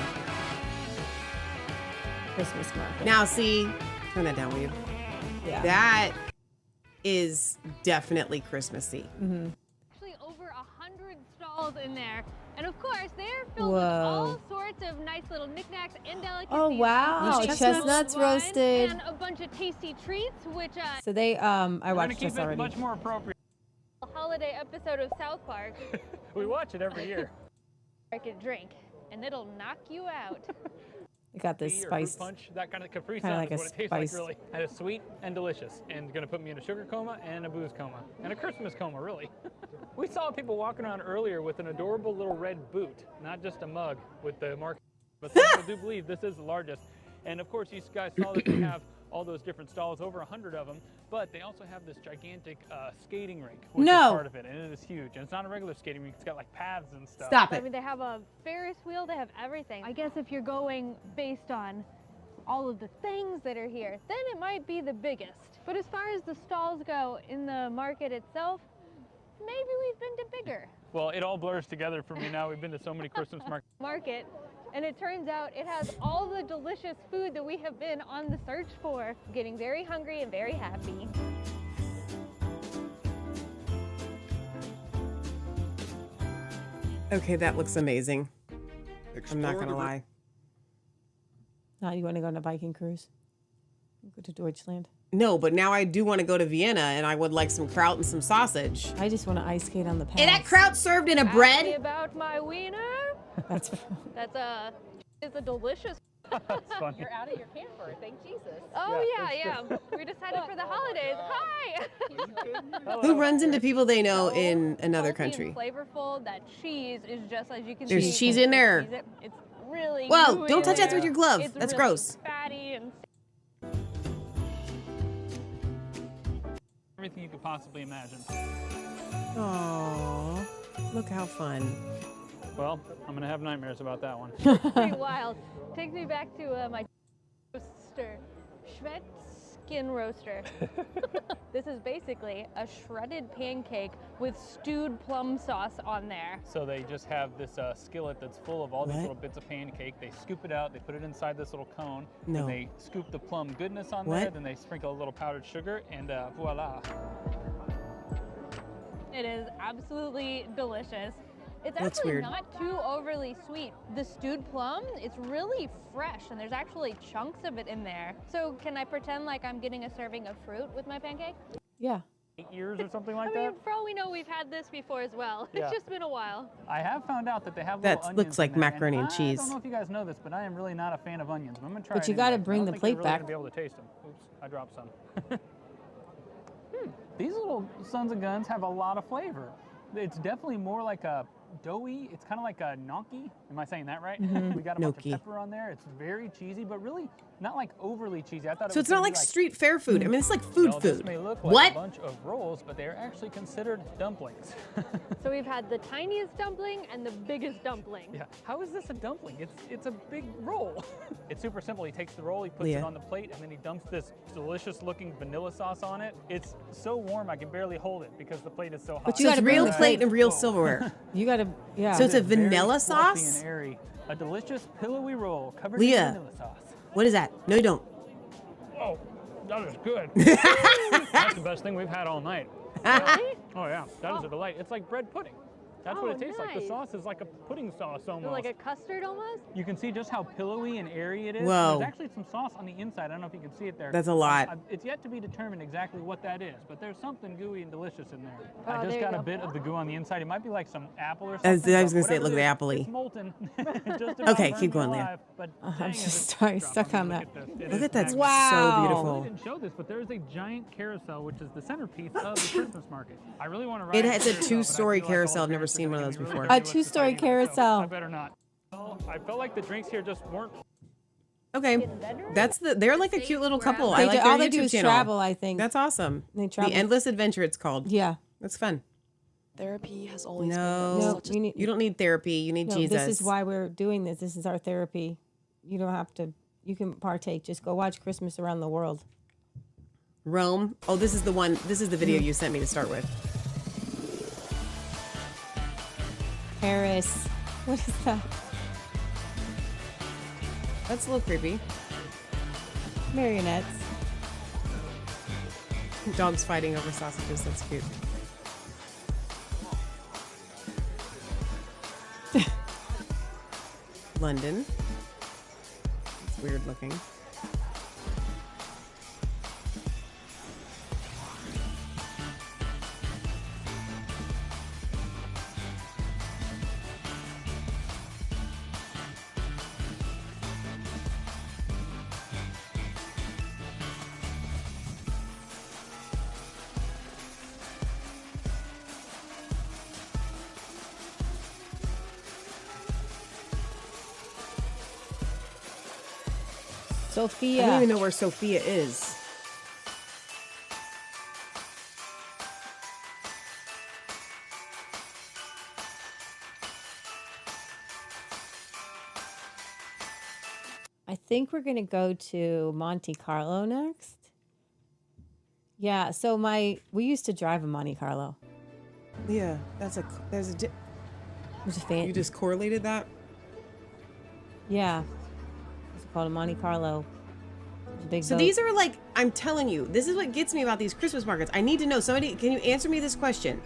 Christmas market. Now see, turn that down, will you? Yeah. That is definitely Christmassy. Actually, over 100 stalls in there, and of course, they're filled with all sorts of nice little knicknacks and delicacies. Oh wow, chestnuts roasted, and a bunch of tasty treats, which so they I watched this already. Much more appropriate. Holiday episode of South Park. We watch it every year. Market drink, and it'll knock you out. They got this spice punch, that kind of Capri kinda Sun like is a what it tastes spice. like, really. And it's sweet and delicious, and gonna put me in a sugar coma and a booze coma and a Christmas coma, really. We saw people walking around earlier with an adorable little red boot, not just a mug with the mark. But some people do believe this is the largest. And of course, you guys saw that they have all those different stalls, over 100 of them, but they also have this gigantic skating rink, which is part of it, and it is huge. And it's not a regular skating rink, it's got like paths and stuff. Stop it. I mean, they have a Ferris wheel, they have everything. I guess if you're going based on all of the things that are here, then it might be the biggest. But as far as the stalls go in the market itself, maybe we've been to bigger. Well, it all blurs together for me now. We've been to so many Christmas market, and it turns out it has all the delicious food that we have been on the search for. I'm getting very hungry and very happy. Okay, that looks amazing. I'm not gonna lie. Now you want to go on a Viking cruise? Go to Deutschland? No, but now I do want to go to Vienna, and I would like some kraut and some sausage. I just want to ice skate on the pass. And that kraut served in a Ask me bread? about my wiener. That's it's a delicious. That's funny. You're out of your camper, thank Jesus. Oh yeah. We decided for the holidays. Hi. Who runs into people they know in another country? Flavorful. That cheese is just as you can There's see. cheese in there. It's really. Whoa! gooey Don't touch in that with your glove. It's That's really gross. Fatty and. Everything you could possibly imagine. Aww, look how fun. Well, I'm gonna have nightmares about that one. Pretty wild. Takes me back to my roaster, Schwed skin roaster. This is basically a shredded pancake with stewed plum sauce on there. So they just have this skillet that's full of all these little bits of pancake. They scoop it out, they put it inside this little cone, No. and they scoop the plum goodness on What? there, then they sprinkle a little powdered sugar, and voila. It is absolutely delicious. It's That's actually weird. not too overly sweet. The stewed plum, it's really fresh, and there's actually chunks of it in there. So can I pretend like I'm getting a serving of fruit with my pancake? Yeah. 8 years or something like I mean, that. for all we know, we've had this before as well. Yeah. It's just been a while. I have found out that they have That little onions looks like in there, macaroni and I cheese. don't know if you guys know this, but I am really not a fan of onions. I'm gonna try. But you it gotta anyway. bring I the don't think plate you're really back. Gonna be able to taste them. Oops, I dropped some. These little sons of guns have a lot of flavor. It's definitely more like a doughy. It's kind of like a gnocchi. Am I saying that right? Mhm. We got a bunch Gnocchi. of pepper on there. It's very cheesy, but really not like overly cheesy. I thought. So it was it's not gonna like be street fair food. I mean, it's like food no, food. This may look like What? a bunch of rolls, but they're actually considered dumplings. So we've had the tiniest dumpling and the biggest dumpling. Yeah. How is this a dumpling? It's a big roll. It's super simple. He takes the roll, he puts Leah. it on the plate, and then he dumps this delicious looking vanilla sauce on it. It's so warm I can barely hold it because the plate is so hot. But you got a real plate and real silverware. You gotta, yeah. So it's a Very vanilla fluffy sauce? and airy. A delicious pillowy roll covered Leah. in vanilla sauce. What is that? No, you don't. Oh, that is good. That's the best thing we've had all night. Oh yeah, that is a delight. It's like bread pudding. That's what it tastes like. The nice. sauce is like a pudding sauce almost. Like a custard almost? You can see just how pillowy and airy it is. Whoa. There's actually some sauce on the inside. I don't know if you can see it there. That's a lot. It's yet to be determined exactly what that is, but there's something gooey and delicious in there. Oh, I just there you got a go. bit of the goo on the inside. It might be like some apple or I something. was but gonna say it whatever looked is, apple-y. It's molten. Just about Okay, burned keep me going, Leah. alive, but I'm dang, is just it sorry, dropped stuck me. on Look that. at this. It Look is at that. magnificent. So I beautiful. didn't show this, but there's a giant carousel, which is the centerpiece of the Christmas market. I really want to ride It the has a carousel, but I two-story feel like all carousel. the I've never parents are seen one of gonna those be really before. A nervous to two-story try to use it, so carousel. I better not. I felt like the drinks here just weren't. Okay, they're like a cute little couple. I They like do- their all they YouTube do is channel. travel, I think. That's awesome. They The travel. Endless Adventure, it's called. Yeah. That's fun. Therapy has always No, you don't need therapy. You need No, Jesus. this is why we're doing this. This is our therapy. You don't have to. You can partake. Just go watch Christmas Around the World. Rome. Oh, this is the one. This is the video you sent me to start with. Paris. What is that? That's a little creepy. Marionettes. Dogs fighting over sausages. That's cute. London. It's weird looking. Sophia. I don't even know where Sophia is. I think we're gonna go to Monte Carlo next. Yeah. So we used to drive a Monte Carlo. Yeah, there's a There's a fan. You just correlated that? Yeah. It's called a Monte Carlo. It's a big So boat. these are like, I'm telling you, this is what gets me about these Christmas markets. I need to know. Somebody, can you answer me this question?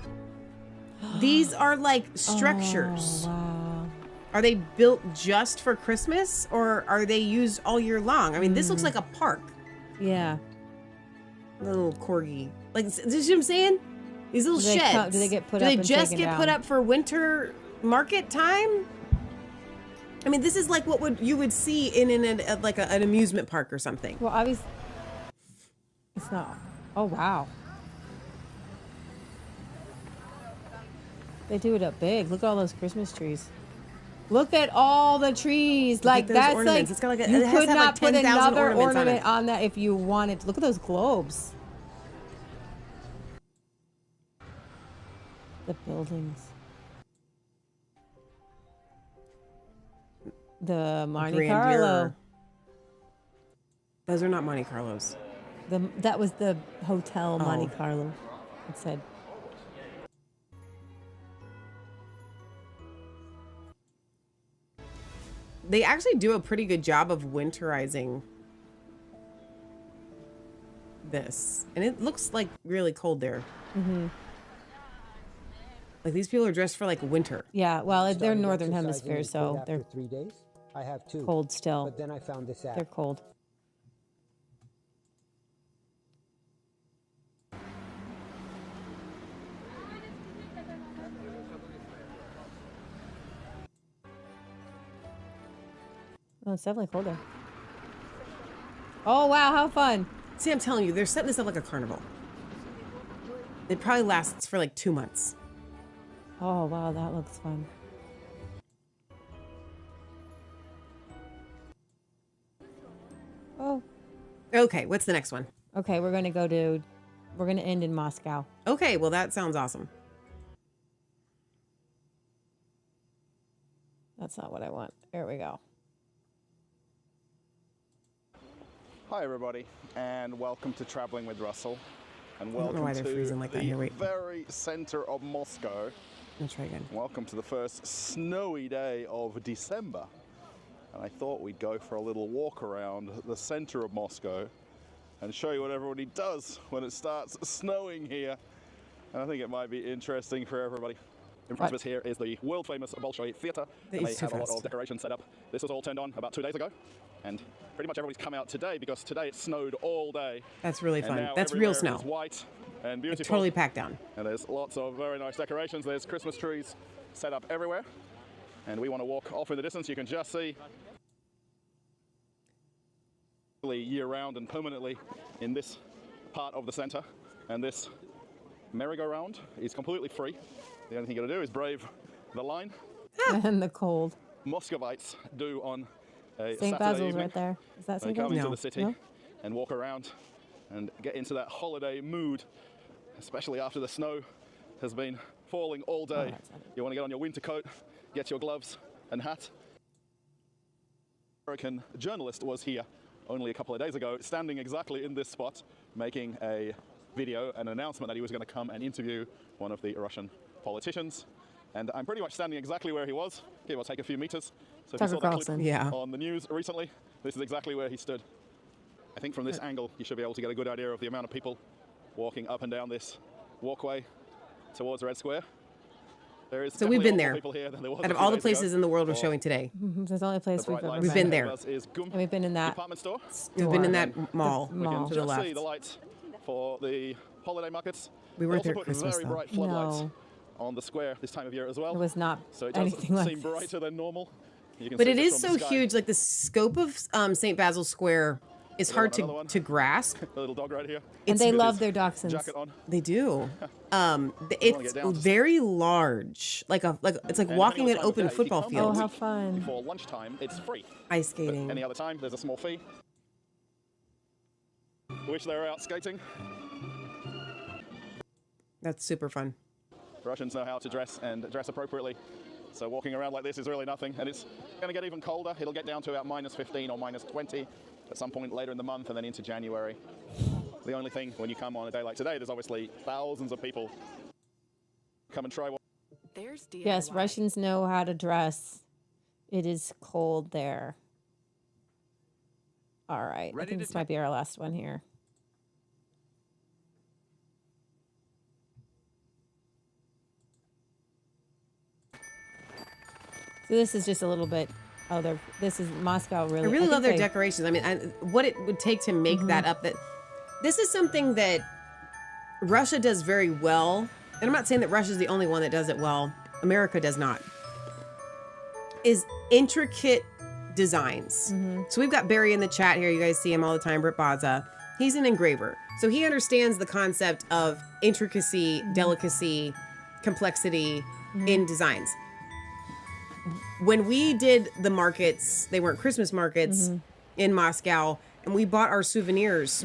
These are like structures. Oh, wow. Are they built just for Christmas or are they used all year long? I mean, this looks like a park. Yeah. Little corgi. Like, this is what I'm saying? These little Do they sheds. come- do they get put Do up they and just taken get put down? up for winter market time? I mean, this is like what you would see in an amusement park or something. Well, obviously, it's not. Oh wow. They do it up big. Look at all those Christmas trees. Look at all the trees. Like those that's ornaments. like It's got like a- you it has could to have, not like, put 10,000 another ornaments on ornament it. on that if you wanted. Look at those globes. The buildings. The Monte Grandeur. Carlo. Those are not Monte Carlos. That was the hotel Monte Oh. Carlo. It said. They actually do a pretty good job of winterizing this. And it looks like really cold there. Mm-hmm. Like these people are dressed for like winter. Yeah, well, they're Started northern exercising hemisphere, in so Kuwait they're after 3 days. I have 2. cold still. But then I found this app. They're cold. Oh, it's definitely colder. Oh, wow, how fun. See, I'm telling you, they're setting this up like a carnival. It probably lasts for like 2 months. Oh, wow, that looks fun. Oh. Okay, what's the next one? Okay, we're going to end in Moscow. Okay, well, that sounds awesome. That's not what I want. There we go. Hi everybody, and welcome to Traveling with Russell, and I don't know why welcome they're to freezing like that. Here, the wait. very center of Moscow. Let's try again. Welcome to the first snowy day of December, and I thought we'd go for a little walk around the center of Moscow and show you what everybody does when it starts snowing here, and I think it might be interesting for everybody. In front of us here is the world famous Bolshoi Theatre, and they have a lot of decorations set up. This was all turned on about 2 days ago, and pretty much everybody's come out today because today it snowed all day. That's really And fun. now That's real everywhere snow. is white and beautiful. Totally packed down. And there's lots of very nice decorations. There's Christmas trees set up everywhere. And we want to walk off in the distance. You can just see year-round and permanently in this part of the center. And this merry-go-round is completely free. The only thing you got to do is brave the line. And the cold. Muscovites do on a St. Saturday Basil's evening. right there. Is that They St. come Basil's? into No. the city No? and walk around and get into that holiday mood, especially after the snow has been falling all day. You want to get on your winter coat, get your gloves and hat. American journalist was here only a couple of days ago, standing exactly in this spot, making a video, an announcement that he was going to come and interview one of the Russian politicians. And I'm pretty much standing exactly where he was, give or take a few meters. So if you saw that clip on the news recently, this is exactly where he stood. I think from this angle, you should be able to get a good idea of the amount of people walking up and down this walkway towards Red Square. There is So we've been definitely there. more people here than there was Out a of few all the days ago. places in the world we're showing today. There's the only place we've ever We've been there. And we've been in that department store. We've been in that mall We can to the just left. see the lights for the holiday markets. We They weren't also there at put Christmas, very though. bright floodlights No. on the square this time of year as well. It was not So it does anything like seem this. brighter than normal. You can But see it this is from so the sky. huge. Like the scope of St. Basil's Square is hard Another one. to grasp. The little dog right here. And they With love his their dachshunds. jacket on. They do. get It's down to- very large. It's like And walking depending an on the open time of day, football if you field. come how fun. Before lunchtime, it's free. Ice skating. Any other time, there's a small fee. Wish they were out skating. That's super fun. Russians know how to dress and dress appropriately. So walking around like this is really nothing. And it's going to get even colder. It'll get down to about -15 or -20 at some point later in the month and then into January. The only thing, when you come on a day like today, there's obviously thousands of people come and try what. Yes, Russians know how to dress. It is cold there. All right. I think this might be our last one here. So this is just a little bit. Oh, this is Moscow. Really, I really love their think they- decorations. I mean, what it would take to make that up. That this is something that Russia does very well. And I'm not saying that Russia's the only one that does it well. America does not. Is intricate designs. So we've got Barry in the chat here. You guys see him all the time, Britt Baza. He's an engraver. So he understands the concept of intricacy, delicacy, complexity in designs. When we did the markets, they weren't Christmas markets in Moscow, and we bought our souvenirs,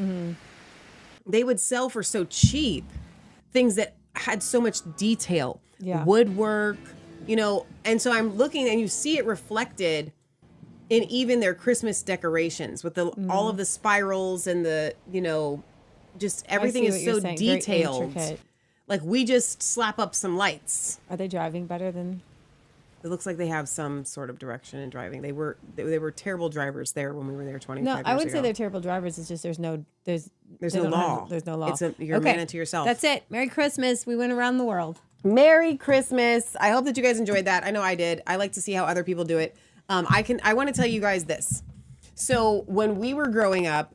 they would sell for so cheap things that had so much detail, woodwork, and so I'm looking and you see it reflected in even their Christmas decorations with all of the spirals and the, just everything see is what you're so saying. Very detailed. intricate. Like we just slap up some lights. Are they driving better than? It looks like they have some sort of direction in driving. They were terrible drivers there when we were there 25 No, years I wouldn't say ago. they're terrible drivers. It's just there's no no they don't law. have- there's no law. You're a man unto yourself. That's it. Merry Christmas. We went around the world. Merry Christmas. I hope that you guys enjoyed that. I know I did. I like to see how other people do it. I want to tell you guys this. So when we were growing up,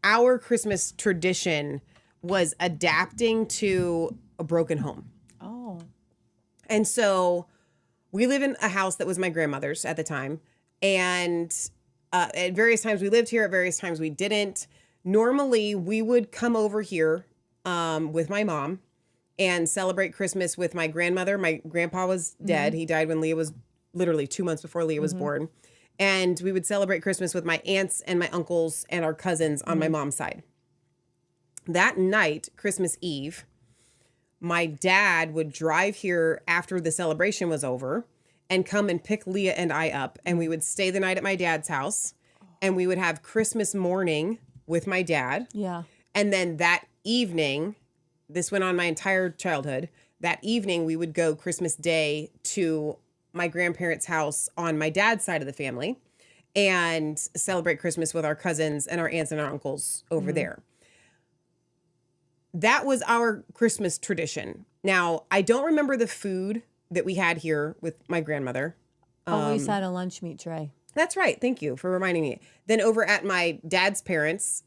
our Christmas tradition was adapting to a broken home. Oh. And so we live in a house that was my grandmother's at the time. And at various times we lived here, at various times we didn't. Normally, we would come over here with my mom and celebrate Christmas with my grandmother. My grandpa was dead. He died when Leah was literally 2 months before Leah was born. And we would celebrate Christmas with my aunts and my uncles and our cousins on my mom's side. That night, Christmas Eve, my dad would drive here after the celebration was over and come and pick Leah and I up. And we would stay the night at my dad's house. And we would have Christmas morning with my dad. Yeah. And then that evening, this went on my entire childhood. That evening, we would go Christmas Day to my grandparents' house on my dad's side of the family and celebrate Christmas with our cousins and our aunts and our uncles over there. That was our Christmas tradition. Now, I don't remember the food that we had here with my grandmother. Always had a lunch meat tray. That's right. Thank you for reminding me. Then over at my dad's parents',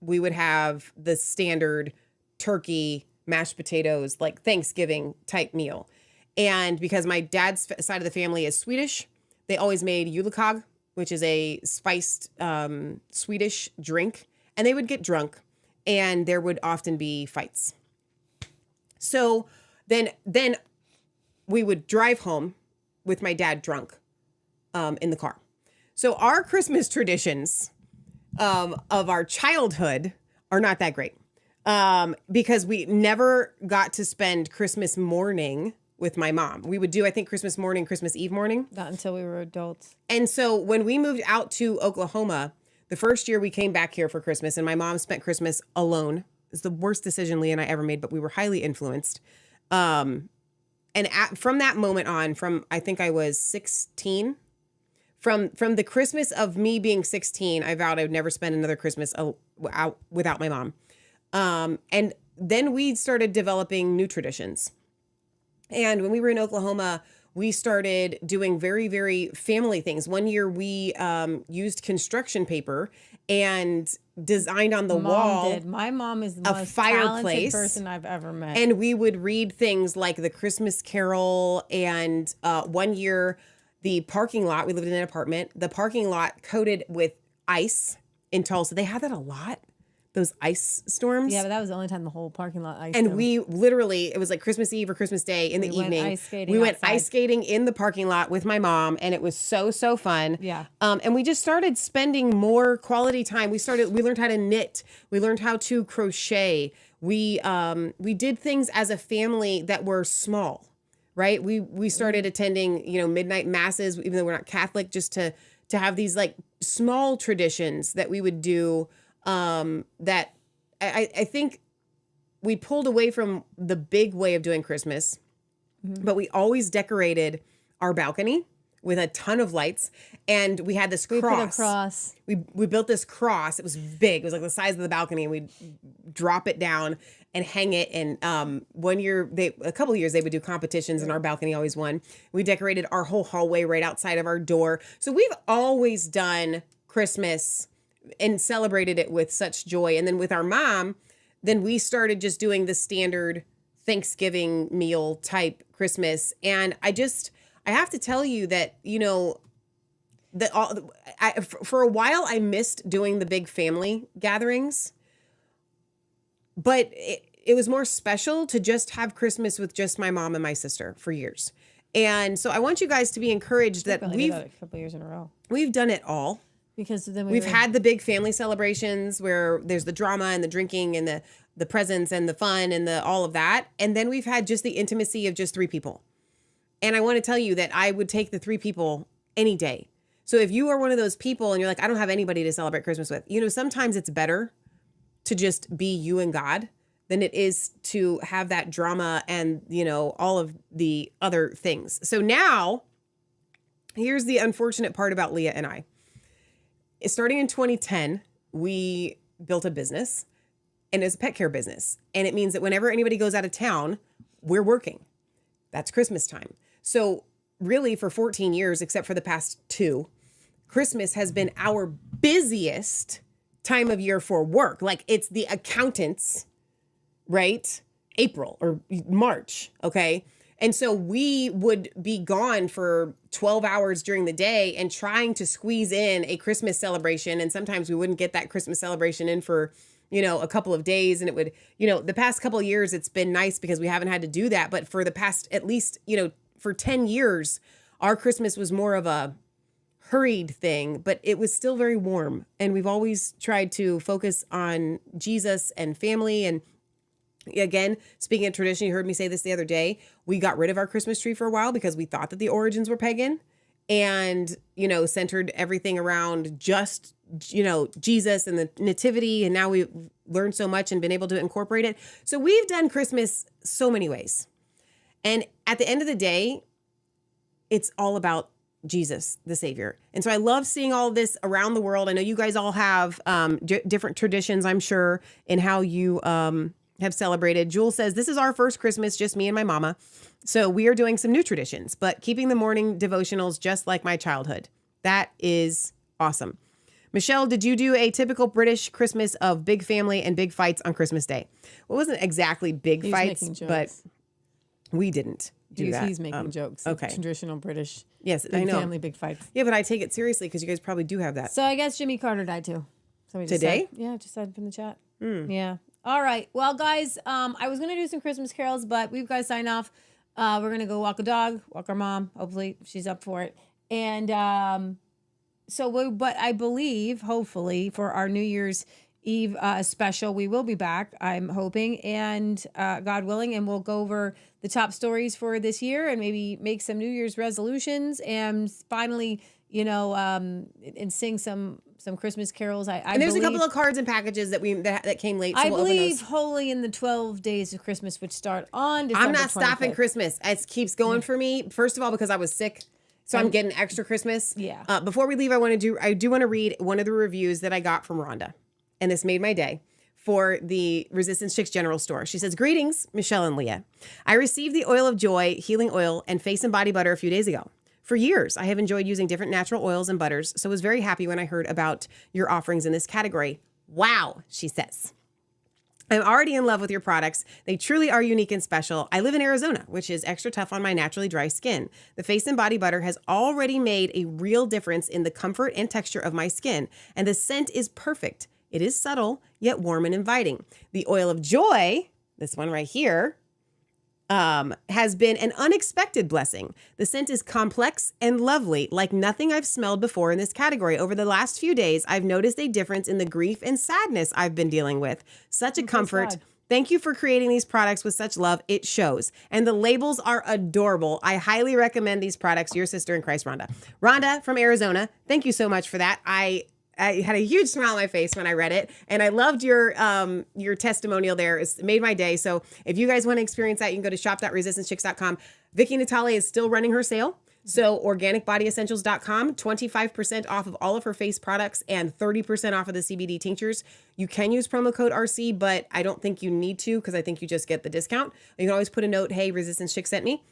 we would have the standard turkey, mashed potatoes, like Thanksgiving type meal. And because my dad's side of the family is Swedish, they always made julekag, which is a spiced Swedish drink. And they would get drunk and there would often be fights. So then we would drive home with my dad drunk in the car. So our Christmas traditions of our childhood are not that great because we never got to spend Christmas morning with my mom. We would do, I think, Christmas morning, Christmas Eve morning. Not until we were adults. And so when we moved out to Oklahoma, the first year we came back here for Christmas and my mom spent Christmas alone. It's the worst decision Leah and I ever made, but we were highly influenced. And from that moment on, from I think I was 16, from the Christmas of me being 16, I vowed I would never spend another Christmas out without my mom. And then we started developing new traditions. And when we were in Oklahoma, we started doing very, very family things. One year we used construction paper and designed on the wall. My mom is the a most fireplace talented person I've ever met. And we would read things like the Christmas Carol. And one year, the parking lot, we lived in an apartment, the parking lot coated with ice in Tulsa. They had that a lot, those ice storms. Yeah, but that was the only time the whole parking lot ice. And we literally, it was like Christmas Eve or Christmas Day in the evening. We went ice skating in the parking lot with my mom, and it was so fun. Yeah. And we just started spending more quality time. We learned how to knit. We learned how to crochet. We did things as a family that were small, right? We started attending, midnight masses, even though we're not Catholic, just to have these like small traditions that we would do. That I think we pulled away from the big way of doing Christmas, but we always decorated our balcony with a ton of lights, and we had this cross. We put a cross. We built this cross. It was big. It was like the size of the balcony, and we'd drop it down and hang it. And a couple of years, they would do competitions, and our balcony always won. We decorated our whole hallway right outside of our door. So we've always done Christmas and celebrated it with such joy. And then with our mom, then we started just doing the standard Thanksgiving meal type Christmas. And I have to tell you that, for a while I missed doing the big family gatherings, but it was more special to just have Christmas with just my mom and my sister for years. And so I want you guys to be encouraged that we've done it a couple years in a row. We've done it all. Because then we've had the big family celebrations where there's the drama and the drinking and the presents and the fun and all of that. And then we've had just the intimacy of just 3 people. And I want to tell you that I would take the 3 people any day. So if you are one of those people and you're like, I don't have anybody to celebrate Christmas with, sometimes it's better to just be you and God than it is to have that drama and, all of the other things. So now here's the unfortunate part about Leah and I. Starting in 2010, we built a business, and it's a pet care business. And it means that whenever anybody goes out of town, we're working. That's Christmas time. So really for 14 years, except for the past 2, Christmas has been our busiest time of year for work. Like it's the accountants, right? April or March. Okay. And so we would be gone for 12 hours during the day and trying to squeeze in a Christmas celebration. And sometimes we wouldn't get that Christmas celebration in for, a couple of days. And it would, the past couple of years, it's been nice because we haven't had to do that. But for the past, at least, for 10 years, our Christmas was more of a hurried thing, but it was still very warm. And we've always tried to focus on Jesus and family. And again, speaking of tradition, you heard me say this the other day, we got rid of our Christmas tree for a while because we thought that the origins were pagan and, centered everything around just, Jesus and the nativity. And now we've learned so much and been able to incorporate it. So we've done Christmas so many ways. And at the end of the day, it's all about Jesus, the Savior. And so I love seeing all of this around the world. I know you guys all have different traditions, I'm sure, in how you have celebrated. Jewel says, this is our first Christmas, just me and my mama. So we are doing some new traditions, but keeping the morning devotionals just like my childhood. That is awesome. Michelle, did you do a typical British Christmas of big family and big fights on Christmas Day? Well, it wasn't exactly big fights, but we didn't do that. He's making jokes. Okay. Traditional British. Yes, big I know. Family, big fights. Yeah, but I take it seriously because you guys probably do have that. So I guess Jimmy Carter died too. Somebody just Today? said. Yeah, just said in the chat. Yeah. All right. Well, guys, I was going to do some Christmas carols, but we've got to sign off. We're going to go walk a dog, walk our mom. Hopefully she's up for it. And but I believe, hopefully, for our New Year's Eve special, we will be back, I'm hoping, and God willing, and we'll go over the top stories for this year and maybe make some New Year's resolutions and finally, and sing some Christmas carols. And there's a couple of cards and packages that came late. So I we'll believe open those. Holy in the 12 days of Christmas, which start on December I'm not 25th. stopping Christmas. It keeps going for me. First of all, because I was sick. So I'm getting extra Christmas. Yeah. Before we leave, I do want to read one of the reviews that I got from Rhonda. And this made my day for the Resistance Chicks General Store. She says, greetings, Michelle and Leah. I received the Oil of Joy Healing Oil and Face and Body Butter a few days ago. For years, I have enjoyed using different natural oils and butters, so was very happy when I heard about your offerings in this category. Wow, she says. I'm already in love with your products. They truly are unique and special. I live in Arizona, which is extra tough on my naturally dry skin. The Face and Body Butter has already made a real difference in the comfort and texture of my skin, and the scent is perfect. It is subtle, yet warm and inviting. The Oil of Joy, this one right here, has been an unexpected blessing. The scent is complex and lovely, like nothing I've smelled before in this category. Over the last few days, I've noticed a difference in the grief and sadness I've been dealing with. Such a comfort. Thank you for creating these products with such love. It shows. And the labels are adorable. I highly recommend these products. Your sister in Christ, Rhonda. Rhonda from Arizona, thank you so much for that. I had a huge smile on my face when I read it, and I loved your testimonial there. It made my day. So if you guys want to experience that, you can go to shop.resistancechicks.com. Vicky Natale is still running her sale. So organicbodyessentials.com, 25% off of all of her face products and 30% off of the CBD tinctures. You can use promo code RC, but I don't think you need to because I think you just get the discount. You can always put a note, hey, Resistance Chick sent me.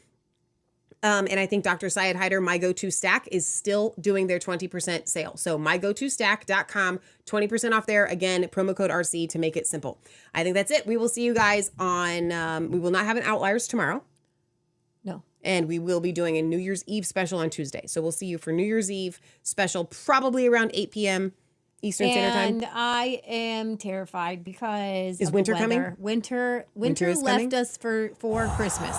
And I think Dr. Syed Hyder, My Go-To Stack, is still doing their 20% sale. So mygotostack.com, 20% off there. Again, promo code RC to make it simple. I think that's it. We will see you guys on, we will not have an Outliers tomorrow. No. And we will be doing a New Year's Eve special on Tuesday. So we'll see you for New Year's Eve special, probably around 8 p.m. Eastern Standard Time. And I am terrified because is of winter the weather. coming? Winter is left coming? us for Christmas.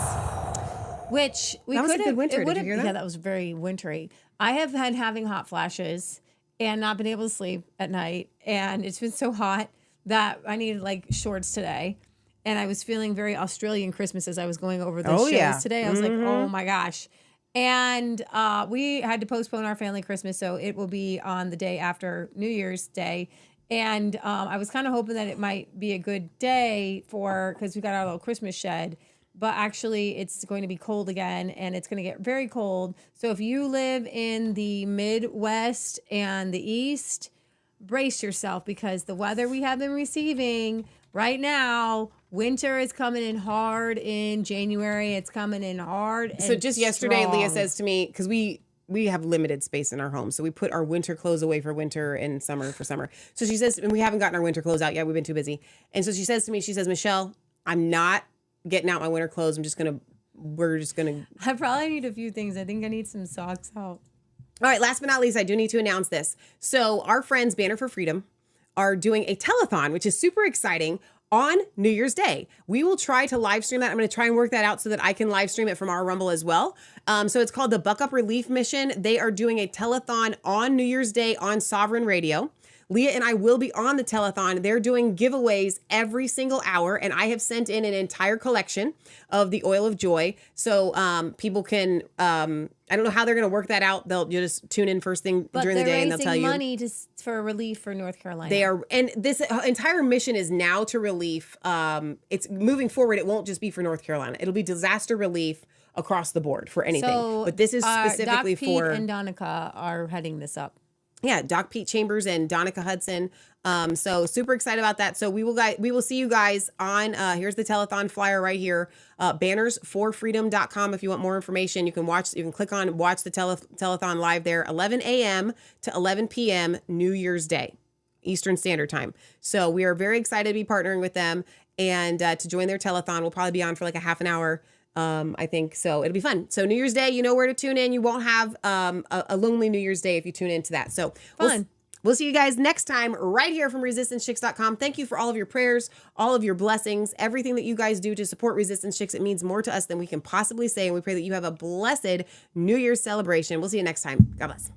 Which we That was a could good have. winter. Did you hear that? Yeah, that was very wintry. I have had having hot flashes and not been able to sleep at night, and it's been so hot that I needed like shorts today. And I was feeling very Australian Christmas as I was going over the shows today. I was like, oh my gosh. And we had to postpone our family Christmas, so it will be on the day after New Year's Day. And I was kind of hoping that it might be a good day because we got our little Christmas shed. But actually, it's going to be cold again, and it's going to get very cold. So if you live in the Midwest and the East, brace yourself because the weather we have been receiving right now, winter is coming in hard in January. It's coming in hard and So just yesterday, strong. Leah says to me, because we have limited space in our home, so we put our winter clothes away for winter and summer for summer. So she says, and we haven't gotten our winter clothes out yet. We've been too busy. And so she says to me, Michelle, I'm not getting out my winter clothes. I'm just going to we're just going to... I probably need a few things. I think I need some socks out. All right, last but not least, I do need to announce this. So our friends, Banner for Freedom, are doing a telethon, which is super exciting, on New Year's Day. We will try to live stream that. I'm going to try and work that out so that I can live stream it from our Rumble as well. So it's called the Buck Up Relief Mission. They are doing a telethon on New Year's Day on Sovereign Radio. Leah and I will be on the telethon. They're doing giveaways every single hour, and I have sent in an entire collection of the oil of joy. So people can, I don't know how they're going to work that out. You'll just tune in first thing during the day and they'll tell you. But they're raising money for relief for North Carolina. They are, and this entire mission is now to relief. It's moving forward. It won't just be for North Carolina. It'll be disaster relief across the board for anything. So, but this is specifically Doc Pete for. and Donica are heading this up. Yeah, Doc Pete Chambers and Donica Hudson. So super excited about that. So we will see you guys on, here's the telethon flyer right here, bannersforfreedom.com. If you want more information, you can click on watch the telethon live there, 11 a.m. to 11 p.m. New Year's Day, Eastern Standard Time. So we are very excited to be partnering with them and to join their telethon. We'll probably be on for like a half an hour. I think so. It'll be fun. So New Year's Day, you know where to tune in. You won't have a lonely New Year's Day if you tune into that. So fun. We'll see you guys next time right here from resistancechicks.com. Thank you for all of your prayers, all of your blessings, everything that you guys do to support Resistance Chicks. It means more to us than we can possibly say. And we pray that you have a blessed New Year's celebration. We'll see you next time. God bless.